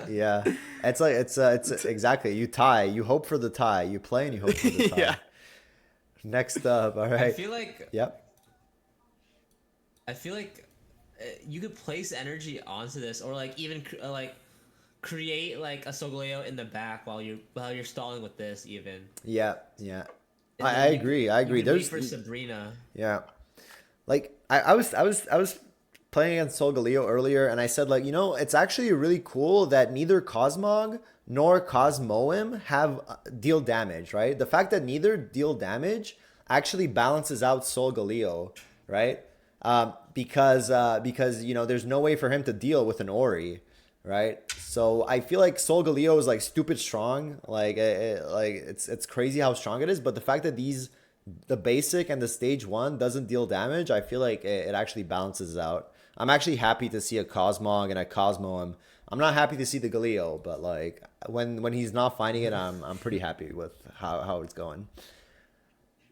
Speaker 1: Yeah. It's exactly. You tie. You hope for the tie. You play and you hope for the tie.
Speaker 2: Yeah.
Speaker 1: Next up, all right.
Speaker 3: I feel like
Speaker 1: Yep.
Speaker 3: You could place energy onto this, or like even like create like a Solgaleo in the back while you're stalling with this even.
Speaker 1: Yeah, yeah.
Speaker 3: And
Speaker 1: I
Speaker 3: then
Speaker 1: agree.
Speaker 3: you could
Speaker 1: There's
Speaker 3: wait for Sabrina.
Speaker 1: Yeah. Like I was playing against Solgaleo earlier, and I said like, it's actually really cool that neither Cosmog nor Cosmoem have deal damage, right? The fact that neither deal damage actually balances out Solgaleo, right? Because there's no way for him to deal with an Ori, right? So I feel like Solgaleo is like stupid strong, like it's crazy how strong it is. But the fact that the basic and the stage 1 doesn't deal damage, I feel like it actually balances out. I'm actually happy to see a Cosmog and a Cosmoem. I'm not happy to see the Galeo, but like when he's not finding it, I'm pretty happy with how it's going.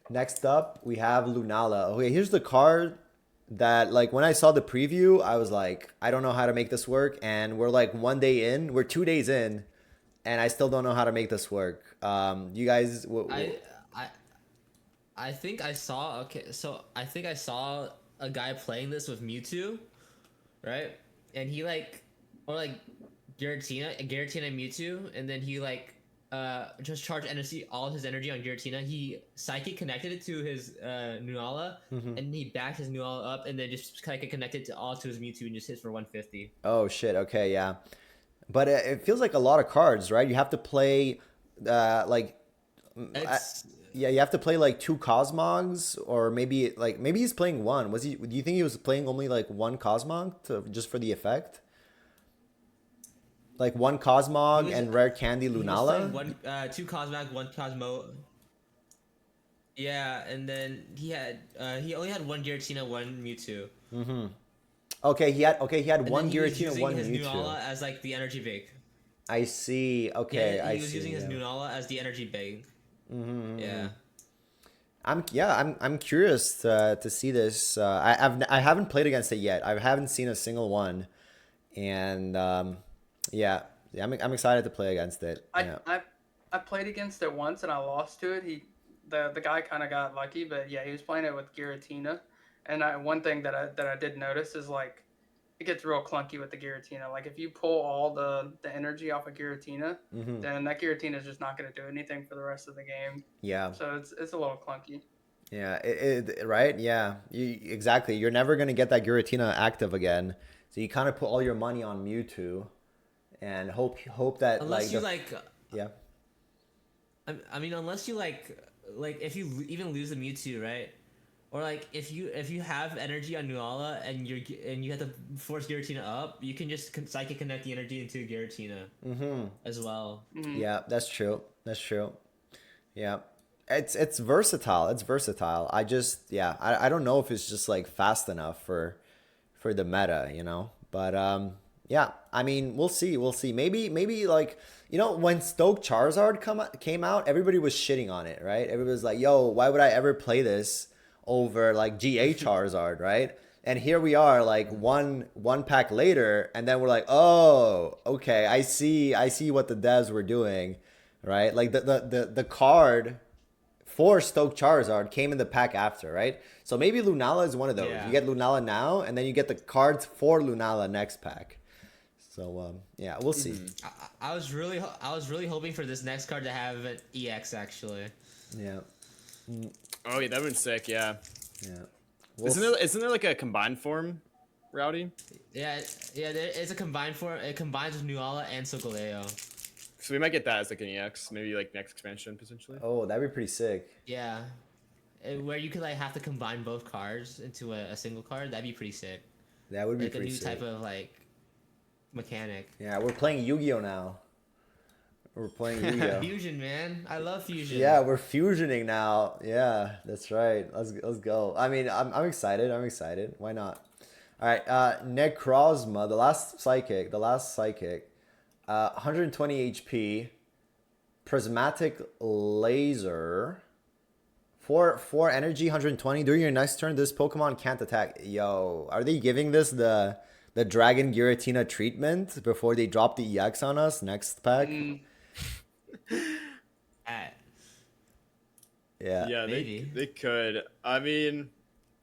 Speaker 1: Next up, we have Lunala. Okay, here's the card that like when I saw the preview, I was like, I don't know how to make this work, and we're like 2 days in, and I still don't know how to make this work. You guys,
Speaker 3: I think I saw I think I saw a guy playing this with Mewtwo, right? And he Giratina Mewtwo, and then he just charged all his energy on Giratina. He Psychic connected it to his Nuala, and he backed his Nuala up, and then just Psychic connected to his Mewtwo and just hits for 150.
Speaker 1: Oh shit! Okay, yeah, but it feels like a lot of cards, right? You have to play, yeah, you have to play like 2 Cosmogs, or maybe he's playing one. Was he? Do you think he was playing only like 1 Cosmog just for the effect? Like 1 Cosmog and Rare Candy
Speaker 3: He was playing
Speaker 1: Lunala?
Speaker 3: 2 Cosmog, 1 Cosmo. Yeah, and then he only had 1 Giratina, 1 Mewtwo.
Speaker 1: Okay, he had
Speaker 3: And
Speaker 1: 1
Speaker 3: then he was
Speaker 1: Giratina,
Speaker 3: using
Speaker 1: 1
Speaker 3: his
Speaker 1: Mewtwo.
Speaker 3: Nunala as like the energy bake.
Speaker 1: I see. Okay,
Speaker 3: Yeah,
Speaker 1: I
Speaker 3: he was
Speaker 1: see.
Speaker 3: using his
Speaker 1: Yeah.
Speaker 3: Nunala as the energy bake. Yeah.
Speaker 1: I'm curious to see this. I haven't played against it yet. I haven't seen a single one, and I'm excited to play against it. Yeah.
Speaker 4: I played against it once and I lost to it. The guy kind of got lucky, but yeah, he was playing it with Giratina, and one thing that I did notice is like it gets real clunky with the Giratina. Like if you pull all the energy off of Giratina, then that Giratina is just not going to do anything for the rest of the game.
Speaker 1: Yeah.
Speaker 4: So it's a little clunky.
Speaker 1: Yeah. Right. Yeah. Exactly. You're never gonna get that Giratina active again. So you kind of put all your money on Mewtwo, and hope that
Speaker 3: Unless you
Speaker 1: yeah.
Speaker 3: I mean, unless you like if you even lose the Mewtwo, right? Or like if you have energy on Nuala and you have to force Giratina up, you can just psychic connect the energy into Giratina as well.
Speaker 1: Yeah, that's true. That's true. Yeah. It's versatile. It's versatile. I don't know if it's just like fast enough for the meta, you know. But yeah, I mean, we'll see. We'll see. Maybe like, you know, when Stoke Charizard came out, everybody was shitting on it, right? Everybody was like, "Yo, why would I ever play this over like GA Charizard, right?" And here we are, like one pack later, and then we're like, "Oh, okay, I see what the devs were doing." Right? Like the card for Stoke Charizard came in the pack after, right? So maybe Lunala is one of those.
Speaker 3: Yeah.
Speaker 1: You get Lunala now, and then you get the cards for Lunala next pack. So yeah, we'll see.
Speaker 3: I was really hoping for this next card to have an EX actually.
Speaker 1: Yeah,
Speaker 2: Oh yeah, that would be sick. Yeah.
Speaker 1: yeah.
Speaker 2: Isn't there like a combined form, Rowdy?
Speaker 3: Yeah, it's a combined form. It combines with Nuala and Solgaleo.
Speaker 2: So we might get that as like an EX, maybe like next expansion potentially.
Speaker 1: Oh, that'd be pretty sick.
Speaker 3: Yeah, where you could like have to combine both cards into a single card. That'd be pretty sick.
Speaker 1: That would be
Speaker 3: Like a
Speaker 1: pretty
Speaker 3: new
Speaker 1: sick.
Speaker 3: type of like mechanic.
Speaker 1: Yeah, we're playing Yu-Gi-Oh now. We're playing Yu-Gi-Oh.
Speaker 3: Fusion, man. I love fusion.
Speaker 1: Yeah, we're fusioning now. Yeah, that's right. Let's go. I mean, I'm excited. I'm excited. Why not? All right, Necrozma, the last psychic, 120 HP, prismatic laser, 4 energy, 120. During your next turn, this Pokemon can't attack. Yo, are they giving this the Dragon Giratina treatment before they drop the EX on us next pack? Yeah.
Speaker 2: Yeah,
Speaker 3: Maybe.
Speaker 2: they could. I mean,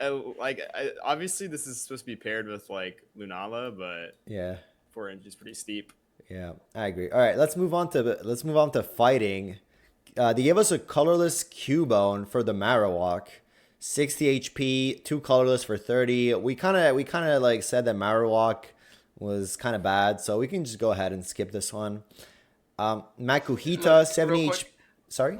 Speaker 2: obviously this is supposed to be paired with like Lunala, but
Speaker 1: Yeah.
Speaker 2: 4 energy is pretty steep.
Speaker 1: Yeah, I agree. All right, let's move on to fighting. They gave us a colorless Cubone for the Marowak, 60 HP, 2 colorless for 30. We kind of like said that Marowak was kind of bad, so we can just go ahead and skip this one. Makuhita, 70
Speaker 4: real
Speaker 1: HP.
Speaker 4: quick.
Speaker 1: Sorry.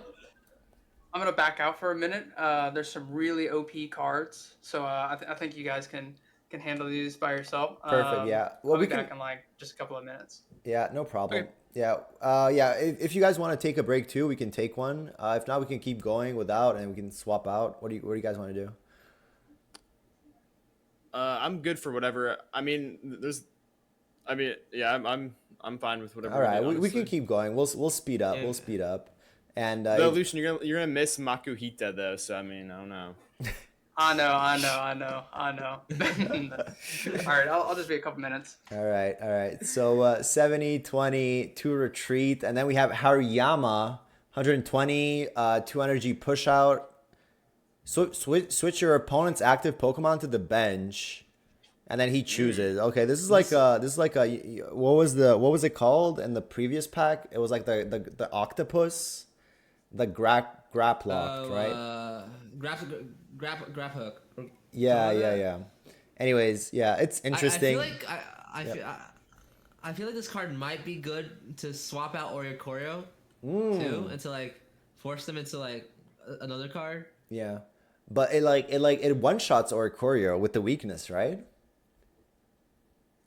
Speaker 4: I'm gonna back out for a minute. There's some really OP cards, so I think you guys can handle these by yourself.
Speaker 1: Perfect. Yeah. Well,
Speaker 4: I'll
Speaker 1: we
Speaker 4: be
Speaker 1: can.
Speaker 4: back in like just a couple of minutes.
Speaker 1: Yeah, no problem.
Speaker 4: Okay.
Speaker 1: Yeah. Yeah. If you guys want to take a break too, we can take one. If not, we can keep going without, and we can swap out. What do you guys want to do?
Speaker 2: I'm good for whatever. I mean, yeah, I'm fine with whatever.
Speaker 1: All right,
Speaker 2: we
Speaker 1: we can keep going. We'll speed up.
Speaker 3: Yeah.
Speaker 1: We'll speed up. And
Speaker 2: Though, Lucian, you're gonna miss Makuhita though, so I mean, I don't know.
Speaker 4: I know. All right, I'll just be a couple minutes.
Speaker 1: all right. So 70, 20, 2 retreat, and then we have Hariyama, 120, 2 energy push out. Switch your opponent's active Pokemon to the bench, and then he chooses. Okay, this is like what was it called in the previous pack? It was like the octopus, the Graplock, right?
Speaker 3: Grab hook.
Speaker 1: Yeah. Anyways, yeah, it's interesting.
Speaker 3: I feel like this card might be good to swap out Oricorio too, and to like force them into like another card.
Speaker 1: Yeah, but it one shots Oricorio with the weakness, right?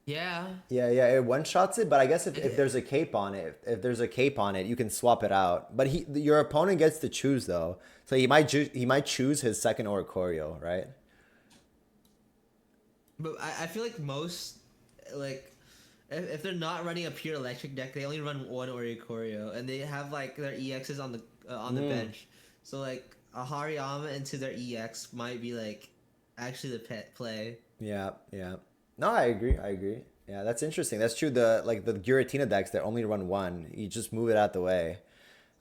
Speaker 3: Yeah.
Speaker 1: Yeah, it one shots it, but I guess if there's a cape on it, if there's a cape on it, you can swap it out. But your opponent gets to choose though, so he might choose his second Oricorio, right?
Speaker 3: But I feel like most, like, if they're not running a pure electric deck, they only run one Oricorio, and they have like their EXs on the bench. So like a Hariyama into their EX might be like actually the pet play.
Speaker 1: Yeah, yeah. No, I agree. I agree. Yeah, that's interesting. That's true. The Giratina decks that only run one, you just move it out the way.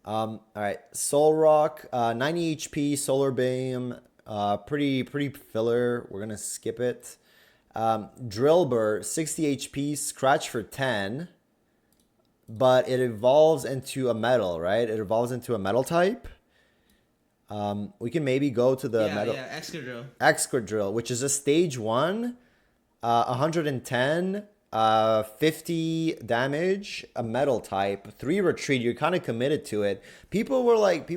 Speaker 1: All right, Soul Rock, 90 HP, Solar Beam, pretty filler. We're gonna skip it. Drillbur, 60 HP, Scratch for 10, but it evolves into a metal, right? It evolves into a metal type. We can maybe go to the metal.
Speaker 3: Yeah, Excadrill.
Speaker 1: Excadrill, which is a stage 1, 110, 50 damage, a metal type, 3 retreat. You're kind of committed to it. People were like,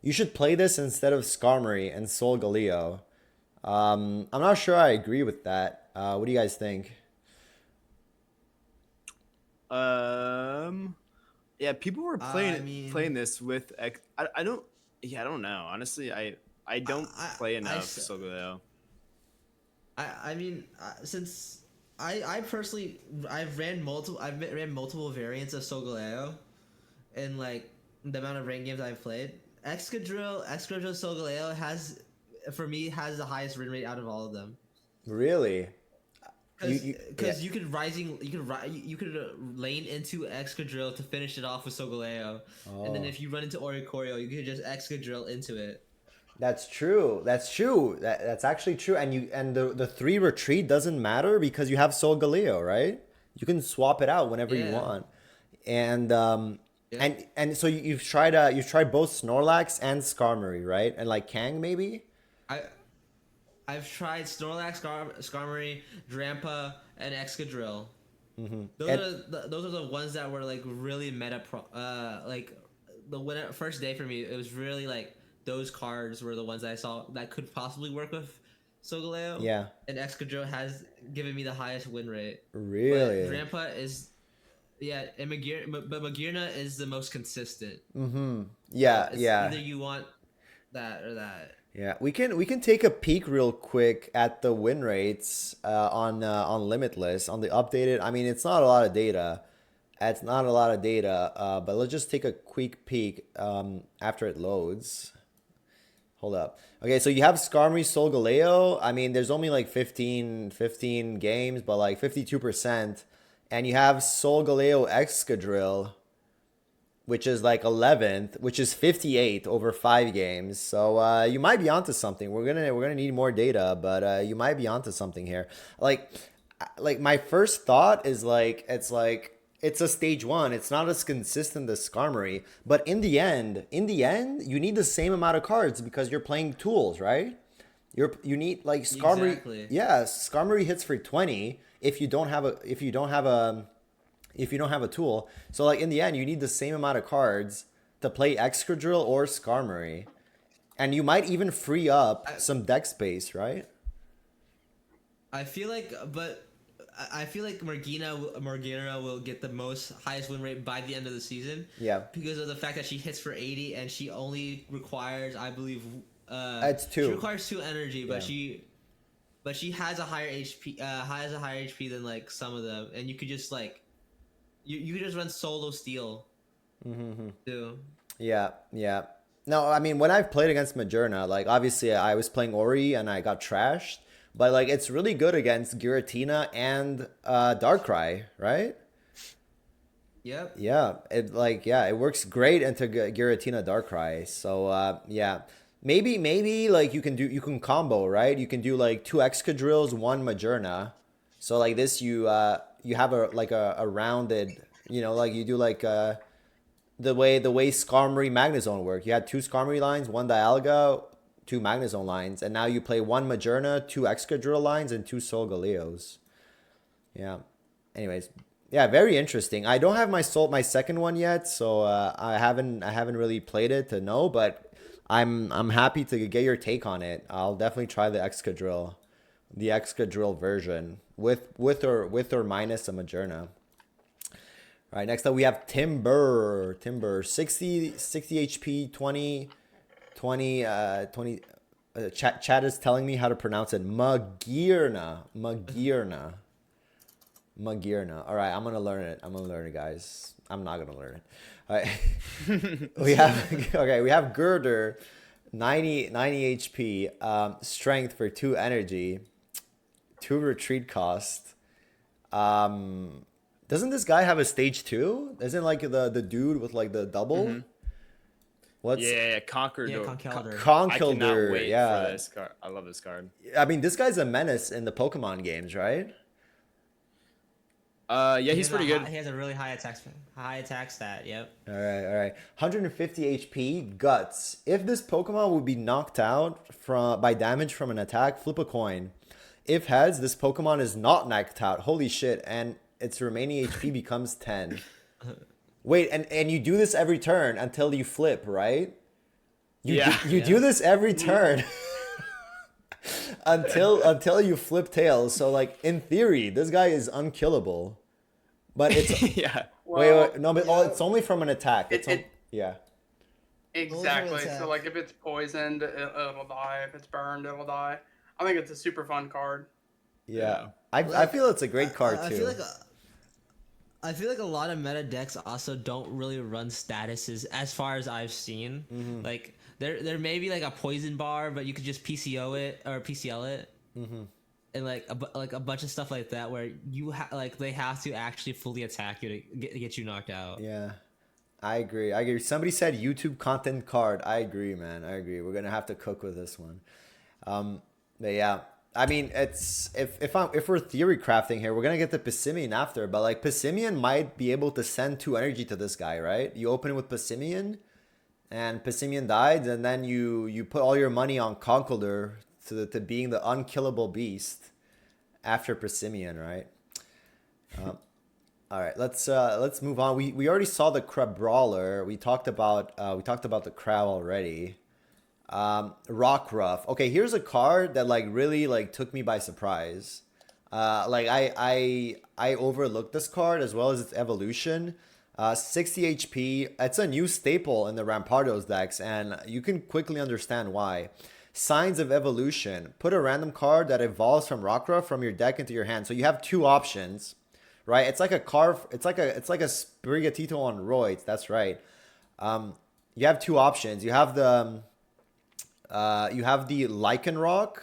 Speaker 1: you should play this instead of Skarmory and Solgaleo. I'm not sure I agree with that. What do you guys think?
Speaker 2: Yeah, people were playing
Speaker 3: I mean-
Speaker 2: playing this with I don't know. Honestly, I don't play enough Solgaleo.
Speaker 3: I mean, since I personally I've ran multiple variants of Solgaleo, in like the amount of ranked games I've played. Excadrill Solgaleo has, for me, has the highest win rate out of all of them.
Speaker 1: Really?
Speaker 3: Because you could lane into Excadrill to finish it off with Solgaleo, and then if you run into Oricorio, you could just Excadrill into it.
Speaker 1: That's true. That's true. That's actually true. And the 3 retreat doesn't matter because you have Solgaleo, right? You can swap it out whenever you want. And and so you've tried both Snorlax and Skarmory, right? And like Kang maybe?
Speaker 3: I've tried Snorlax, Skarmory, Drampa, and Excadrill.
Speaker 1: Mm-hmm.
Speaker 3: Those are the ones that were like really meta. Like the first day for me, it was really like those cards were the ones that I saw that could possibly work with Solgaleo.
Speaker 1: Yeah.
Speaker 3: And Excadrill has given me the highest win rate.
Speaker 1: Really?
Speaker 3: But Drampa is, yeah, and Magearna is the most consistent.
Speaker 1: Mm-hmm. Yeah, yeah.
Speaker 3: Either you want that or that.
Speaker 1: Yeah, we can take a peek real quick at the win rates on Limitless on the updated. I mean, it's not a lot of data. It's not a lot of data, but let's just take a quick peek after it loads. Hold up. Okay, so you have Skarmory, Solgaleo. I mean, there's only like 15 games, but like 52%. And you have Solgaleo Excadrill, which is like 11th, which is 58 over 5 games. So you might be onto something. We're gonna need more data, but you might be onto something here. Like my first thought is like it's a stage 1. It's not as consistent as Skarmory, but in the end, you need the same amount of cards because you're playing tools, right? You need like Skarmory.
Speaker 3: Exactly.
Speaker 1: Yeah, Skarmory hits for 20 if you don't have a tool. So like in the end, you need the same amount of cards to play Excadrill or Skarmory. And you might even free up some deck space, right?
Speaker 3: I feel like Morgana will get the highest win rate by the end of the season.
Speaker 1: Yeah.
Speaker 3: Because of the fact that she hits for 80 and she only requires, I believe,
Speaker 1: it's 2.
Speaker 3: She requires 2 energy, but she has a higher HP than like some of them, and you could just like you could just run solo steal too. Yeah.
Speaker 1: No, I mean when I've played against Magearna, like obviously I was playing Ori and I got trashed, but like it's really good against Giratina and Darkrai, right?
Speaker 3: Yep.
Speaker 1: Yeah, it works great into Giratina Darkrai. So yeah. Maybe like you can combo, right? You can do like 2 Excadrills, 1 Magearna. So like this you have a rounded, like you do like the way Skarmory Magnezone work. You had 2 Skarmory lines, 1 Dialga, 2 Magnezone lines, and now you play 1 Magearna, 2 Excadrill lines, and 2 Solgaleos. Yeah. Anyways, Yeah, very interesting. I don't have my second one yet, so I haven't really played it to know, but I'm happy to get your take on it. I'll definitely try the Excadrill version with or minus a Majourna. All right, next up we have Timber 60 HP 20. Chat is telling me how to pronounce it. Magirna. All right, I'm gonna learn it. Guys. I'm not gonna learn it. All right. We have Girder, 90 HP, strength for 2 energy, 2 retreat cost. Doesn't this guy have a stage 2? Isn't like the dude with like the double?
Speaker 2: Mm-hmm.
Speaker 1: What's
Speaker 2: Yeah, Conqueror.
Speaker 3: Yeah, Conkeldurr.
Speaker 2: I cannot
Speaker 1: Conkeldurr?
Speaker 2: wait
Speaker 1: Yeah,
Speaker 2: for this card. I love this card.
Speaker 1: I mean this guy's a menace in the Pokemon games, right?
Speaker 2: Yeah,
Speaker 3: He
Speaker 2: he's
Speaker 3: has
Speaker 2: pretty good.
Speaker 3: He has a really high attack stat. Yep.
Speaker 1: All right. 150 HP, Guts. If this Pokemon would be knocked out by damage from an attack, flip a coin. If heads, this Pokemon is not knocked out. Holy shit! And its remaining HP becomes 10. Wait, and you do this every turn until you flip, right? You do this every turn until you flip tails. So like in theory, this guy is unkillable. But it's
Speaker 2: Yeah.
Speaker 1: wait, no, but it's only from an attack. Yeah.
Speaker 4: Exactly.
Speaker 3: attack.
Speaker 4: So like if it's poisoned, it'll die. If it's burned, it'll die. I think it's a super fun card.
Speaker 1: Yeah. I feel it's a great card
Speaker 3: I
Speaker 1: too.
Speaker 3: I feel like a lot of meta decks also don't really run statuses as far as I've seen.
Speaker 1: Mm-hmm.
Speaker 3: Like there may be like a poison bar, but you could just PCO it or PCL it.
Speaker 1: Mm-hmm.
Speaker 3: And like a bunch of stuff like that where they have to actually fully attack you to get you knocked out.
Speaker 1: Yeah. I agree. Somebody said YouTube content card. I agree, man. I agree. We're gonna have to cook with this one. But yeah. I mean, it's if we're theory crafting here, we're gonna get the Pissimian after, but like Pissimian might be able to send 2 energy to this guy, right? You open it with Pissimian, and Pissimian died, and then you put all your money on Conkeldurr to being the unkillable beast after Pissimian, right? All right, let's move on. We already saw the Crabrawler. We talked about the crab already. Rockruff. Okay, here's a card that like really like took me by surprise. Like I overlooked this card as well as its evolution. 60 HP. It's a new staple in the Rampardos decks, and you can quickly understand why. Signs of Evolution. Put a random card that evolves from Rockruff from your deck into your hand. So you have 2 options, right? It's like a Sprigatito on roids. That's right. You have 2 options. You have the Lycanroc,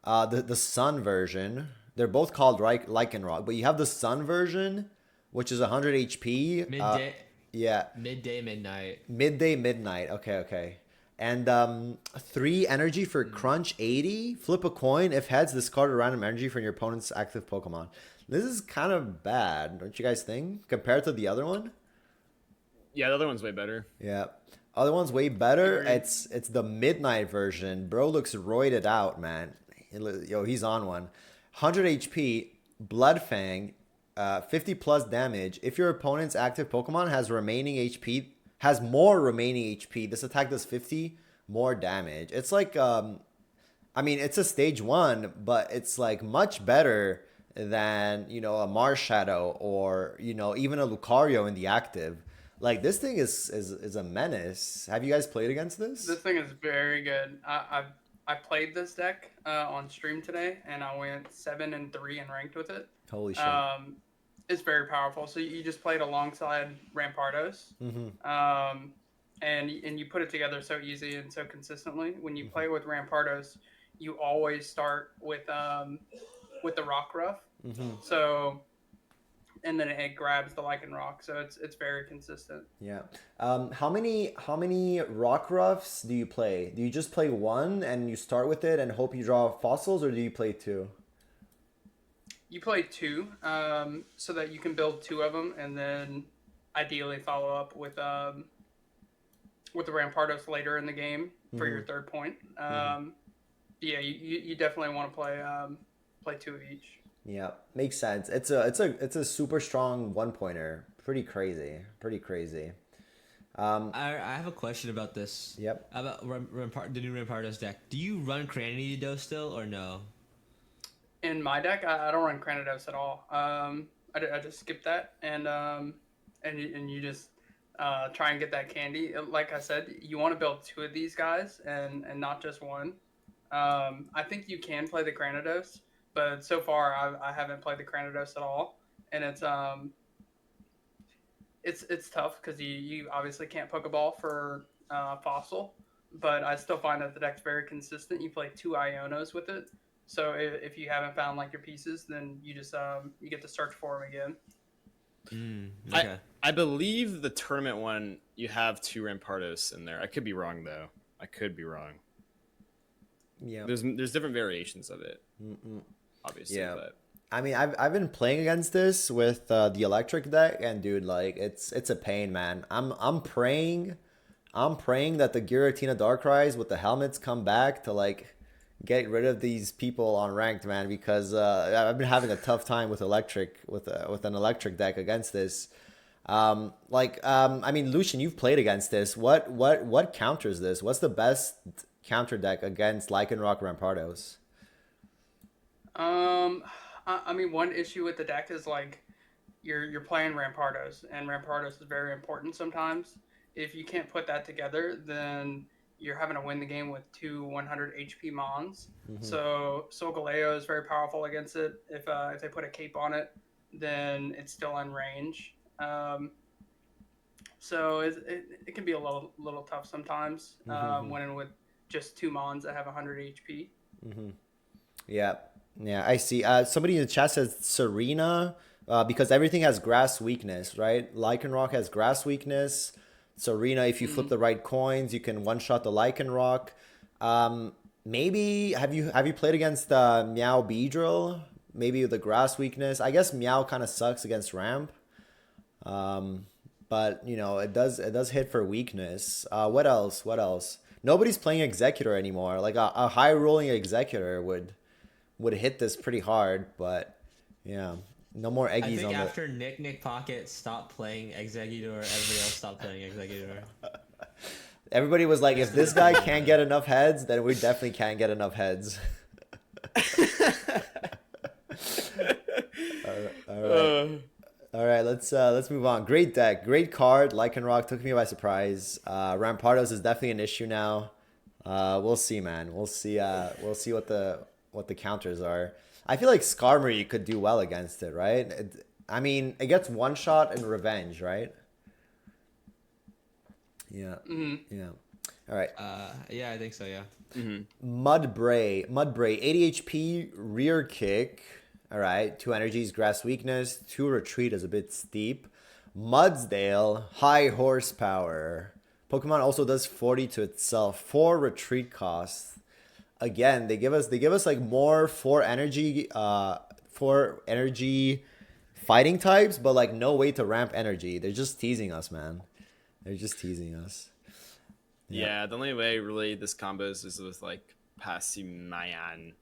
Speaker 1: the Sun version. They're both called Lycanroc, but you have the Sun version, which is 100 HP.
Speaker 3: Midday.
Speaker 1: Yeah. Midnight. Okay. And 3 energy for Crunch 80. Flip a coin. If heads, discard a random energy from your opponent's active Pokemon. This is kind of bad, don't you guys think? Compared to the other one?
Speaker 2: Yeah, the other one's way better.
Speaker 1: Yeah. Other one's way better.
Speaker 4: Agreed.
Speaker 1: It's the Midnight version. Bro looks roided out, man. Yo, he's on one. 100 HP, Bloodfang, 50 plus damage. If your opponent's active Pokemon has more remaining HP, this attack does 50 more damage. It's like I mean, it's a stage 1, but it's like much better than, a Marshadow or, even a Lucario in the active. Like, this thing is a menace. Have you guys played against this?
Speaker 4: This thing is very good. I played this deck on stream today, and I went 7-3 and ranked with it.
Speaker 1: Holy shit.
Speaker 4: It's very powerful. So you just played alongside Rampardos, and you put it together so easy and so consistently. When you play with Rampardos, you always start with the Rockruff. So, and then it grabs the Lycanroc. So it's very consistent.
Speaker 1: Yeah. How many Rockruffs do you play? Do you just play 1 and you start with it and hope you draw fossils, or do you play 2?
Speaker 4: You play 2, so that you can build 2 of them, and then ideally follow up with the Rampardos later in the game for your 3rd point. Yeah, you definitely want to play 2 of each.
Speaker 1: Yeah, makes sense. It's a super strong one pointer. Pretty crazy. Pretty crazy.
Speaker 3: I have a question about this.
Speaker 1: Yep.
Speaker 3: About the new Rampardos deck. Do you run Cranido still or no?
Speaker 4: In my deck, I don't run Cranidos at all. I just skip that, and you just try and get that candy. Like I said, you want to build two of these guys and not just one. I think you can play the Cranidos, but so far I haven't played the Cranidos at all, and it's tough because you obviously can't Pokeball for Fossil, but I still find that the deck's very consistent. You play two Ionos with it, so if you haven't found like your pieces, then you just you get to search for them again.
Speaker 3: Okay.
Speaker 2: I believe the tournament one you have two Rampardos in there. I could be wrong though. I could be wrong.
Speaker 1: Yeah.
Speaker 2: There's different variations of it, obviously.
Speaker 1: Yeah.
Speaker 2: But
Speaker 1: I mean, I've been playing against this with the electric deck, and dude, like it's a pain, man. I'm praying that the Giratina Darkrai's with the helmets come back to like get rid of these people on ranked, man, because I've been having a tough time with an electric deck against this. I mean, Lucian, you've played against this. What counters this? What's the best counter deck against Lycanroc Rampardos?
Speaker 4: I mean, one issue with the deck is like you're playing Rampardos, and Rampardos is very important sometimes. If you can't put that together, then you're having to win the game with two 100 HP Mons. So Solgaleo is very powerful against it. If they put a cape on it, then it's still in range. So it can be a little tough sometimes winning with just two Mons that have 100 HP.
Speaker 1: Yeah, yeah, I see. Somebody in the chat says Serena, because everything has grass weakness, right? Lycanroc has grass weakness. Serena, if you flip the right coins, you can one-shot the Lycanroc. Maybe have you played against Meow Beedrill? Maybe with the grass weakness. I guess Meow kind of sucks against Ramp. But you know, it does hit for weakness. What else? What else? Nobody's playing Executor anymore. Like a high rolling Executor would hit this pretty hard, but yeah, no more Eggies
Speaker 3: I think
Speaker 1: on
Speaker 3: after NicNickPocket stopped playing Executor, everybody else stopped playing Executor.
Speaker 1: Everybody was like, if this guy can't get enough heads, then we definitely can't get enough heads. All right, let's move on. Great deck, great card. Lycanroc took me by surprise. Rampardos is definitely an issue now. We'll see, man. We'll see what the counters are. I feel like Skarmory could do well against it, right? I mean, it gets one shot and revenge, right? Yeah. Yeah. All right.
Speaker 3: Yeah, I think so. Yeah.
Speaker 1: Mudbray, 80 HP, rear kick. All right, 2 energies, grass weakness, 2 retreat is a bit steep. Mudsdale, high horsepower. Pokemon also does 40 to itself, 4 retreat costs. Again, they give us like more 4 energy fighting types, but like no way to ramp energy. They're just teasing us, man. They're just teasing us.
Speaker 2: Yeah, the only way really this combos is with like Passimian.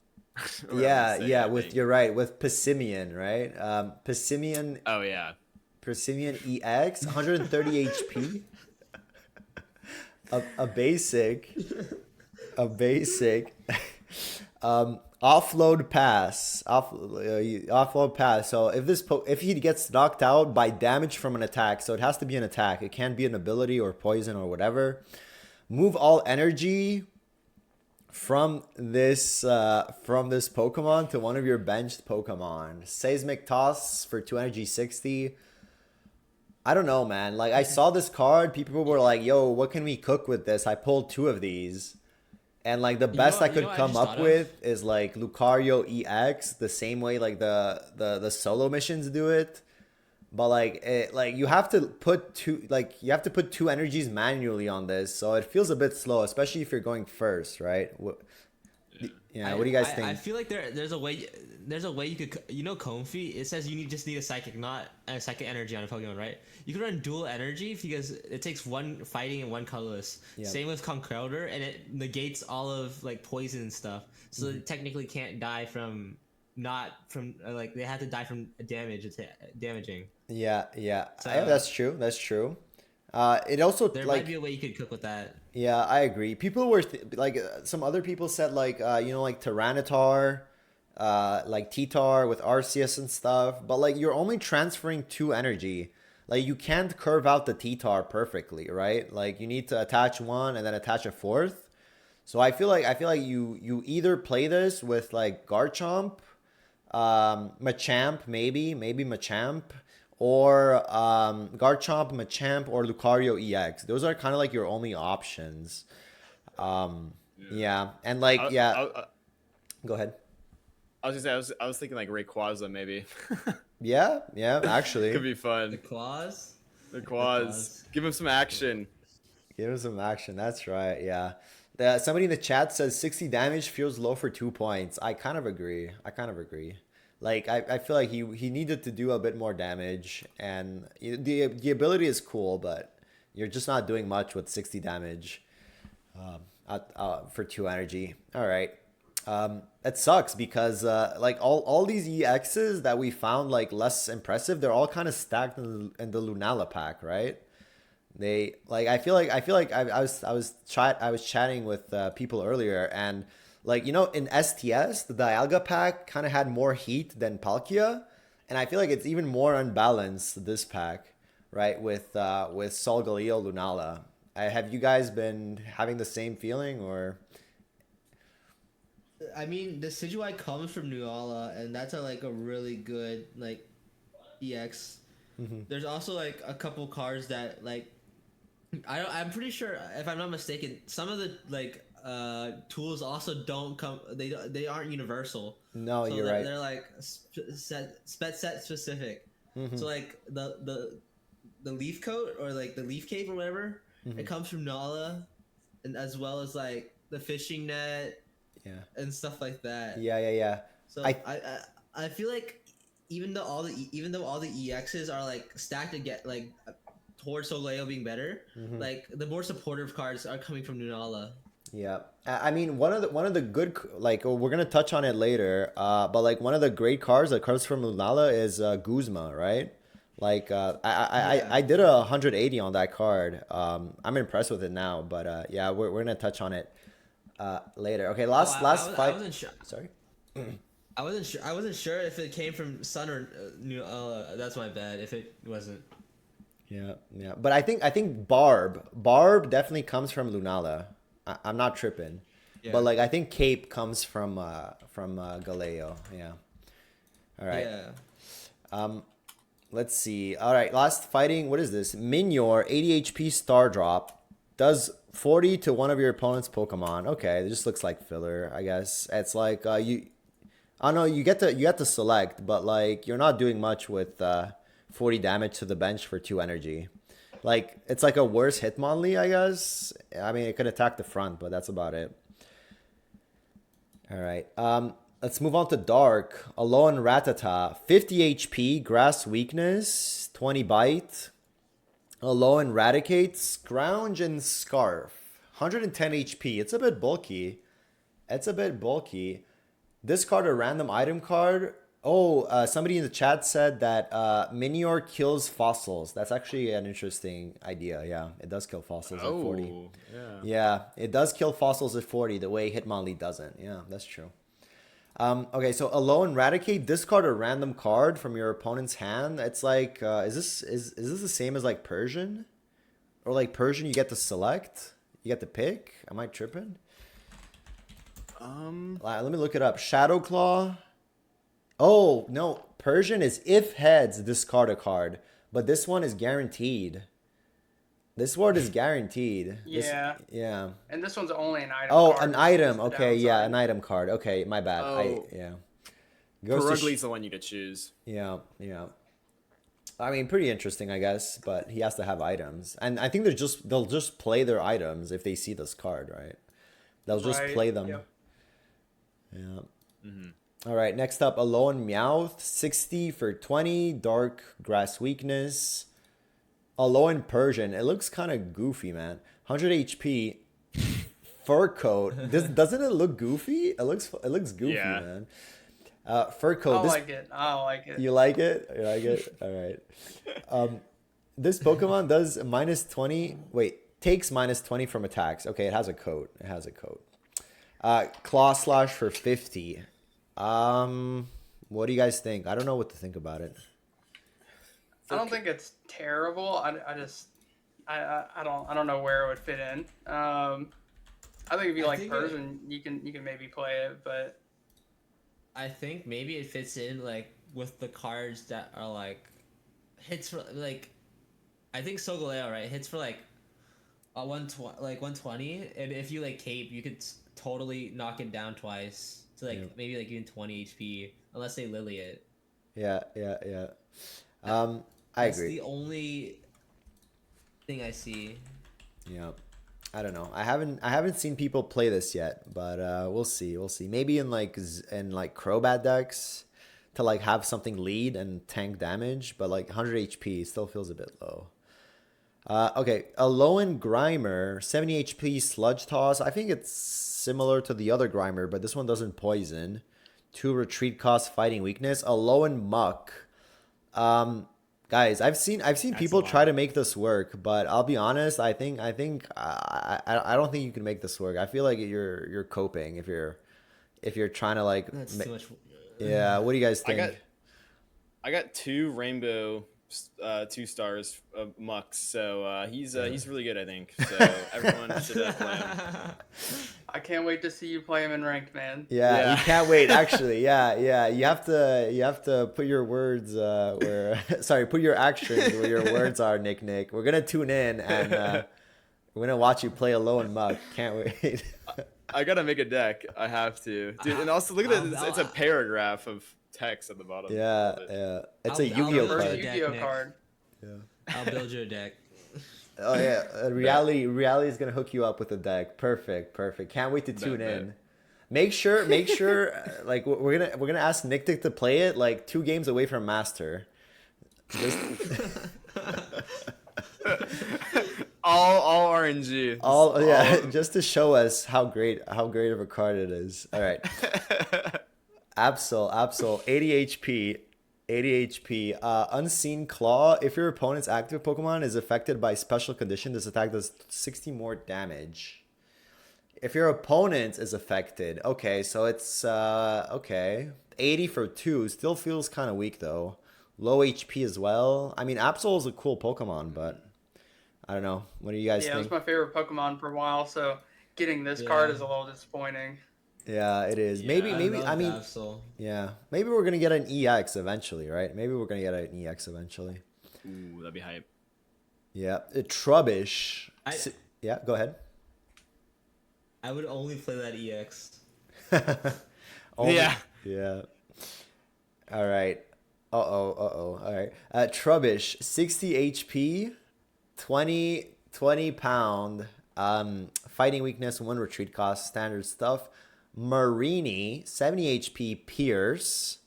Speaker 1: Yeah, you're right, with Passimian, right? Passimian.
Speaker 2: Oh yeah.
Speaker 1: Passimian EX, 130 HP. A basic. Offload pass. Offload pass. So if he gets knocked out by damage from an attack, so it has to be an attack. It can't be an ability or poison or whatever. Move all energy from this Pokemon to one of your benched Pokemon. Seismic Toss for 2 energy, 60. I don't know, man. Like, I saw this card. People were like, yo, what can we cook with this? I pulled 2 of these. And, like, the best I could come up with is, like, Lucario EX, the same way, like, the solo missions do it. But, like, you have to put 2 energies manually on this. So it feels a bit slow, especially if you're going first, right? Yeah, what do you guys think?
Speaker 3: I feel like there's a way you could, Comfy, it says you just need a psychic, not a psychic energy on a Pokemon, right? You can run dual energy because it takes 1 fighting and 1 colorless.
Speaker 1: Yep.
Speaker 3: Same with Conkeldurr, and it negates all of like poison and stuff. So it technically can't die from not from like they had to die from damaging.
Speaker 1: Yeah, yeah.
Speaker 3: So
Speaker 1: That's true. That's true. It also
Speaker 3: there
Speaker 1: like
Speaker 3: might be a way you could cook with that.
Speaker 1: yeah, I agree. People were some other people said like like Tyranitar, like T-Tar with Arceus and stuff, but like you're only transferring 2 energy. Like you can't curve out the T-Tar perfectly, right? Like you need to attach one and then attach a fourth. So I feel like you either play this with like Garchomp, Machamp maybe Machamp, or Garchomp, Machamp, or Lucario EX. Those are kind of like your only options. Yeah, and like yeah, go ahead.
Speaker 2: I was gonna say I was thinking like Rayquaza maybe.
Speaker 1: Yeah, yeah, actually,
Speaker 2: Could be
Speaker 3: The
Speaker 2: fun.
Speaker 3: claws.
Speaker 2: Rayquaza. Give him some action.
Speaker 1: give him some action. That's right. Yeah. Somebody in the chat says 60 damage feels low for 2 points. I kind of agree. Like I feel like he needed to do a bit more damage, and the ability is cool, but you're just not doing much with 60 damage for 2 energy. All right. It sucks because like all these EXs that we found like less impressive, they're all kind of stacked in the Lunala pack, right? They like I was chatting with people earlier, and like in STS the Dialga pack kind of had more heat than Palkia, and I feel like it's even more unbalanced this pack, right? With Solgaleo Lunala. Have you guys been having the same feeling or?
Speaker 3: I mean, the Decidueye comes from Nuala, and that's like a really good like EX. There's also like a couple cards that like I'm pretty sure if I'm not mistaken, some of the like tools also don't come. They aren't universal.
Speaker 1: No,
Speaker 3: So
Speaker 1: you're right.
Speaker 3: They're like set specific. So like the leaf coat or like the leaf cape or whatever, it comes from Nala, and as well as like the fishing net.
Speaker 1: Yeah.
Speaker 3: And stuff like that.
Speaker 1: Yeah.
Speaker 3: So I feel like even though all the EXs are like stacked to get like towards Solgaleo being better, like the more supportive cards are coming from Lunala.
Speaker 1: Yeah, I mean one of the good like we're gonna touch on it later, but like one of the great cards that comes from Lunala is Guzma, right? Like I did 180 on that card. I'm impressed with it now, but yeah, we're gonna touch on it later. Okay, last fight.
Speaker 3: I wasn't sure.
Speaker 1: Sorry.
Speaker 3: I wasn't sure if it came from Sun or that's my bad. If it wasn't.
Speaker 1: Yeah. But I think Barb definitely comes from Lunala. I'm not tripping. Yeah. But like I think Cape comes from Galeo. Yeah. All right.
Speaker 3: Yeah.
Speaker 1: Let's see. All right, last fighting. What is this? Minior 80 HP Star Drop does 40 to one of your opponent's Pokemon. Okay, it just looks like filler, I guess. It's like I don't know, you get to select, but like you're not doing much with 40 damage to the bench for 2 energy. Like it's like a worse Hitmonlee, I guess. I mean, it could attack the front, but that's about it. All right. Let's move on to Dark. Alolan Rattata, 50 HP, Grass Weakness, 20 Bite. Alolan Raticate, Scrounge, and Scarf. 110 HP. It's a bit bulky. Discard a random item card. Oh, somebody in the chat said that Minior kills fossils. That's actually an interesting idea. Yeah, it does kill fossils at 40. Yeah, it does kill fossils at 40, the way Hitmonlee doesn't. Yeah, that's true. Okay, so Alolan Raticate, discard a random card from your opponent's hand. It's like, is this the same as like Persian? Or like Persian, you get to select? You get to pick? Am I tripping? Let me look it up. Shadow Claw. Oh, no. Persian is if heads, discard a card. But this one is guaranteed. This word is guaranteed.
Speaker 4: Yeah.
Speaker 1: Yeah.
Speaker 4: And this one's only an item.
Speaker 1: Oh,
Speaker 4: card.
Speaker 1: an item. Okay, yeah, an item card. Okay, my bad.
Speaker 2: Oh.
Speaker 1: Yeah.
Speaker 2: Perugli's the one you to choose.
Speaker 1: Yeah. I mean, pretty interesting, I guess, but he has to have items. And I think they'll just play their items if they see this card, right? They'll just play them.
Speaker 4: Yep.
Speaker 1: Yeah. All right, next up, Alolan Meowth, 60 for 20, Dark Grass Weakness. Alolan Persian, it looks kind of goofy, man. 100 HP, fur coat. Doesn't it look goofy? It looks goofy, man. Fur coat.
Speaker 4: I like it.
Speaker 1: You like it? You like it? All right. This Pokemon does -20. Wait, takes -20 from attacks. Okay, it has a coat. It has a coat. Claw Slash for 50. What do you guys think? I don't know what to think about it.
Speaker 4: I don't think it's terrible. I don't know where it would fit in. I think if you like Persian, you can maybe play it, but
Speaker 3: I think maybe it fits in like with the cards that are like hits for like I think Solgaleo, right? Hits for like 120, and if you like cape, you could totally knock it down twice to like maybe like even 20 HP unless they lily it.
Speaker 1: Yeah. I agree.
Speaker 3: That's the only thing I see.
Speaker 1: Yeah. I don't know. I haven't seen people play this yet, but we'll see. Maybe in like Crobat decks to like have something lead and tank damage, but like 100 HP still feels a bit low. Okay, Alolan Grimer, 70 HP Sludge Toss. I think it's similar to the other Grimer, but this one doesn't poison. 2 retreat cost, fighting weakness. Alolan Muck. Guys, I've seen people try to make this work, but I'll be honest. I don't think you can make this work. I feel like you're coping if you're trying to like.
Speaker 3: That's too much.
Speaker 1: Yeah. What do you guys think?
Speaker 2: I got 2 rainbow 2 stars of Mucks, so he's really good, I think. So everyone should play him.
Speaker 4: I can't wait to see you play him in ranked, man.
Speaker 1: Yeah, you can't wait. Actually, yeah. You have to put your words put your actions where your words are, Nick. We're gonna tune in and we're gonna watch you play Alolan Muck. Can't wait.
Speaker 2: I gotta make a deck. I have to, dude. And also look at it. It's a paragraph of text at the bottom.
Speaker 1: Yeah. It's a Yu-Gi-Oh card.
Speaker 4: Yu-Gi-Oh card.
Speaker 1: Yeah.
Speaker 3: I'll build you a deck.
Speaker 1: Oh yeah, reality is gonna hook you up with a deck. Perfect. Can't wait to tune in. Make sure. Like we're gonna ask Nick to play it like 2 games away from Master. Just...
Speaker 2: all RNG.
Speaker 1: Just to show us how great of a card it is. All right. Absol, 80 HP. 80 HP. Unseen Claw. If your opponent's active Pokemon is affected by special condition, this attack does 60 more damage. If your opponent is affected, okay, so it's okay. 80 for 2 still feels kind of weak though. Low HP as well. I mean, Absol is a cool Pokemon, but I don't know. What do you guys think?
Speaker 4: Yeah, it was my favorite Pokemon for a while, so getting this card is a little disappointing.
Speaker 1: Yeah, it is.
Speaker 3: Yeah,
Speaker 1: maybe
Speaker 3: I mean,
Speaker 1: yeah. Maybe we're gonna get an EX eventually, right? Ooh,
Speaker 2: that'd be hype.
Speaker 1: Yeah, Trubbish. Yeah, go ahead.
Speaker 3: I would only play that EX.
Speaker 2: Yeah.
Speaker 1: All right. All right. Trubbish, 60 HP, 20 pound. Fighting weakness, 1 retreat cost, standard stuff. Marini, 70 HP, Pierce.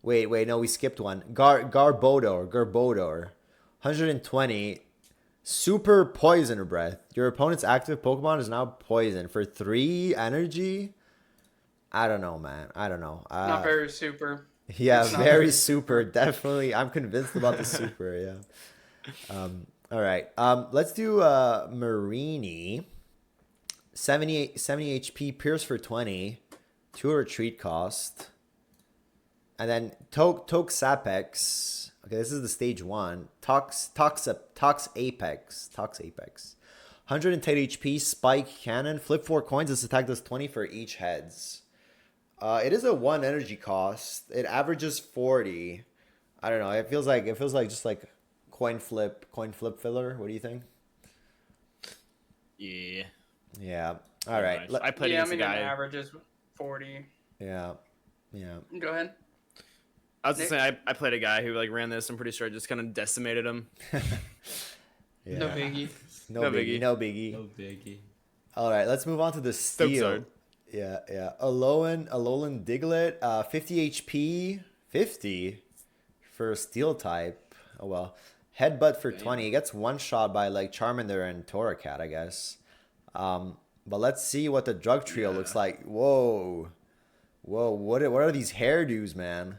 Speaker 1: Wait, no, we skipped one. Garbodor, 120. Super Poison Breath. Your opponent's active Pokemon is now poisoned for 3 energy. I don't know, man. I don't know.
Speaker 4: Not very super.
Speaker 1: Yeah, very super. Definitely. I'm convinced about the super, yeah. All right. Let's do Marini. 70 HP, Pierce for 20, 2 retreat cost. And then Toxapex. Okay, this is the stage 1. Tox Apex. 110 HP, Spike Cannon, flip 4 coins. This attack does 20 for each heads. It is a 1 energy cost. It averages 40. I don't know. It feels like just like coin flip filler. What do you think? Yeah. All right.
Speaker 2: I played against a guy.
Speaker 4: It averages 40.
Speaker 1: Yeah.
Speaker 4: Go ahead.
Speaker 2: I was just saying, I played a guy who like ran this. I'm pretty sure I just kind of decimated him.
Speaker 1: Yeah.
Speaker 4: No biggie.
Speaker 1: No biggie. All right, let's move on to the steel.
Speaker 2: Stokesard.
Speaker 1: Yeah. Alolan Diglett, 50 HP, 50 for steel type. Oh well. Headbutt for 20. It gets one shot by like Charmander and Torracat, I guess. But let's see what the drug trio looks like. Whoa. Whoa, what are these hairdos, man?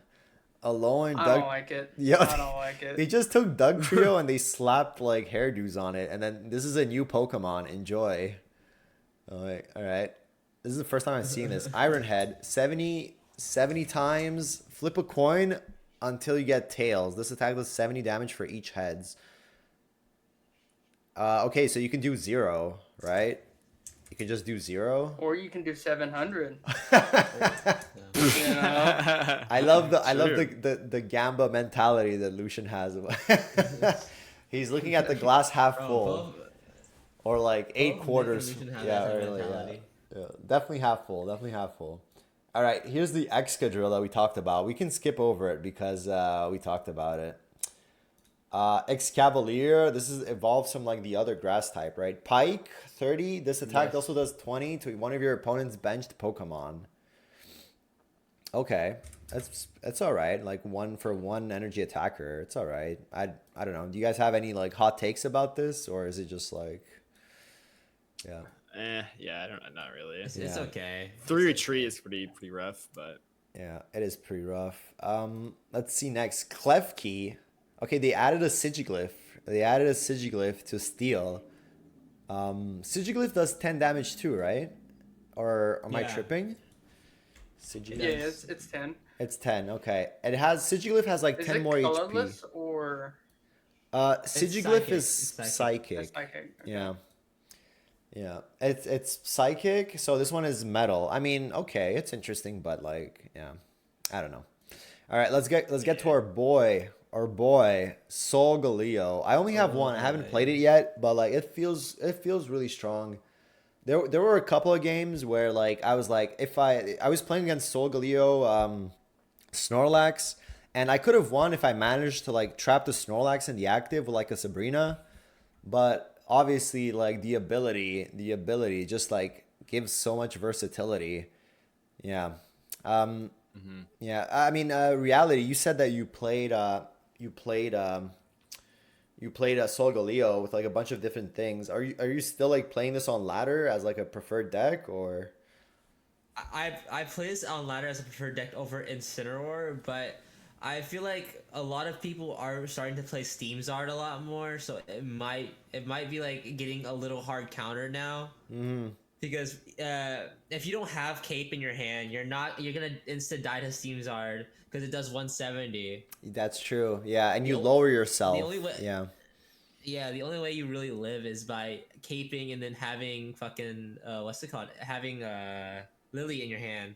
Speaker 1: Alolan
Speaker 4: I
Speaker 1: Doug.
Speaker 4: don't like it.
Speaker 1: Yo,
Speaker 4: I don't like
Speaker 1: they
Speaker 4: it.
Speaker 1: just took Doug Trio and they slapped like hairdos on it, and then this is a new Pokemon. Enjoy. All right. This is the first time I've seen this. Iron Head, 70 times. Flip a coin until you get tails. This attack does 70 damage for each heads. Okay, so you can do 0, right? You can just do 0.
Speaker 4: Or you can do 700.
Speaker 1: I love the Gamba mentality that Lucian has. He's looking at the glass half full, or like 8 quarters. Yeah, really, yeah, definitely half full. Definitely half full. All right, here's the Excadrill that we talked about. We can skip over it because we talked about it. Excavalier, this is evolves from like the other grass type, right? Pike, 30. This attack also does 20 to one of your opponent's benched Pokemon. Okay, that's all right. Like 1 for 1 energy attacker. It's all right. I don't know. Do you guys have any like hot takes about this, or is it just like, yeah?
Speaker 2: Yeah, I don't. Not really.
Speaker 3: It's
Speaker 1: Yeah.
Speaker 3: okay.
Speaker 2: 3 retreat is pretty rough, but
Speaker 1: Yeah, it is pretty rough. Let's see next. Klefki. Okay, they added a Sigiglyph. They added a Sigiglyph to Steel. Sigiglyph does 10 damage too, right? Or am I
Speaker 3: Yeah.
Speaker 1: tripping? Sigiglyph.
Speaker 4: Yeah, it's 10.
Speaker 1: It's 10. Okay. It has Sigiglyph has like
Speaker 4: Is
Speaker 1: 10
Speaker 4: it
Speaker 1: more
Speaker 4: colorless
Speaker 1: HP.
Speaker 4: or
Speaker 1: Sigiglyph
Speaker 3: psychic.
Speaker 1: is
Speaker 3: It's
Speaker 1: psychic.
Speaker 4: it's psychic? Okay.
Speaker 1: Yeah. Yeah. It's psychic, so this one is metal. I mean, okay, it's interesting, but like, yeah. I don't know. All right, let's get to our boy, Solgaleo. I only have one. I haven't played it yet, but like it feels really strong. There were a couple of games where like I was like, if I was playing against Solgaleo, Snorlax, and I could have won if I managed to like trap the Snorlax in the active with like a Sabrina, but obviously like the ability just like gives so much versatility. Yeah. Yeah. I mean, Reality, you said that you played Solgaleo with like a bunch of different things. Are you still like playing this on ladder as like a preferred deck, or?
Speaker 3: I play this on ladder as a preferred deck over Incineroar, but I feel like a lot of people are starting to play Steam Zard a lot more, so it might be like getting a little hard counter now. Because if you don't have Cape in your hand, you're gonna insta die to Steam Zard because it does 170.
Speaker 1: That's true. Yeah, and you
Speaker 3: The
Speaker 1: lower yourself.
Speaker 3: the only way-
Speaker 1: Yeah.
Speaker 3: Yeah, the only way you really live is by caping and then having fucking what's it called? Having Lily in your hand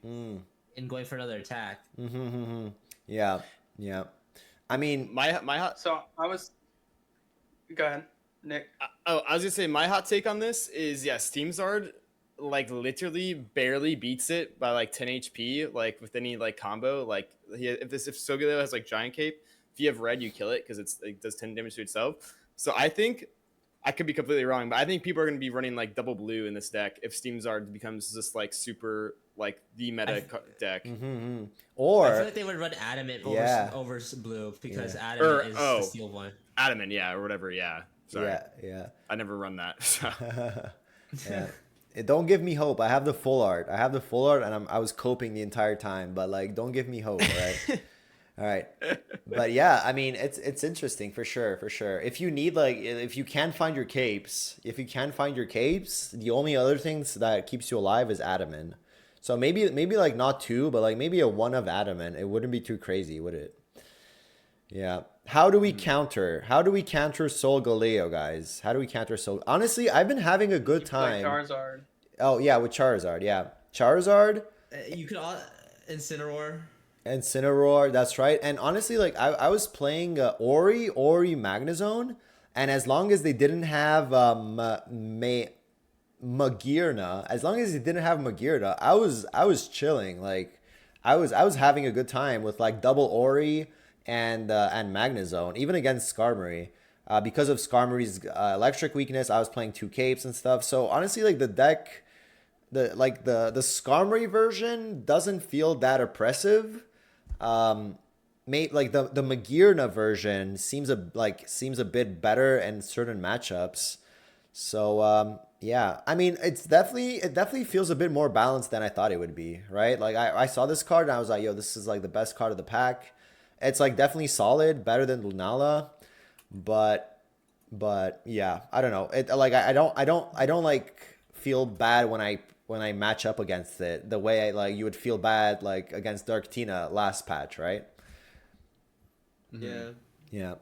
Speaker 3: and going for another attack.
Speaker 1: Yeah. Yeah. I mean,
Speaker 2: my hot.
Speaker 4: So I was. Go ahead, Nick.
Speaker 2: I was gonna say my hot take on this is Steam Zard like literally barely beats it by like 10 HP, like with any like combo. Like if Solgaleo has like Giant Cape, if you have red, you kill it because it does 10 damage to itself. So I think I could be completely wrong, but I think people are gonna be running like double blue in this deck if Steam Zard becomes just like super like the meta deck.
Speaker 1: or
Speaker 3: I feel like they would run Adamant over blue because Adamant is the steel one.
Speaker 2: Adamant, or whatever. Yeah, sorry.
Speaker 1: Yeah.
Speaker 2: I never run that. So.
Speaker 1: Yeah. Don't give me hope. I have the full art, and I was coping the entire time. But like, don't give me hope, all right? All right. But yeah, I mean, it's interesting for sure. If you need like, if you can't find your capes, the only other things that keeps you alive is Adamant. So maybe like not 2, but like maybe a 1 of Adamant. It wouldn't be too crazy, would it? Yeah. How do we counter Solgaleo, guys? How do we counter Sol? Honestly, I've been having a good time.
Speaker 4: Like Charizard.
Speaker 1: Oh yeah, with Charizard. Yeah, Charizard.
Speaker 3: You could all
Speaker 1: Incineroar. That's right. And honestly, like I was playing Ori Magnezone, and as long as they didn't have Magirna, I was chilling. Like I was having a good time with like double Ori and Magnezone, even against Skarmory. Because of Skarmory's electric weakness, I was playing 2 capes and stuff. So honestly, like the deck, the Skarmory version doesn't feel that oppressive. Like the Magirna version seems a bit better in certain matchups. So Yeah, I mean, it definitely feels a bit more balanced than I thought it would be, right? Like I saw this card and I was like, yo, this is like the best card of the pack. It's like definitely solid, better than Lunala, but yeah, I don't know. It like I don't like feel bad when I match up against it the way I like you would feel bad like against Dark Tina last patch, right?
Speaker 3: Yeah.
Speaker 1: Yeah.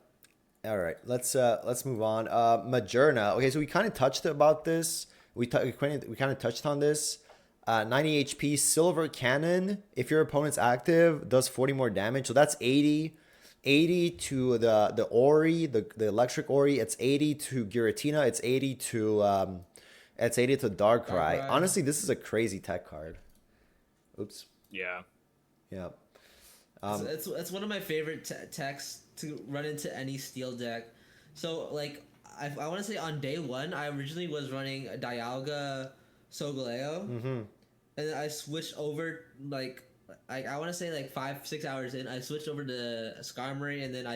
Speaker 1: All right, let's move on. Majerna. Okay, so we kind of touched about this. We kind of touched on this. 90 HP silver cannon. If your opponent's active, does 40 more damage. So that's 80. 80 to the Ori, the electric Ori. It's 80 to Giratina. It's 80 to Darkrai.
Speaker 3: Darkrai.
Speaker 1: Honestly, this is a crazy tech card. Oops.
Speaker 2: Yeah.
Speaker 1: Yeah.
Speaker 3: It's one of my favorite techs to run into any steel deck. So like I want to say on day one I originally was running a Dialga Solgaleo, and then I switched over like I want to say like 5-6 hours in I switched over to Skarmory, and then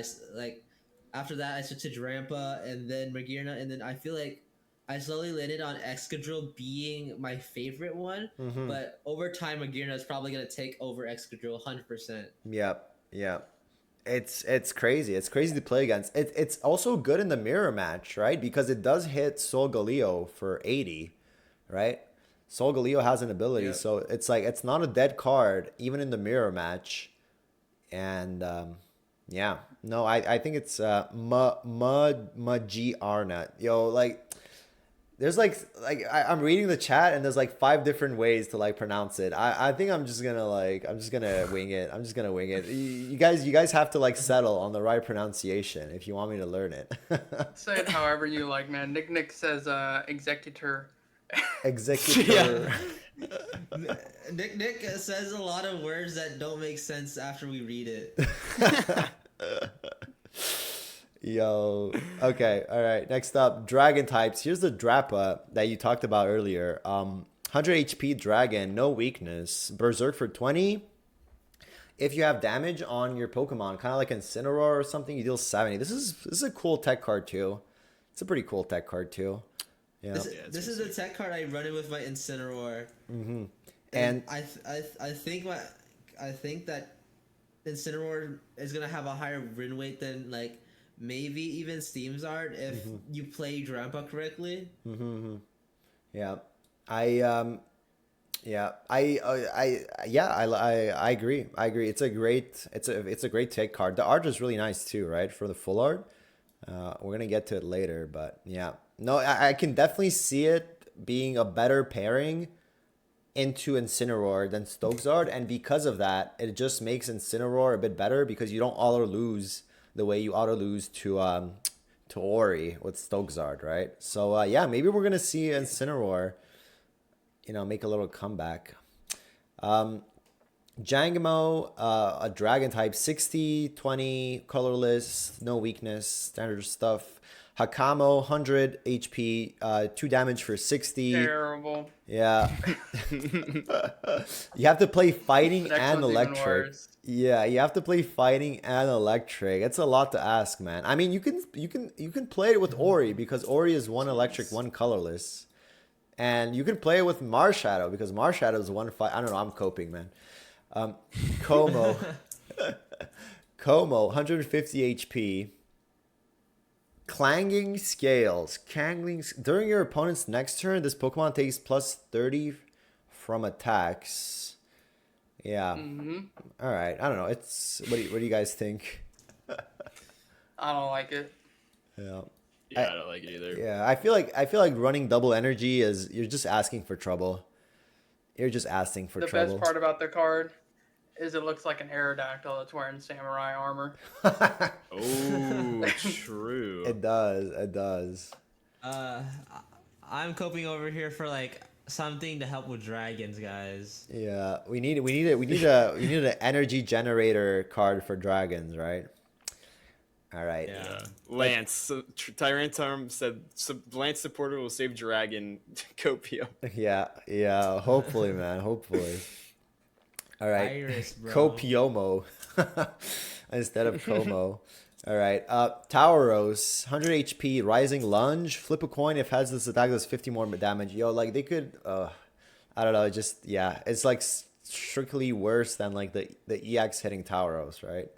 Speaker 3: after that I switched to Drampa and then Magearna, and then I feel like I slowly landed on Excadrill being my favorite one, but over time Magearna is probably gonna take over Excadrill 100%.
Speaker 1: Yep. Yep. It's crazy. It's crazy to play against. It's also good in the mirror match, right? Because it does hit Solgaleo for 80, right? Solgaleo has an ability,
Speaker 3: Yep.
Speaker 1: so it's like it's not a dead card even in the mirror match. And yeah, no, I think it's Magearna. Yo, like there's I'm reading the chat and there's like 5 different ways to like pronounce it. I think I'm just gonna wing it. I'm just gonna wing it. You guys have to like settle on the right pronunciation if you want me to learn it.
Speaker 4: Say it however you like, man. Nick says executor.
Speaker 1: Executor.
Speaker 3: Nick says a lot of words that don't make sense after we read it.
Speaker 1: Yo. Okay. All right. Next up, dragon types. Here's the Drappa that you talked about earlier. 100 HP dragon, no weakness. Berserk for 20. If you have damage on your Pokemon, kind of like Incineroar or something, you deal 70. This is a cool tech card too. It's a pretty cool tech card too. Yeah.
Speaker 3: This is a tech card I run in with my Incineroar.
Speaker 1: And
Speaker 3: I think that Incineroar is gonna have a higher win rate than like maybe even Steam's art if you play Drampa correctly.
Speaker 1: Yeah, I agree. It's a great take card. The art is really nice too, right? For the full art, we're gonna get to it later, but yeah, no, I can definitely see it being a better pairing into Incineroar than Stokesard, and because of that, it just makes Incineroar a bit better because you don't auto lose the way you auto lose to Ori with Stokesard, right? So yeah, maybe we're gonna see Incineroar, make a little comeback. Jangmo, a dragon type, 60, 20, colorless, no weakness, standard stuff. Hakamo, 100 HP, 2 damage for 60.
Speaker 4: Terrible.
Speaker 1: Yeah. You have to play fighting
Speaker 4: Next
Speaker 1: and
Speaker 4: one's even
Speaker 1: electric.
Speaker 4: worse.
Speaker 1: Yeah, you have to play fighting and electric. It's a lot to ask, man. I mean, you can play it with Ori because Ori is 1 electric, 1 colorless. And you can play it with Marshadow because Marshadow is 1 fight. I don't know, I'm coping, man. Como. Como, 150 HP. Clanging Scales. During your opponent's next turn, this Pokemon takes plus 30 from attacks. Yeah. All right. I don't know. What do you guys think?
Speaker 4: I don't like it.
Speaker 1: Yeah.
Speaker 2: Yeah, I don't like it either.
Speaker 1: Yeah. I feel like running double energy is you're just asking for trouble. You're just asking for
Speaker 4: The
Speaker 1: trouble.
Speaker 4: best part about the card is it looks like an Aerodactyl that's wearing samurai armor.
Speaker 2: Oh, true.
Speaker 1: It does. It does.
Speaker 3: I'm coping over here for like something to help with dragons, guys.
Speaker 1: Yeah. We need an energy generator card for dragons, right? All right.
Speaker 3: Yeah.
Speaker 2: Lance. So, Tyrantarm said, Lance supporter will save Dragon. Copio.
Speaker 1: Yeah. Hopefully, man. Hopefully. All right.
Speaker 3: Iris, bro.
Speaker 1: Copiomo instead of Como. All right. Tauros, 100 HP, Rising Lunge. Flip a coin if has this attack does 50 more damage. Yo, like they could. I don't know. Just yeah, it's like strictly worse than like the EX hitting Tauros, right?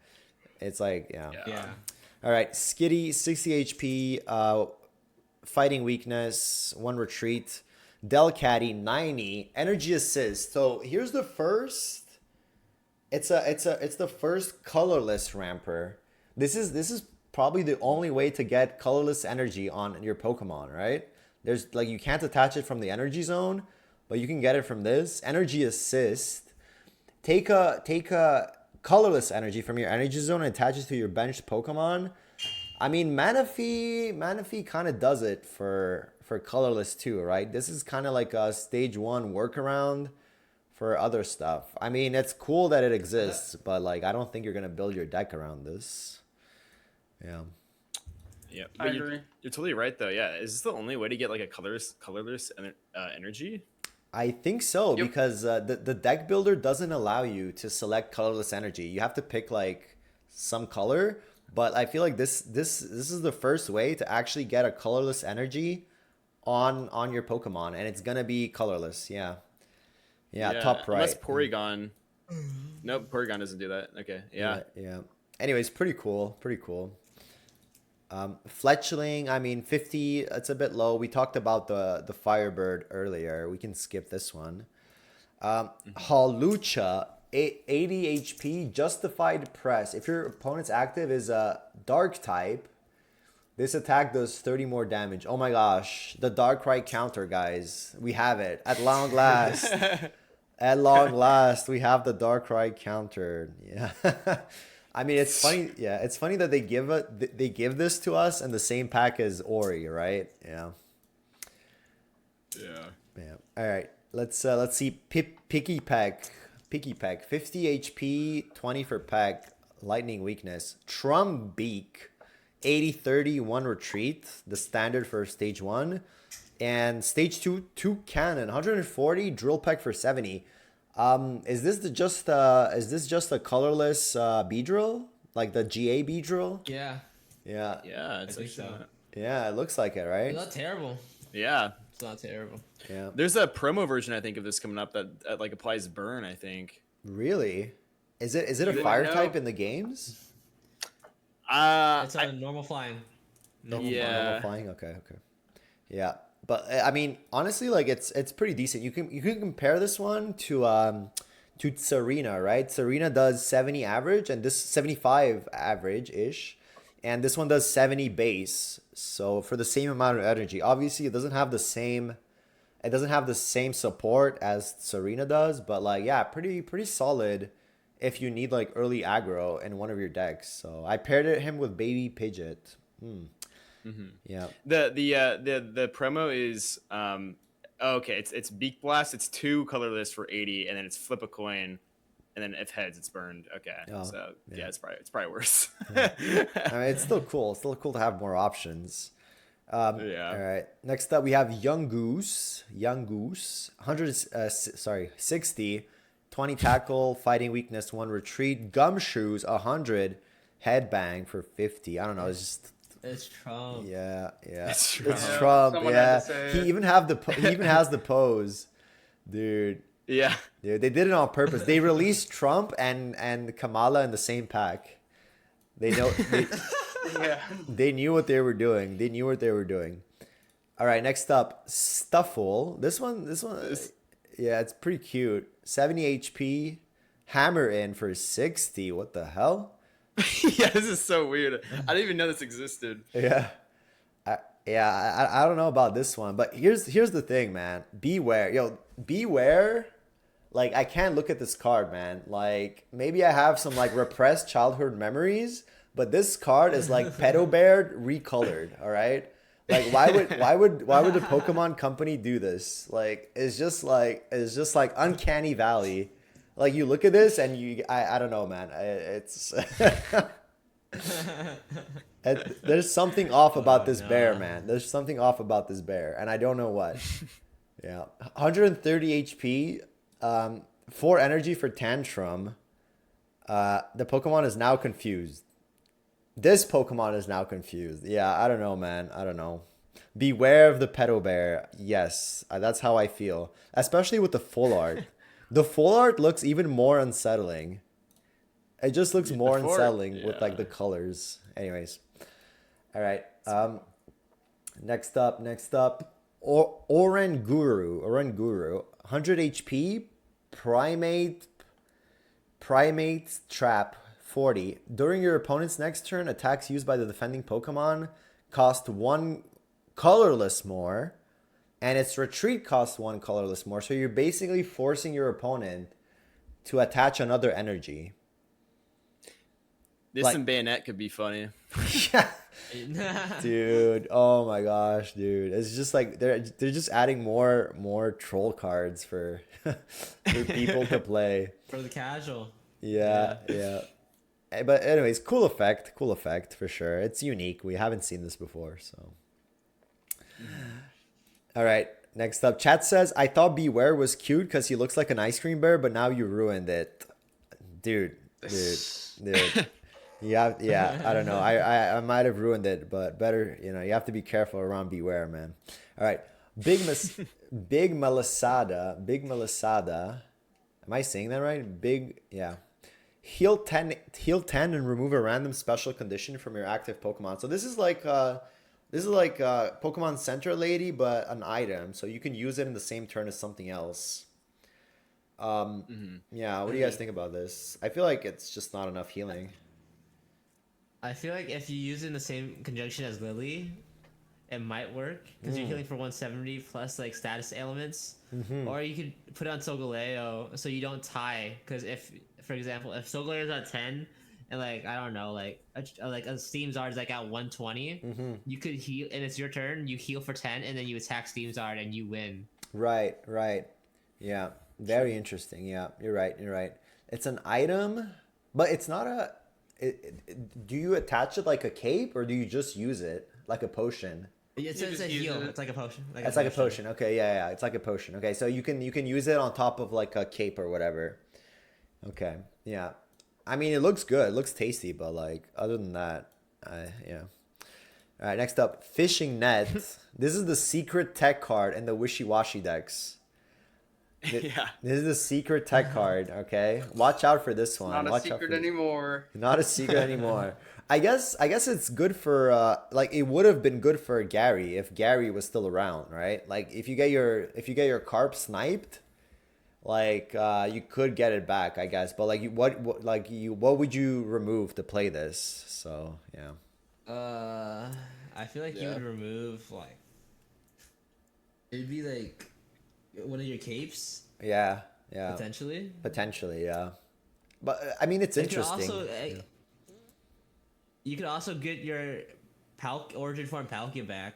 Speaker 1: It's like yeah.
Speaker 3: Yeah.
Speaker 1: All right. Skitty, 60 HP. Fighting weakness, 1 retreat. Delcatty, 90 energy assist. So here's the first. It's the first colorless ramper. This is probably the only way to get colorless energy on your Pokemon, right? There's like you can't attach it from the energy zone, but you can get it from this energy assist. Take a colorless energy from your energy zone and attach it to your benched Pokemon. I mean, Manaphy kind of does it for colorless too, right? This is kind of like a stage 1 workaround for other stuff. I mean, it's cool that it exists, but like I don't think you're gonna build your deck around this. Yeah.
Speaker 2: Yeah,
Speaker 4: I
Speaker 2: but
Speaker 4: agree.
Speaker 2: you're totally right though. Yeah, is this the only way to get like a colorless energy?
Speaker 1: I think so
Speaker 4: Yep.
Speaker 1: because the deck builder doesn't allow you to select colorless energy. You have to pick like some color, but I feel like this is the first way to actually get a colorless energy on your Pokemon, and it's gonna be colorless. Yeah, top right.
Speaker 2: Unless Porygon. Nope, Porygon doesn't do that. Okay, yeah.
Speaker 1: Yeah. Anyways, pretty cool. Fletchling, I mean, 50, it's a bit low. We talked about the Firebird earlier. We can skip this one. Hawlucha, 80 HP, Justified Press. If your opponent's active is a Dark type, this attack does 30 more damage. Oh my gosh, the Darkrai counter, guys. We have it at long last. At long last, we have the Darkrai counter. Yeah. I mean, it's funny. Yeah, it's funny that they give this to us in the same pack as Ori, right? Yeah.
Speaker 2: Yeah.
Speaker 1: All right. Let's see. Picky Peck, 50 HP, 20 for Peck, lightning weakness. Trumbeak, 80-30, 1 retreat, the standard for stage 1. And stage 2 cannon, 140, drill peck for 70. Is this just a colorless Beedrill? Like the GA Beedrill?
Speaker 3: Yeah.
Speaker 1: Yeah.
Speaker 2: Yeah, it's
Speaker 3: I
Speaker 2: like
Speaker 3: think so.
Speaker 1: Yeah, it looks like it, right?
Speaker 3: It's not terrible.
Speaker 2: Yeah.
Speaker 3: It's not terrible.
Speaker 1: Yeah.
Speaker 2: There's a promo version I think of this coming up that like applies burn, I think.
Speaker 1: Really? Is it a
Speaker 4: You
Speaker 1: fire
Speaker 4: know.
Speaker 1: type in the games?
Speaker 3: It's a normal flying.
Speaker 2: Yeah.
Speaker 1: Flying. Okay. Yeah, but I mean, honestly, like it's pretty decent. You can compare this one to Serena, right? Serena does 70 average, and this 75 average ish, and this one does 70 base. So for the same amount of energy, obviously it doesn't have the same support as Serena does, but like yeah, pretty solid if you need like early aggro in one of your decks. So I paired him with Baby Pidgeot. Yeah.
Speaker 2: The promo is okay, it's Beak Blast, it's 2 colorless for 80, and then it's flip a coin, and then if heads it's burned. Okay.
Speaker 1: Oh,
Speaker 2: So
Speaker 1: yeah.
Speaker 2: yeah, it's probably worse.
Speaker 1: I mean, it's still cool. It's still cool to have more options.
Speaker 2: Yeah.
Speaker 1: All right. Next up, we have Young Goose. 60, 20 tackle, fighting weakness, 1 retreat. Gumshoes, 100, headbang for 50. I don't know. It's just
Speaker 3: It's Trump.
Speaker 1: yeah.
Speaker 2: It's
Speaker 1: It's
Speaker 2: Trump.
Speaker 1: Trump.
Speaker 4: Someone
Speaker 1: Yeah.
Speaker 4: had to say
Speaker 1: He
Speaker 4: it.
Speaker 1: even has the pose, dude.
Speaker 2: Yeah.
Speaker 1: Dude, they did it on purpose. They released Trump and Kamala in the same pack. They know.
Speaker 4: Yeah.
Speaker 1: They knew what they were doing. All right, next up, Stuffle. This one, yeah, it's pretty cute. 70 HP, hammer in for 60. What the hell?
Speaker 2: Yeah, this is so weird. I didn't even know this existed.
Speaker 1: Yeah. I don't know about this one, but here's the thing, man. Beware. Like, I can't look at this card, man. Like, maybe I have some like repressed childhood memories, but this card is like Pedo Bear recolored. All right. Like, why would the Pokemon Company do this? Like, it's just like Uncanny Valley. Like, you look at this and I don't know, man. It's there's something off about this bear, man. There's something off about this bear, and I don't know what. Yeah, 130 HP, 4 energy for Tantrum. The Pokemon is now confused. This Pokemon is now confused. Yeah, I don't know, man. I don't know. Beware of the pedo bear. Yes, that's how I feel. Especially with the full art. The full art looks even more unsettling. It just looks more unsettling with like the colors. Anyways. All right. Next up. Oranguru. 100 HP. Primate Trap 40. During your opponent's next turn, attacks used by the defending Pokemon cost 1 colorless more, and its retreat costs 1 colorless more. So you're basically forcing your opponent to attach another energy.
Speaker 2: This and Bayonet could be funny.
Speaker 1: Yeah. Dude, oh my gosh, dude. It's just like they're just adding more troll cards for for people to play.
Speaker 3: For the casual.
Speaker 1: Yeah. But anyways, cool effect for sure. It's unique. We haven't seen this before, so. All right, next up. Chat says, I thought Beware was cute because he looks like an ice cream bear, but now you ruined it. Dude. Yeah, I don't know. I might have ruined it, but better, you have to be careful around Beware, man. All right. Big Melisada. Am I saying that right? Yeah. Heal 10 and remove a random special condition from your active Pokemon. So this is like Pokemon Center Lady, but an item. So you can use it in the same turn as something else. Yeah, what do you guys think about this? I feel like it's just not enough healing.
Speaker 3: I feel like if you use it in the same conjunction as Lily, it might work because you're healing for 170 plus like status elements. Or you could put it on Solgaleo so you don't tie. Because if, for example, if Solgaleo is at 10 and like I don't know, like a Steam Zard is like at 120, you could heal and it's your turn. You heal for 10 and then you attack Steam Zard and you win.
Speaker 1: Right. Yeah, very interesting. Yeah, you're right. It's an item, but it's not a. Do you attach it like a cape or do you just use it like a potion?
Speaker 3: It says a heal. It's like a potion.
Speaker 1: It's like a potion. Okay, yeah. It's like a potion. Okay, so you can use it on top of like a cape or whatever. Okay, yeah. I mean, it looks good. It looks tasty, but like other than that, yeah. All right, next up, Fishing Net. This is the secret tech card in the Wishy-Washy decks.
Speaker 2: Yeah.
Speaker 1: This is the secret tech card, okay? Watch out for this one.
Speaker 4: Not a secret anymore.
Speaker 1: Not a secret anymore. I guess it's good for like it would have been good for Gary if Gary was still around, right? Like if you get your carp sniped, like you could get it back, I guess. But like what would you remove to play this? So, yeah.
Speaker 3: I feel like you would remove like it'd be like one of your capes.
Speaker 1: Yeah.
Speaker 3: Potentially, yeah.
Speaker 1: But I mean, it's interesting.
Speaker 3: You could also get your Origin Form Palkia back.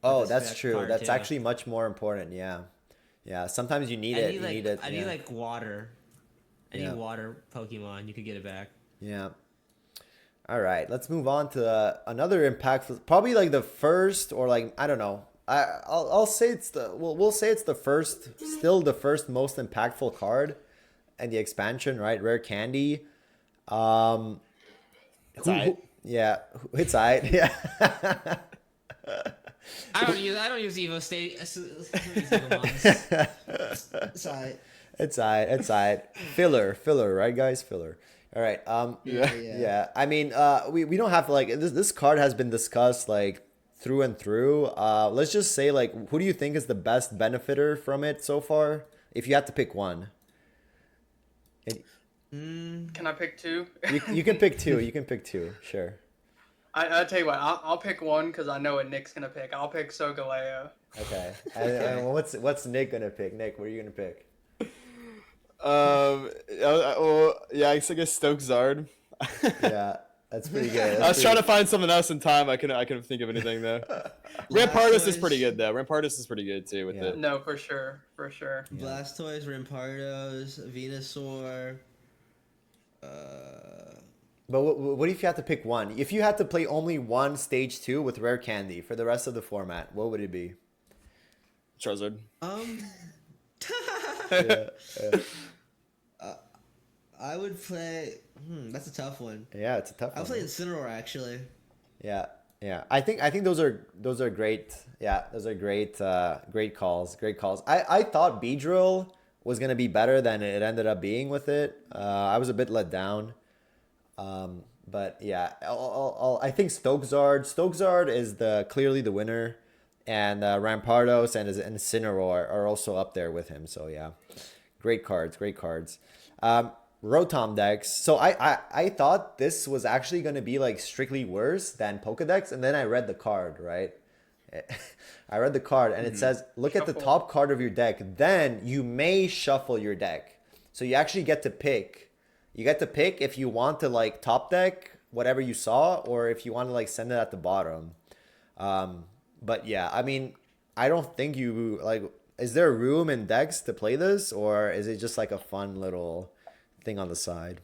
Speaker 1: Oh, that's true. That's actually much more important. Yeah. Sometimes you need it.
Speaker 3: I need like water. Water Pokemon. You could get it back.
Speaker 1: Yeah. All right. Let's move on to another impactful. Probably like the first, or like I don't know. I'll say we'll say it's the first, still the first most impactful card, and the expansion, right? Rare Candy. It's aight. Yeah, it's aight. Yeah.
Speaker 3: I don't use Evo State. It's aight.
Speaker 1: It's aight. Filler, right, guys? Filler. All right. Yeah. I mean, we don't have to like this card has been discussed like through and through. Let's just say like, who do you think is the best benefiter from it so far? If you had to pick one.
Speaker 4: Can I pick two?
Speaker 1: You can pick two. You can pick two. Sure.
Speaker 4: I'll tell you what. I'll pick one because I know what Nick's gonna pick. I'll pick Solgaleo.
Speaker 1: Okay. And what's Nick gonna pick? Nick, what are you gonna pick?
Speaker 2: I guess Stoke Zard.
Speaker 1: Yeah, that's pretty good.
Speaker 2: I was trying to find something else in time. I couldn't think of anything though. Rampardos is pretty good though. Rampardos is pretty good too with it.
Speaker 4: No, for sure.
Speaker 1: Yeah.
Speaker 3: Blastoise, Rampardos, Venusaur.
Speaker 1: But what if you had to pick one? If you had to play only one stage 2 with Rare Candy for the rest of the format, what would it be?
Speaker 2: Charizard.
Speaker 1: Yeah.
Speaker 3: I would play. That's a tough one.
Speaker 1: Yeah, it's a tough
Speaker 3: I'll
Speaker 1: one.
Speaker 3: play Incineroar actually.
Speaker 1: Yeah, yeah. I think those are great. Yeah, those are great calls. Great calls. I thought Beedrill was gonna be better than it ended up being with it. I was a bit let down. But yeah, I think Stokesard is the clearly the winner, and Rampardos and Incineroar are also up there with him. So yeah, great cards, great cards. Rotom decks. So I thought this was actually going to be like strictly worse than Pokedex, and then I read the card, right? I read the card and it says, look at the
Speaker 4: Shuffle.
Speaker 1: top card of your deck, then you may shuffle your deck. So you actually get to pick. You get to pick if you want to like top deck whatever you saw, or if you want to like send it at the bottom. But yeah, I mean, I don't think you like. Is there room in decks to play this, or is it just like a fun little thing on the side?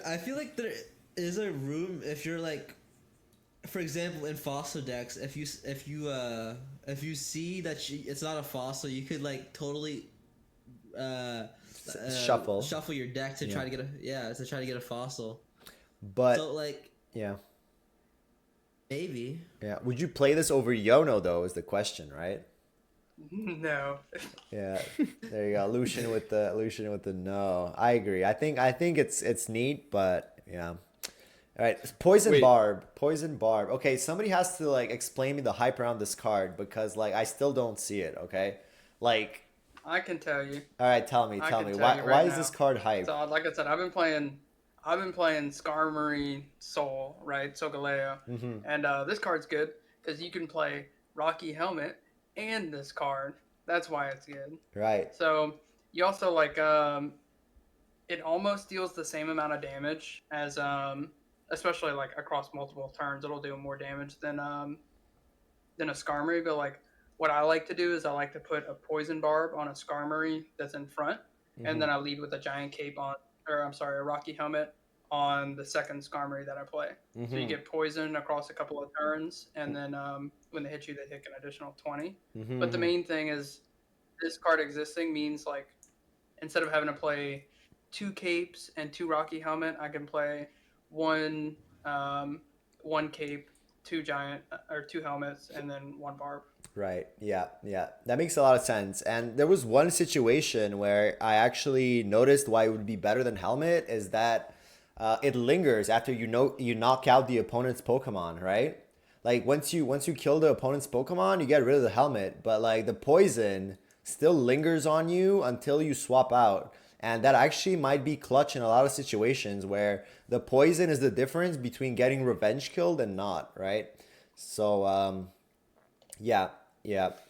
Speaker 3: I feel like there is a room if you're like, for example, in fossil decks, if you see that it's not a fossil, you could like totally
Speaker 1: Shuffle.
Speaker 3: your deck to try to get a fossil.
Speaker 1: But
Speaker 3: So like
Speaker 1: yeah,
Speaker 3: maybe.
Speaker 1: yeah. Would you play this over Yono though? Is the question, right?
Speaker 4: No.
Speaker 1: Yeah, there you go. Lucian with the no. I agree. I think it's neat, but yeah. All right, Poison
Speaker 2: Wait.
Speaker 1: Barb. Poison Barb. Okay, somebody has to like explain me the hype around this card because like I still don't see it. Okay, like
Speaker 4: I can tell you.
Speaker 1: all right, tell me.
Speaker 4: I can tell
Speaker 1: Why
Speaker 4: you
Speaker 1: why
Speaker 4: right
Speaker 1: is
Speaker 4: now.
Speaker 1: this card hype?
Speaker 4: So like I said, I've been playing Skarmory Soul, right? Solgaleo. And this card's good because you can play Rocky Helmet and this card. That's why it's good.
Speaker 1: Right.
Speaker 4: So you also like it almost deals the same amount of damage as especially like across multiple turns. It'll do more damage than a Skarmory. But like what I like to do is I like to put a Poison Barb on a Skarmory that's in front, and then I lead with a Giant Cape on, or I'm sorry, a Rocky Helmet on the second Skarmory that I play. So you get poison across a couple of turns, and then when they hit you, they take an additional 20. But the main thing is this card existing means like instead of having to play 2 capes and 2 Rocky Helmet, I can play one cape, 2 giant or 2 helmets, and then 1 barb.
Speaker 1: Right. Yeah. Yeah. That makes a lot of sense. And there was one situation where I actually noticed why it would be better than Helmet is that it lingers after you knock out the opponent's Pokemon, right? Like once you kill the opponent's Pokemon, you get rid of the helmet, but like the poison still lingers on you until you swap out. And that actually might be clutch in a lot of situations where the poison is the difference between getting revenge killed and not, right? So yeah,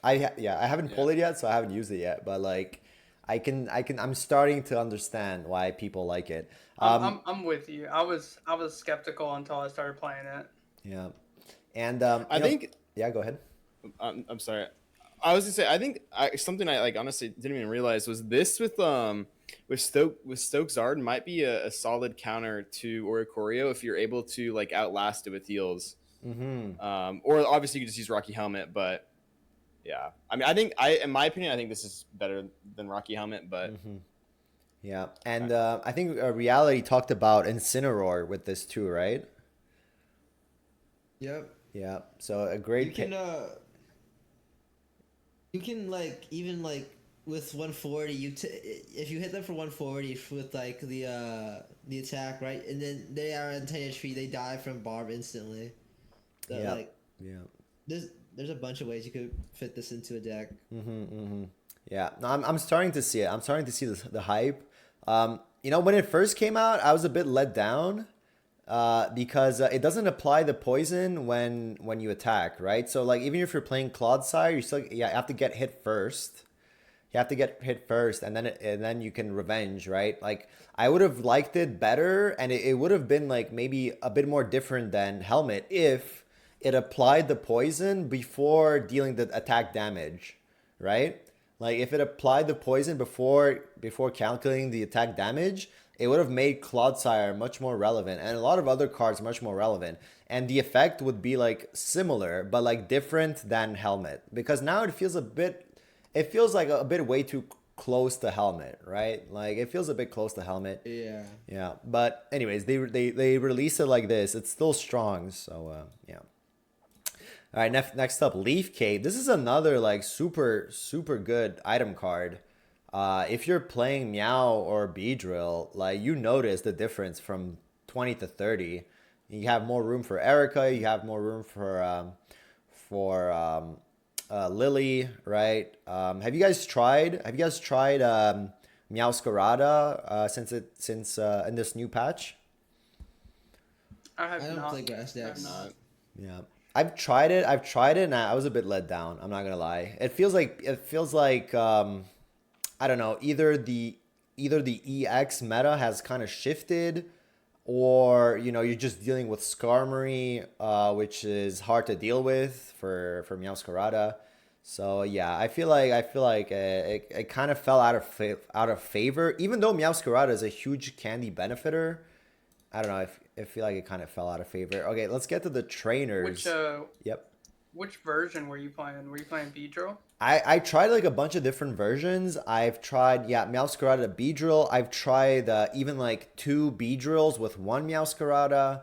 Speaker 1: I haven't pulled it yet, so I haven't used it yet, but like I'm starting to understand why people like it.
Speaker 4: I'm with you. I was skeptical until I started playing it.
Speaker 1: Yeah. And
Speaker 2: I think.
Speaker 1: yeah, go ahead.
Speaker 2: I'm sorry. I was gonna say. I think something I like honestly didn't even realize was this with Stokesard might be a solid counter to Oricorio if you're able to like outlast it with heals. Or obviously you could just use Rocky Helmet, but yeah. I mean, in my opinion, I think this is better than Rocky Helmet, but.
Speaker 1: Yeah, and I think Reality talked about Incineroar with this too, right?
Speaker 3: Yep.
Speaker 1: Yeah, so a great.
Speaker 3: You can like even like with 140, if you hit them for 140 with like the attack, right, and then they are at 10 HP, they die from Barb instantly. So,
Speaker 1: yeah.
Speaker 3: Like,
Speaker 1: yeah.
Speaker 3: There's a bunch of ways you could fit this into a deck.
Speaker 1: Yeah, no, I'm starting to see it. I'm starting to see the hype. You know, when it first came out, I was a bit let down because it doesn't apply the poison when you attack, right? So like even if you're playing Clodsire, you have to get hit first. You have to get hit first, and then you can revenge, right? Like I would have liked it better, and it would have been like maybe a bit more different than Helmet if it applied the poison before dealing the attack damage, right? Like if it applied the poison before calculating the attack damage, it would have made Clodsire much more relevant and a lot of other cards much more relevant. And the effect would be like similar, but like different than Helmet. Because now it feels like a bit way too close to helmet, right? Like it feels a bit close to helmet.
Speaker 5: Yeah.
Speaker 1: Yeah, but anyways, they release it like this. It's still strong, so yeah. All right, next up, Leaf Cape. This is another like super good item card. If you're playing Meow or Beedrill, like you notice the difference from 20 to 30. You have more room for Erica. You have more room for Lily, right? Have you guys tried? Meowscarada since in this new patch?
Speaker 4: I have
Speaker 5: I don't
Speaker 4: not.
Speaker 5: play grass decks.
Speaker 2: Not.
Speaker 1: Yeah. I've tried it, and I was a bit let down. I'm not gonna lie. It feels like I don't know, either the EX meta has kind of shifted, or you're just dealing with Skarmory, which is hard to deal with for Meowscarada. So yeah, I feel like it kind of fell out of favor, even though Meowscarada is a huge candy benefiter. I don't know. I feel like it kind of fell out of favor. Okay, let's get to the trainers. Yep.
Speaker 4: Which version were you playing? Were you playing Beedrill?
Speaker 1: I tried like a bunch of different versions. I've tried, Meowscarada Beedrill. I've tried even like 2 Beedrills with 1 Meowscarada.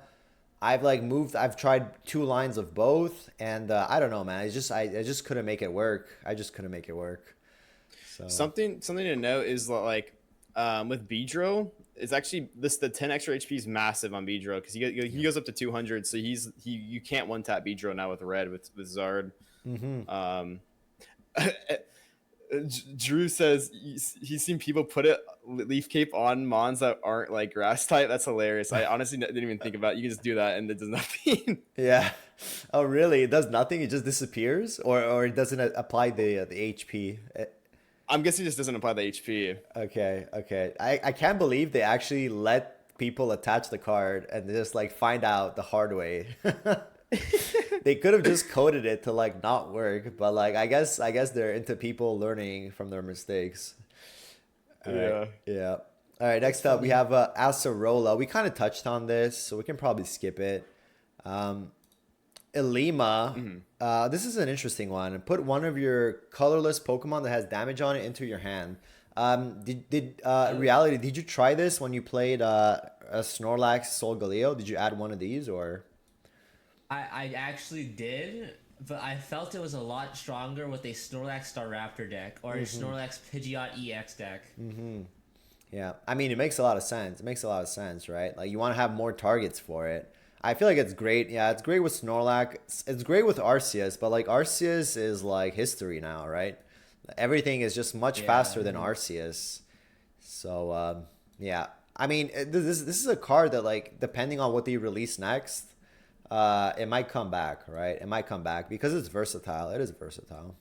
Speaker 1: I've tried 2 lines of both, and I don't know, man. I just couldn't make it work. So
Speaker 2: Something to note is that, like, with Beedrill, it's actually the 10 extra HP is massive on Beedrill because he goes up to 200, so you can't one tap Beedrill now with red with Zard. Drew says he's seen people put Leaf Cape on mons that aren't like grass type. That's hilarious. I honestly didn't even think about it. You can just do that and it does nothing.
Speaker 1: Yeah. Oh, really? It does nothing? It just disappears, or it doesn't apply the HP?
Speaker 2: I'm guessing it just doesn't apply the HP.
Speaker 1: Okay. I can't believe they actually let people attach the card and just like find out the hard way. They could have just coded it to like not work, but like I guess they're into people learning from their mistakes. All right. Yeah. All right, next up we have Acerola. We kind of touched on this, so we can probably skip it. Ilima. This is an interesting one. Put one of your colorless Pokemon that has damage on it into your hand. Reality, did you try this when you played a Snorlax Solgaleo? Did you add one of these, or?
Speaker 3: I actually did, but I felt it was a lot stronger with a Snorlax Staraptor deck or a Snorlax Pidgeot EX deck.
Speaker 1: Yeah, I mean, it makes a lot of sense. Right? Like, you want to have more targets for it. I feel like it's great. Yeah, it's great with Snorlax. It's great with Arceus, but like Arceus is like history now, right? Everything is just much faster than Arceus. So yeah, I mean, this is a card that, like, depending on what they release next, it might come back, right? It might come back because it's versatile. It is versatile.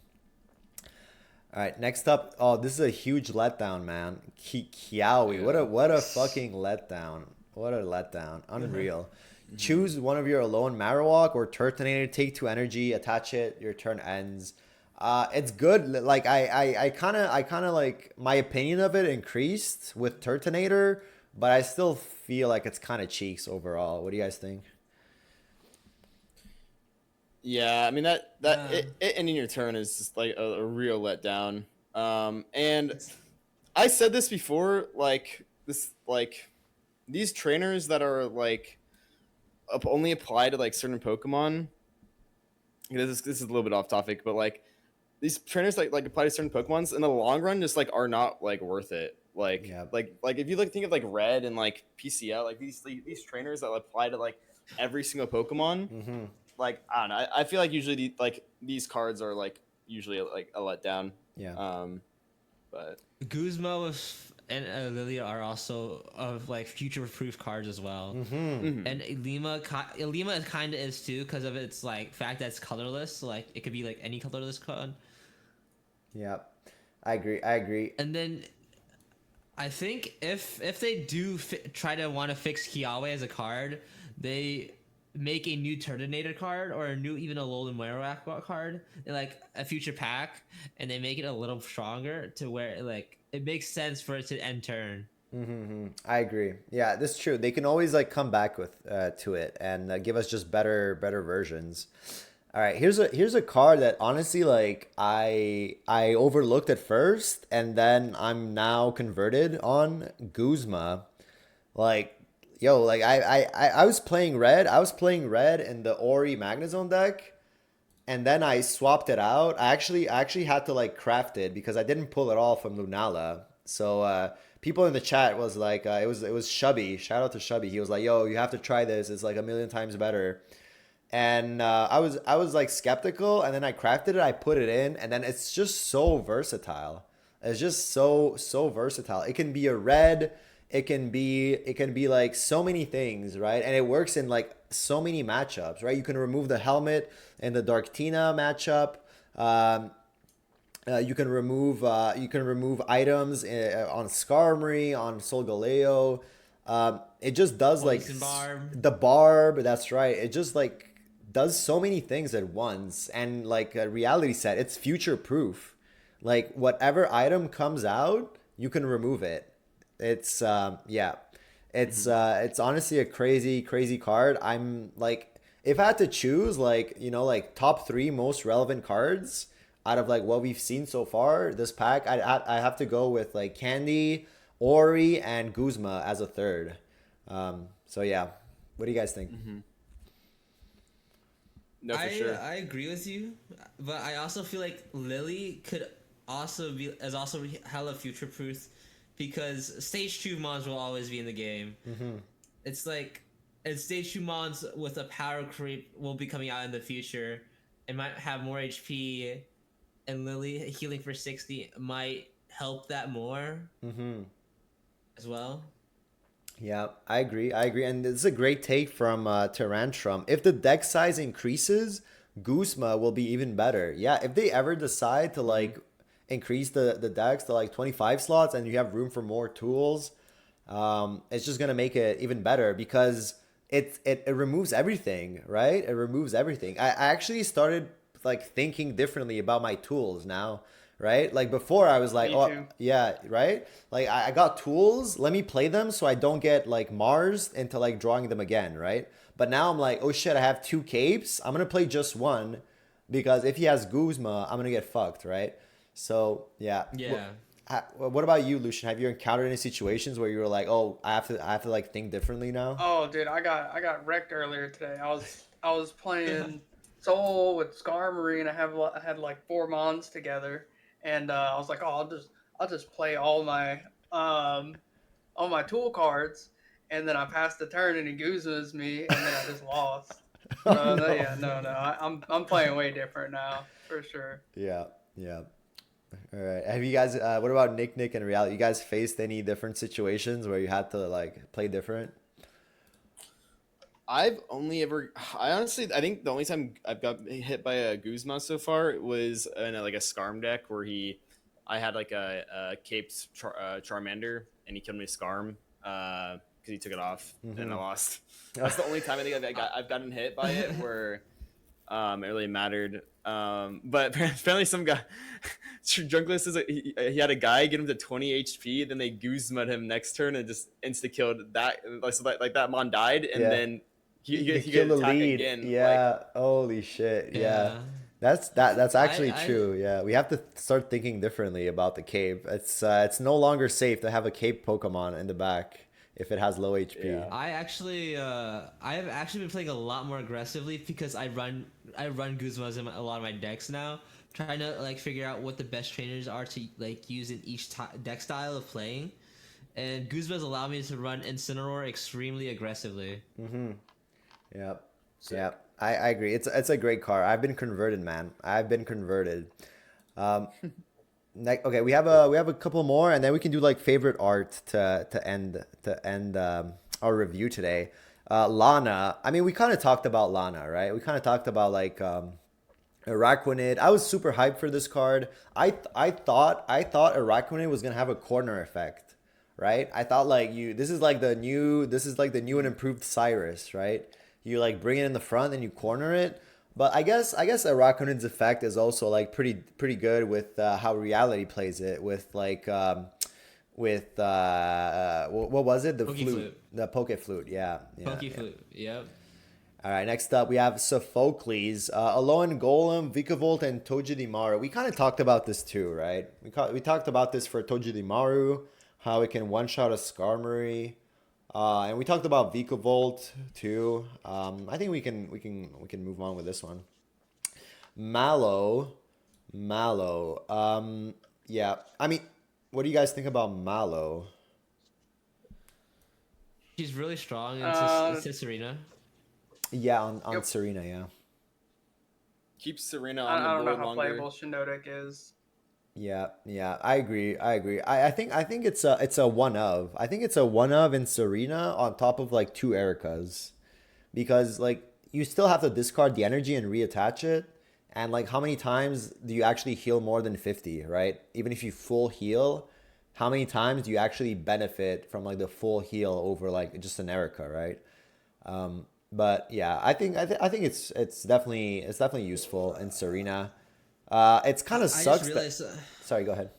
Speaker 1: All right, next up. Oh, this is a huge letdown, man. Kiawe. What a fucking letdown. What a letdown. Unreal. Choose one of your alone Marowak or Turtonator. Take 2 energy. Attach it. Your turn ends. It's good. Like I kind of like, my opinion of it increased with Turtonator, but I still feel like it's kind of cheeks overall. What do you guys think?
Speaker 2: Yeah, I mean that it ending your turn is just like a real letdown. And I said this before, like these trainers that are like only apply to like certain Pokemon. This is a little bit off topic, but like these trainers like apply to certain Pokemons in the long run just like are not like worth it. Like if you like think of like Red and like PCL, like these trainers that apply to like every single Pokemon. Like, I don't know. I feel like usually these cards are like usually like a letdown.
Speaker 1: Yeah.
Speaker 3: But Guzma and Lilia are also of like future-proof cards as well. And Ilima kind of is too because of its like fact that it's colorless. So, like, it could be like any colorless card.
Speaker 1: Yeah, I agree.
Speaker 3: And then I think if they do try to want to fix Kiawe as a card, they make a new Turtonator card or even a Alolan Marowak card in like a future pack, and they make it a little stronger to where it makes sense for it to end turn.
Speaker 1: I agree. Yeah, that's true. They can always like come back with to it and give us just better versions. All right, here's a card that honestly like I overlooked at first, and then I'm now converted on Guzma. Like, yo, like I was playing red. I was playing red in the Ori Magnezone deck, and then I swapped it out. I actually had to like craft it because I didn't pull it all from Lunala. So people in the chat was like, it was Shubby. Shout out to Shubby. He was like, yo, you have to try this. It's like a million times better. And I was like skeptical, and then I crafted it. I put it in, and then it's just so versatile. It's just so versatile. It can be a red. It can be like so many things, right? And it works in like so many matchups, right? You can remove the helmet in the Dark Tina matchup. Um, you can remove items on Skarmory, on Solgaleo. It just does like
Speaker 3: Poison Barb.
Speaker 1: the barb. That's right. It just like does so many things at once, and like a reality set, it's future proof. Like whatever item comes out, you can remove it. It's yeah, it's honestly a crazy card. I'm like, if I had to choose, like like top three most relevant cards out of like what we've seen so far this pack, I have to go with like Candy, Ori, and Guzma as a third. So yeah, what do you guys think?
Speaker 2: No, for
Speaker 3: I
Speaker 2: sure.
Speaker 3: I agree with you, but I also feel like Lily could also be as also hella future proof because stage 2 mons will always be in the game. It's like, and stage 2 mons with a power creep will be coming out in the future. It might have more HP, and Lily healing for 60 might help that more as well.
Speaker 1: Yeah, I agree. I agree. And this is a great take from Tyrantrum. If the deck size increases, Guzma will be even better. Yeah, if they ever decide to like increase the decks to like 25 slots and you have room for more tools, it's just gonna make it even better because it removes everything, right? It removes everything. I actually started like thinking differently about my tools now, right? Like before I was like,
Speaker 4: Me
Speaker 1: oh
Speaker 4: too.
Speaker 1: yeah, right? Like I got tools, let me play them so I don't get like Mars into like drawing them again, right? But now I'm like, oh shit, I have two capes. I'm gonna play just one because if he has Guzma, I'm gonna get fucked, right? So yeah.
Speaker 3: Yeah.
Speaker 1: What about you, Lucian? Have you encountered any situations where you were like, oh, I have to like think differently now?
Speaker 4: Oh, dude, I got wrecked earlier today. I was playing Soul with Skarmory, and I had like four mons together, and I was like, oh, I'll just play all my tool cards, and then I passed the turn, and he Guzmas me, and then I just lost.
Speaker 1: Oh
Speaker 4: So
Speaker 1: no.
Speaker 4: yeah, no, I'm playing way different now for sure.
Speaker 1: Yeah, yeah. All right. Have you guys? What about Nick and Reality? You guys faced any different situations where you had to like play different?
Speaker 2: I honestly, I think the only time I've got hit by a Guzma so far was in like a Skarm deck where I had like a caped Charmander and he killed me with Skarm because he took it off and I lost. That's the only time I think I've gotten hit by it where it really mattered. But apparently some guy, Drunkless says he had a guy get him to 20 HP, then they Guzma'd him next turn and just insta killed that. So that mon died, and
Speaker 1: Yeah.
Speaker 2: then
Speaker 1: You
Speaker 2: he
Speaker 1: kill
Speaker 2: could
Speaker 1: the
Speaker 2: attack
Speaker 1: lead.
Speaker 2: again.
Speaker 1: Yeah. Holy shit. Yeah.
Speaker 3: Yeah.
Speaker 1: That's actually
Speaker 3: I
Speaker 1: true. Yeah. We have to start thinking differently about the cape. It's no longer safe to have a cape Pokemon in the back if it has low HP.
Speaker 2: Yeah.
Speaker 3: I have actually been playing a lot more aggressively because I run Guzmas in a lot of my decks now, trying to like figure out what the best trainers are to like use in each deck style of playing, and Guzmas allow me to run Incineroar extremely aggressively.
Speaker 1: Yeah. Yeah. I agree. It's a great car. I've been converted, man. I've been converted. Um, okay, we have a couple more, and then we can do like favorite art to end our review today. Lana. I mean, we kind of talked about Lana, right? We kind of talked about like Araquanid. I was super hyped for this card. I thought Araquanid was gonna have a corner effect, right? I thought like this is like the new and improved Cyrus, right? You like bring it in the front and you corner it. But I guess Araquanid's effect is also like pretty good with how reality plays it with like with what was it, the
Speaker 3: Poke
Speaker 1: flute,
Speaker 3: flute.
Speaker 1: the poke flute, yeah,
Speaker 3: Poke
Speaker 1: yeah.
Speaker 3: flute. Yep.
Speaker 1: All right, next up we have Sophocles, Alolan Golem, Vikavolt, and Tojidimaru. We kind of talked about this too, right? We talked about this for Tojidimaru, how it can one-shot a Skarmory, and we talked about Vikavolt too. I think we can move on with this one. Mallow, Mallow. Yeah. I mean, what do you guys think about Mallow?
Speaker 3: She's really strong in Serena.
Speaker 1: Yeah, on
Speaker 4: Yep.
Speaker 1: Serena, yeah.
Speaker 2: Keep Serena
Speaker 4: I
Speaker 2: on
Speaker 4: don't
Speaker 2: the
Speaker 4: know
Speaker 2: board
Speaker 4: how
Speaker 2: longer.
Speaker 4: playable Shiinotic is.
Speaker 1: Yeah, I agree. I think it's a one of. I think it's a one of in Serena on top of like two Ericas. Because like you still have to discard the energy and reattach it. And like how many times do you actually heal more than 50, right? Even if you full heal, how many times do you actually benefit from like the full heal over like just an Erica, right? But yeah, I think it's definitely useful in Serena. It's kind of
Speaker 3: I
Speaker 1: sucks
Speaker 3: just
Speaker 1: that.
Speaker 3: realized.
Speaker 1: Sorry, go ahead.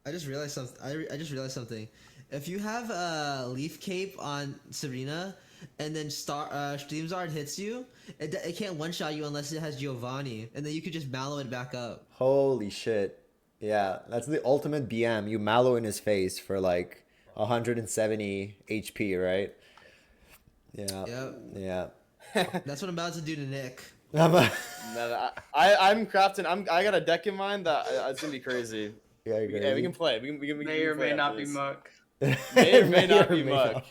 Speaker 3: I just realized something. I just realized something. If you have a Leaf Cape on Serena, and then Steam Zard hits you, it can't one shot you unless it has Giovanni, and then you could just mallow it back up.
Speaker 1: Holy shit! Yeah, that's the ultimate BM. You mallow in his face for like 170 HP, right? Yeah,
Speaker 3: Yep.
Speaker 1: yeah.
Speaker 3: That's what I'm about to do to Nick.
Speaker 2: No, I'm crafting. I got a deck in mind that it's gonna be crazy.
Speaker 1: Yeah,
Speaker 2: Yeah, we can play. We
Speaker 4: May
Speaker 2: can
Speaker 4: or
Speaker 2: play
Speaker 4: may not
Speaker 2: after
Speaker 4: be
Speaker 2: this.
Speaker 4: Muck.
Speaker 2: May or may not be Muck.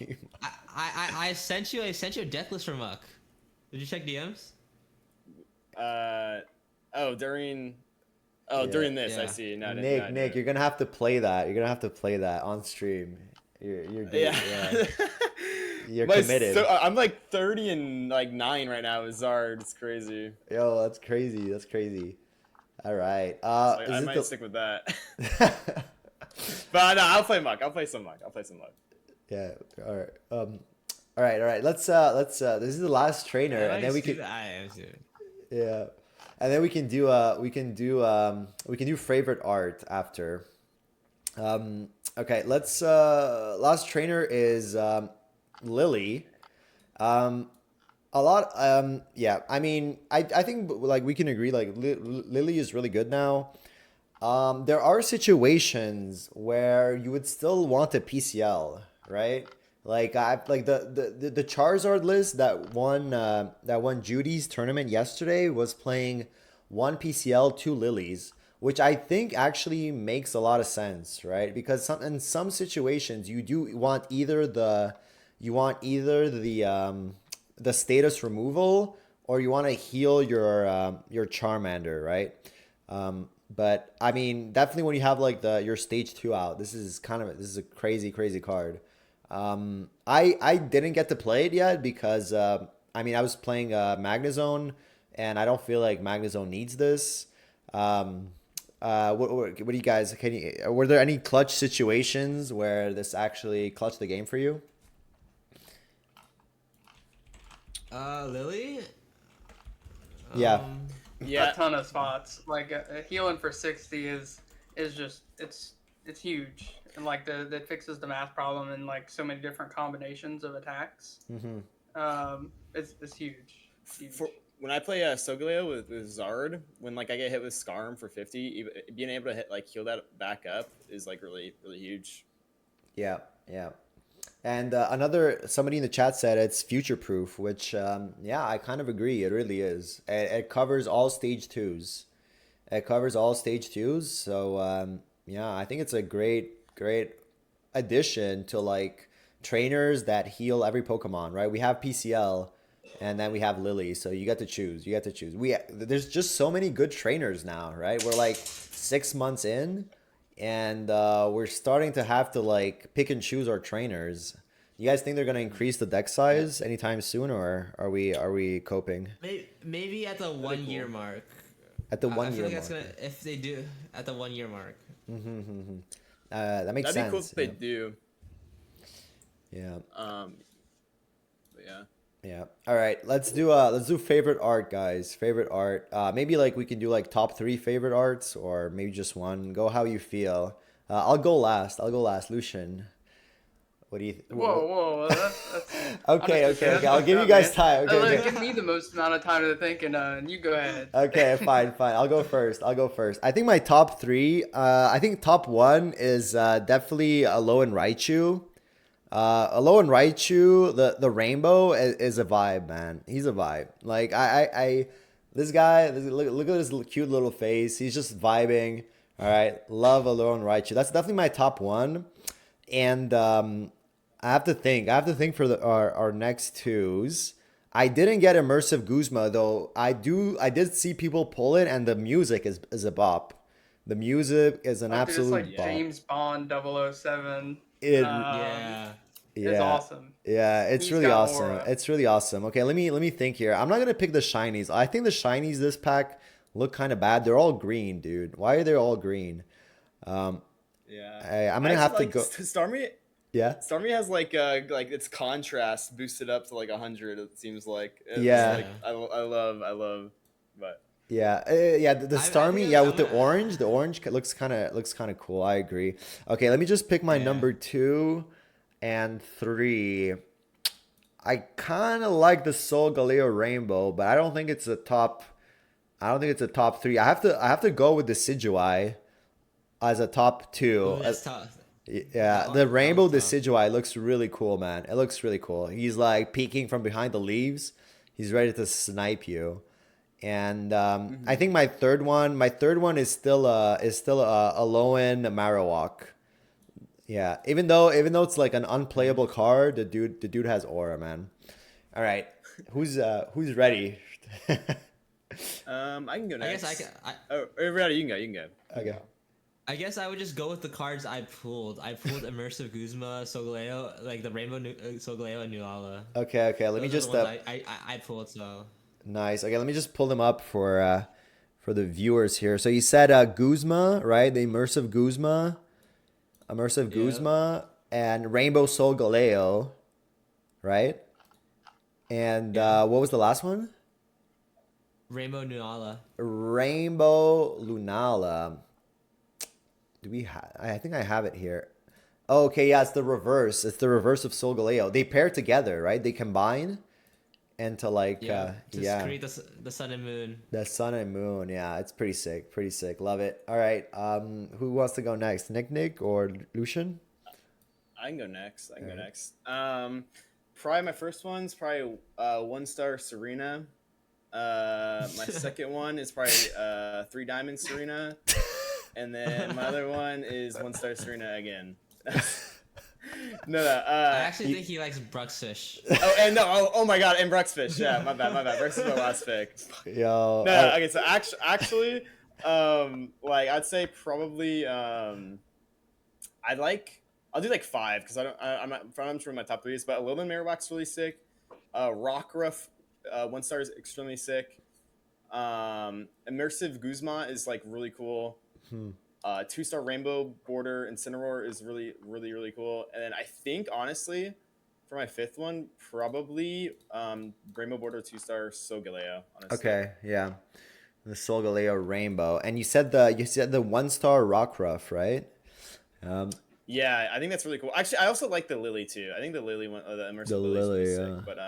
Speaker 3: I sent you a deck list for Muck. Did you check DMs?
Speaker 2: During
Speaker 1: Yeah.
Speaker 2: during this, I
Speaker 3: Yeah.
Speaker 2: see. No, I didn't-
Speaker 1: Nick,
Speaker 2: no, I
Speaker 1: Nick,
Speaker 2: didn't.
Speaker 1: you're gonna have to play that. You're gonna have to play that on stream. You're good.
Speaker 2: Yeah.
Speaker 1: You're committed.
Speaker 2: I'm like 30 and like 9 right now with Zard. It's crazy.
Speaker 1: Yo, that's crazy. That's crazy. All right.
Speaker 2: So I
Speaker 1: Is it
Speaker 2: might
Speaker 1: the...
Speaker 2: stick with that. But no, I'll play Muck. I'll play some Muck.
Speaker 1: Yeah. All right. All right. Let's. This is the last trainer, and then we can. Yeah. And then we can do. We can do favorite art after. Okay. Let's. Last trainer is Lily. A lot. Yeah. I mean, I think like we can agree. Like Lily is really good now. There are situations where you would still want a PCL, right? Like I like the Charizard list that won Judy's tournament yesterday was playing one PCL, two Lilies, which I think actually makes a lot of sense, right? Because in some situations you do want either the status removal or you want to heal your Charmander, right? But I mean, definitely when you have like your stage 2 out, this is a crazy card. I didn't get to play it yet because I mean I was playing Magnezone and I don't feel like Magnezone needs this. What do you guys were there any clutch situations where this actually clutched the game for you?
Speaker 3: Lily?
Speaker 1: Yeah.
Speaker 2: Yeah.
Speaker 4: A ton of spots. Like healing for 60 is just it's huge, and like that fixes the math problem in like so many different combinations of attacks. It's huge. It's huge.
Speaker 2: When I play Solgaleo with Zard, when like I get hit with Skarm for 50, being able to heal that back up is like really huge.
Speaker 1: Yeah. And somebody in the chat said it's future proof, which yeah, I kind of agree. It really is. It covers all stage 2s. So yeah, I think it's a great addition to like trainers that heal every Pokemon, right? We have PCL, and then we have Lily, so you get to choose. There's just so many good trainers now, right? We're like 6 months in. And we're starting to have to like pick and choose our trainers. You guys think they're gonna increase the deck size anytime soon, or are we coping?
Speaker 3: Maybe at the 1 year mark.
Speaker 1: At the
Speaker 3: I
Speaker 1: 1
Speaker 3: feel
Speaker 1: year
Speaker 3: like
Speaker 1: mark.
Speaker 3: if they do at the 1 year mark.
Speaker 1: That makes
Speaker 2: That'd
Speaker 1: sense.
Speaker 2: be cool if they do.
Speaker 1: Yeah.
Speaker 2: But yeah.
Speaker 1: Yeah. All right. Let's do favorite art, guys. Favorite art. Maybe like we can do like top 3 favorite arts, or maybe just one. Go how you feel. I'll go last. Lucian. What do you?
Speaker 4: Whoa!
Speaker 1: Okay,
Speaker 4: Honestly,
Speaker 1: okay,
Speaker 4: that's
Speaker 1: okay. I'll
Speaker 4: fucked
Speaker 1: give you
Speaker 4: up,
Speaker 1: guys
Speaker 4: man.
Speaker 1: time. Okay,
Speaker 4: Like,
Speaker 1: okay.
Speaker 4: give me the most amount of time to think, and you go ahead.
Speaker 1: Okay, fine, fine. I'll go first. I'll go first. I think my top three. I think top one is definitely Alolan Raichu. Alolan Raichu, the rainbow is a vibe, man. He's a vibe. Like this guy. Look at his cute little face. He's just vibing. All right, love Alolan Raichu. That's definitely my top one. And I have to think. I have to think for our next twos. I didn't get immersive Guzma though. I did see people pull it, and the music is a bop. The music is an
Speaker 4: Oh, dude, it's
Speaker 1: absolute
Speaker 4: like
Speaker 1: bop.
Speaker 4: James Bond 007.
Speaker 1: It
Speaker 3: Yeah.
Speaker 4: Is
Speaker 1: yeah.
Speaker 4: awesome.
Speaker 1: Yeah, it's
Speaker 4: He's
Speaker 1: really
Speaker 4: got
Speaker 1: awesome.
Speaker 4: aura.
Speaker 1: It's really awesome. Okay, let me think here. I'm not gonna pick the shinies. I think the shinies this pack look kind of bad. They're all green, dude. Why are they all green? Um,
Speaker 2: Yeah.
Speaker 1: I'm
Speaker 2: I
Speaker 1: gonna have
Speaker 2: actually
Speaker 1: to
Speaker 2: like
Speaker 1: go.
Speaker 2: Starmie.
Speaker 1: Yeah,
Speaker 2: Starmie has like its contrast boosted up to like 100. It seems like it's
Speaker 1: yeah,
Speaker 2: like I love, but
Speaker 1: yeah, yeah. The
Speaker 3: I
Speaker 1: Starmie,
Speaker 3: think
Speaker 1: yeah,
Speaker 3: I'm
Speaker 1: with the
Speaker 3: gonna.
Speaker 1: orange, looks kind of cool. I agree. Okay, let me just pick my
Speaker 3: Yeah.
Speaker 1: number two and three. I kind of like the Soul Galeo Rainbow, but I don't think it's a top. I don't think it's a top three. I have to go with the Decidueye as a top two.
Speaker 3: Ooh, that's tough.
Speaker 1: Yeah, the
Speaker 3: That
Speaker 1: rainbow
Speaker 3: was tough.
Speaker 1: Decidueye looks really cool, man. It looks really cool. He's like peeking from behind the leaves. He's ready to snipe you. And I think my third one is still a Alolan Marowak. Yeah, even though it's like an unplayable card, the dude has aura, man. All right, who's ready?
Speaker 2: I can go
Speaker 3: I guess
Speaker 2: next.
Speaker 3: I can.
Speaker 2: Oh, ready? You can go. You can go.
Speaker 1: Okay.
Speaker 3: I guess I would just go with the cards I pulled. I pulled Immersive Guzma, Solgaleo, like the Rainbow Solgaleo and Nuala.
Speaker 1: Okay. Let me
Speaker 3: Those are
Speaker 1: just
Speaker 3: the ones I pulled. So
Speaker 1: nice. Okay, let me just pull them up for the viewers here. So you said Guzma, right? The immersive
Speaker 3: yeah,
Speaker 1: Guzma, and Rainbow Soul Galeo, right? And
Speaker 3: yeah.
Speaker 1: what was the last one?
Speaker 3: Rainbow Nuala.
Speaker 1: Rainbow Lunala. Do we have? I think I have it here. Oh, okay, yeah, it's the reverse. It's the reverse of Soul Galeo. They pair together, right? They combine into like
Speaker 3: Yeah, to
Speaker 1: yeah,
Speaker 3: create the sun and moon.
Speaker 1: the sun and moon. Yeah, it's pretty sick. Pretty sick. Love it. All right. Who wants to go next? Nick or Lucian?
Speaker 2: I can go next. I can go
Speaker 1: Alright.
Speaker 2: next. Probably my first one's probably 1-star Serena. My second one is probably 3 diamond Serena, and then my other one is 1-star Serena again. No.
Speaker 3: I actually think he likes Bruxfish.
Speaker 2: Oh my God, and Bruxfish. Yeah, my bad. Brux is my last pick.
Speaker 1: Yo.
Speaker 2: No. Okay, so actually, like I'd say probably, I'll do like 5 because I'm not sure what my top 3 is, but Alolan Marowak's really sick. Rockruff, 1-star is extremely sick. Immersive Guzma is like really cool. 2-star Rainbow Border Incineroar is really, really, really cool. And then I think honestly, for my 5th one, probably Rainbow Border 2-star Solgaleo. Honestly.
Speaker 1: Okay, yeah. The Soul Galeo Rainbow. And you said the 1-star Rockruff, right?
Speaker 2: Yeah, I think that's really cool. Actually, I also like the Lily too. I think the Lily one, the immersive
Speaker 1: The
Speaker 2: Lily is really
Speaker 1: Lily,
Speaker 2: sick.
Speaker 1: yeah.
Speaker 2: But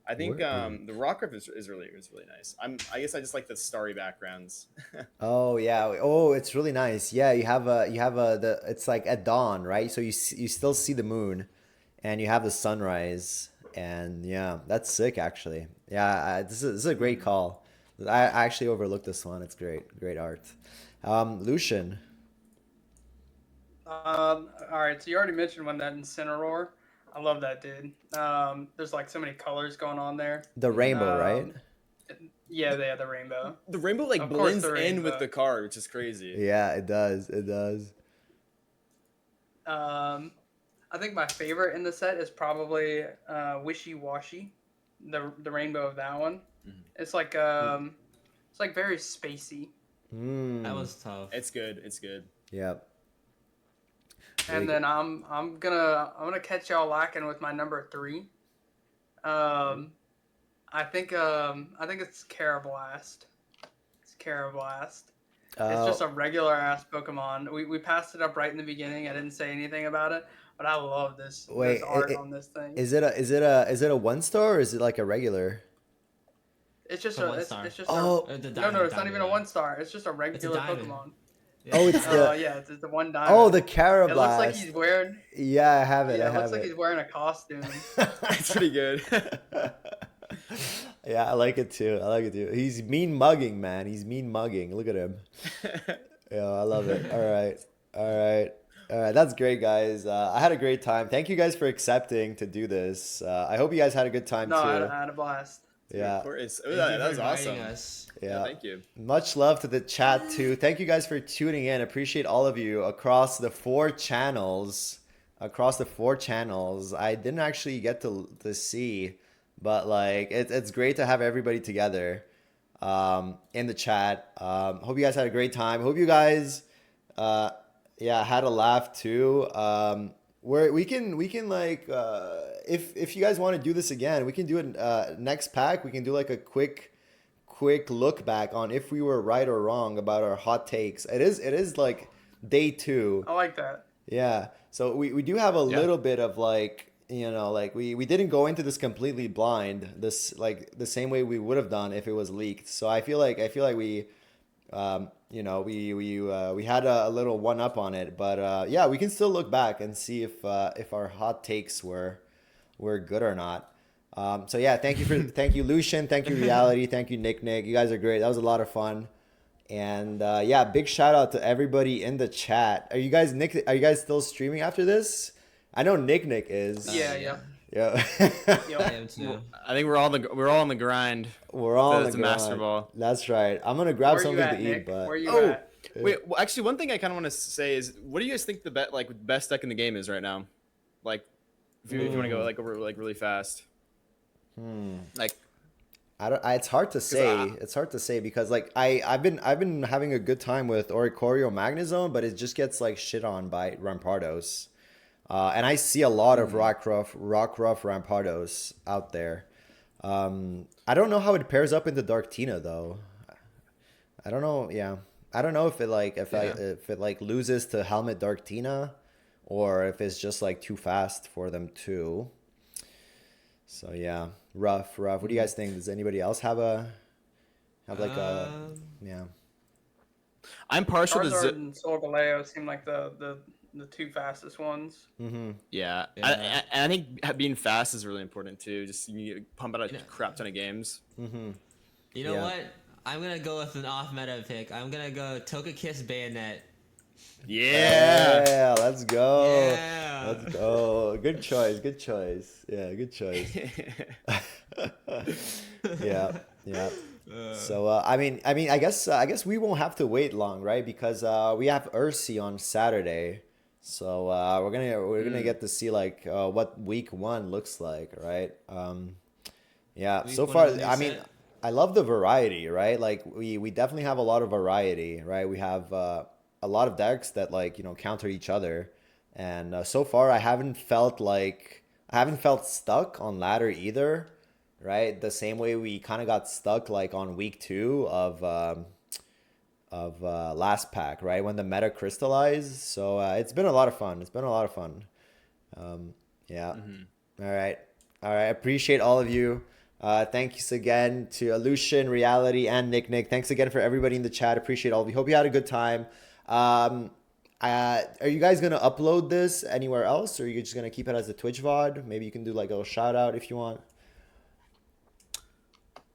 Speaker 2: I think the Rockruff is really nice. I guess I just like the starry backgrounds.
Speaker 1: Oh yeah. Oh, it's really nice. Yeah, you have it's like at dawn, right? So you still see the moon, and you have the sunrise, and yeah, that's sick actually. Yeah, this is a great call. I actually overlooked this one. It's great art. Lucian.
Speaker 4: All right, so you already mentioned one, that Incineroar. I love that dude. There's like so many colors going on there.
Speaker 1: The rainbow, right?
Speaker 4: Yeah, they have the rainbow.
Speaker 2: The rainbow like
Speaker 4: Of course
Speaker 2: blends
Speaker 4: the
Speaker 2: in with
Speaker 4: rainbow.
Speaker 2: the card, which is crazy.
Speaker 1: Yeah, it does. It does.
Speaker 4: I think my favorite in the set is probably Wishy Washy, the rainbow of that one. It's like very spacey.
Speaker 3: That was
Speaker 1: Mm.
Speaker 3: tough.
Speaker 2: It's good. It's good.
Speaker 1: Yeah.
Speaker 4: And then I'm gonna catch y'all lacking with my number 3. I think it's Carablast. It's Carablast. It's just a regular ass Pokemon. We passed it up right in the beginning. I didn't say anything about it, But I love this
Speaker 1: Wait,
Speaker 4: art on this thing.
Speaker 1: is it a 1-star or is it like a regular?
Speaker 4: It's just
Speaker 3: A
Speaker 4: a
Speaker 3: 1-star.
Speaker 4: it's just
Speaker 1: Oh.
Speaker 4: a
Speaker 3: The
Speaker 4: no,
Speaker 3: diamond,
Speaker 4: it's not even a
Speaker 3: yeah.
Speaker 4: 1-star. It's just a
Speaker 3: It's a
Speaker 4: regular
Speaker 3: diamond.
Speaker 4: Pokemon.
Speaker 1: Oh, it's the
Speaker 4: Yeah, it's the one diamond.
Speaker 1: oh the
Speaker 4: It
Speaker 1: Carablast.
Speaker 4: looks like he's wearing.
Speaker 1: Yeah, I have it.
Speaker 4: Yeah,
Speaker 1: I
Speaker 4: it
Speaker 1: have
Speaker 4: looks like
Speaker 1: it.
Speaker 4: he's wearing a costume.
Speaker 2: It's pretty good.
Speaker 1: Yeah, I like it too. I like it too. He's mean mugging, man. He's mean mugging. Look at him. Yeah, I love it. All right. All right. All right. That's great, guys. I had a great time. Thank you guys for accepting to do this. I hope you guys had a good time
Speaker 4: No,
Speaker 1: too.
Speaker 4: I had a blast.
Speaker 1: Yeah.
Speaker 2: Of course.
Speaker 3: Thank
Speaker 2: That
Speaker 3: you for
Speaker 2: was
Speaker 3: inviting
Speaker 2: awesome.
Speaker 3: us.
Speaker 1: Yeah.
Speaker 2: Thank you.
Speaker 1: Much love to the chat too. Thank you guys for tuning in. Appreciate all of you across the 4 channels. Across the 4 channels. I didn't actually get to see, but like it's great to have everybody together in the chat. Hope you guys had a great time. Hope you guys had a laugh too. We can like if you guys want to do this again, we can do it next pack. We can do like a quick look back on if we were right or wrong about our hot takes. It is like day 2.
Speaker 4: I like that.
Speaker 1: Yeah. So we do have a little bit of like, you know, like we didn't go into this completely blind, this like the same way we would have done if it was leaked. So I feel like we you know, we had a little one up on it, but yeah, we can still look back and see if our hot takes were good or not. So yeah, thank you Lucian, thank you Reality, thank you Nick. You guys are great. That was a lot of fun. And yeah, big shout out to everybody in the chat. Are you guys still streaming after this? I know Nick is.
Speaker 4: Yeah.
Speaker 1: Yeah.
Speaker 3: I am too.
Speaker 2: I think we're all on the grind.
Speaker 1: We're all on the
Speaker 2: the Master
Speaker 1: grind.
Speaker 2: Ball.
Speaker 1: That's right. I'm gonna grab
Speaker 4: Where you
Speaker 1: something
Speaker 4: at,
Speaker 1: to
Speaker 4: Nick?
Speaker 1: eat, but
Speaker 4: Where you at?
Speaker 2: Wait, well, actually, one thing I kind of want to say is, what do you guys think the best deck in the game is right now? Like, if you want to go like over like really fast. Like,
Speaker 1: it's hard to say. It's hard to say because like I've been having a good time with Oricorio Magnezone, but it just gets like shit on by Rampardos. And I see a lot of Rockruff Rampardos out there. I don't know how it pairs up into Darktina though. I don't know. Yeah, I don't know if it like loses to Helmet Darktina, or if it's just like too fast for them too. So yeah, rough. What do you guys think? Does anybody else have yeah?
Speaker 2: I'm partial to
Speaker 4: Charizard and Solgaleo seem like the 2 fastest ones.
Speaker 1: Mm-hmm.
Speaker 2: Yeah.
Speaker 3: Yeah.
Speaker 2: I think being fast is really important too. Just you pump out a crap ton of games.
Speaker 1: Mm-hmm.
Speaker 3: You know
Speaker 1: Yeah.
Speaker 3: what? I'm gonna go with an off-meta pick. I'm gonna go Togekiss Bayonet.
Speaker 2: Yeah.
Speaker 1: Let's go.
Speaker 3: Yeah.
Speaker 1: Let's go. Good choice. Yeah, good choice. Yeah. So I mean, I guess we won't have to wait long, right? Because we have Ursi on Saturday, so we're gonna get to see like what week 1 looks like, right? Yeah.
Speaker 3: Week
Speaker 1: So
Speaker 3: 1
Speaker 1: far,
Speaker 3: of the new
Speaker 1: I mean,
Speaker 3: set?
Speaker 1: I love the variety, right? Like we definitely have a lot of variety, right? We have a lot of decks that like, you know, counter each other, and so far I haven't felt stuck on ladder either, right? The same way we kind of got stuck like on week 2 of last pack, right? When the meta crystallized. So it's been a lot of fun. Yeah. All right. Appreciate all of you. Thanks again to Iluchien, Reality, and Nick. Thanks again for everybody in the chat. Appreciate all of you. Hope you had a good time. Are you guys gonna upload this anywhere else, or are you just gonna keep it as a Twitch VOD? Maybe you can do like a little shout out if you want.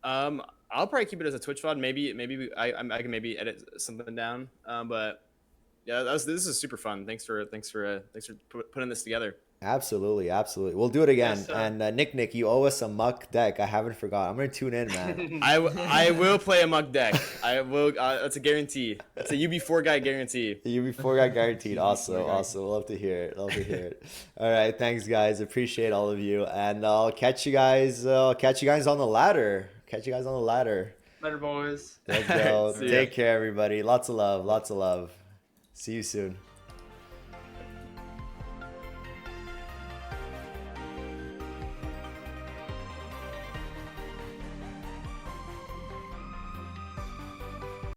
Speaker 2: I'll probably keep it as a Twitch VOD. Maybe I can maybe edit something down. But yeah, this is super fun. Thanks for putting this together.
Speaker 1: Absolutely. We'll do it again.
Speaker 4: Yes, sir.
Speaker 1: And Nick, you owe us a muck deck. I haven't forgot. I'm gonna tune in, man.
Speaker 2: I will play a muck deck. I will. That's a guarantee. It's a UB4 guy guarantee.
Speaker 1: UB4 got guaranteed. Awesome. Love to hear it. All right, thanks guys. Appreciate all of you, and I'll catch you guys. On the ladder.
Speaker 4: Later, boys.
Speaker 1: Let's go.
Speaker 2: See ya.
Speaker 1: Take care, everybody. Lots of love. See you soon.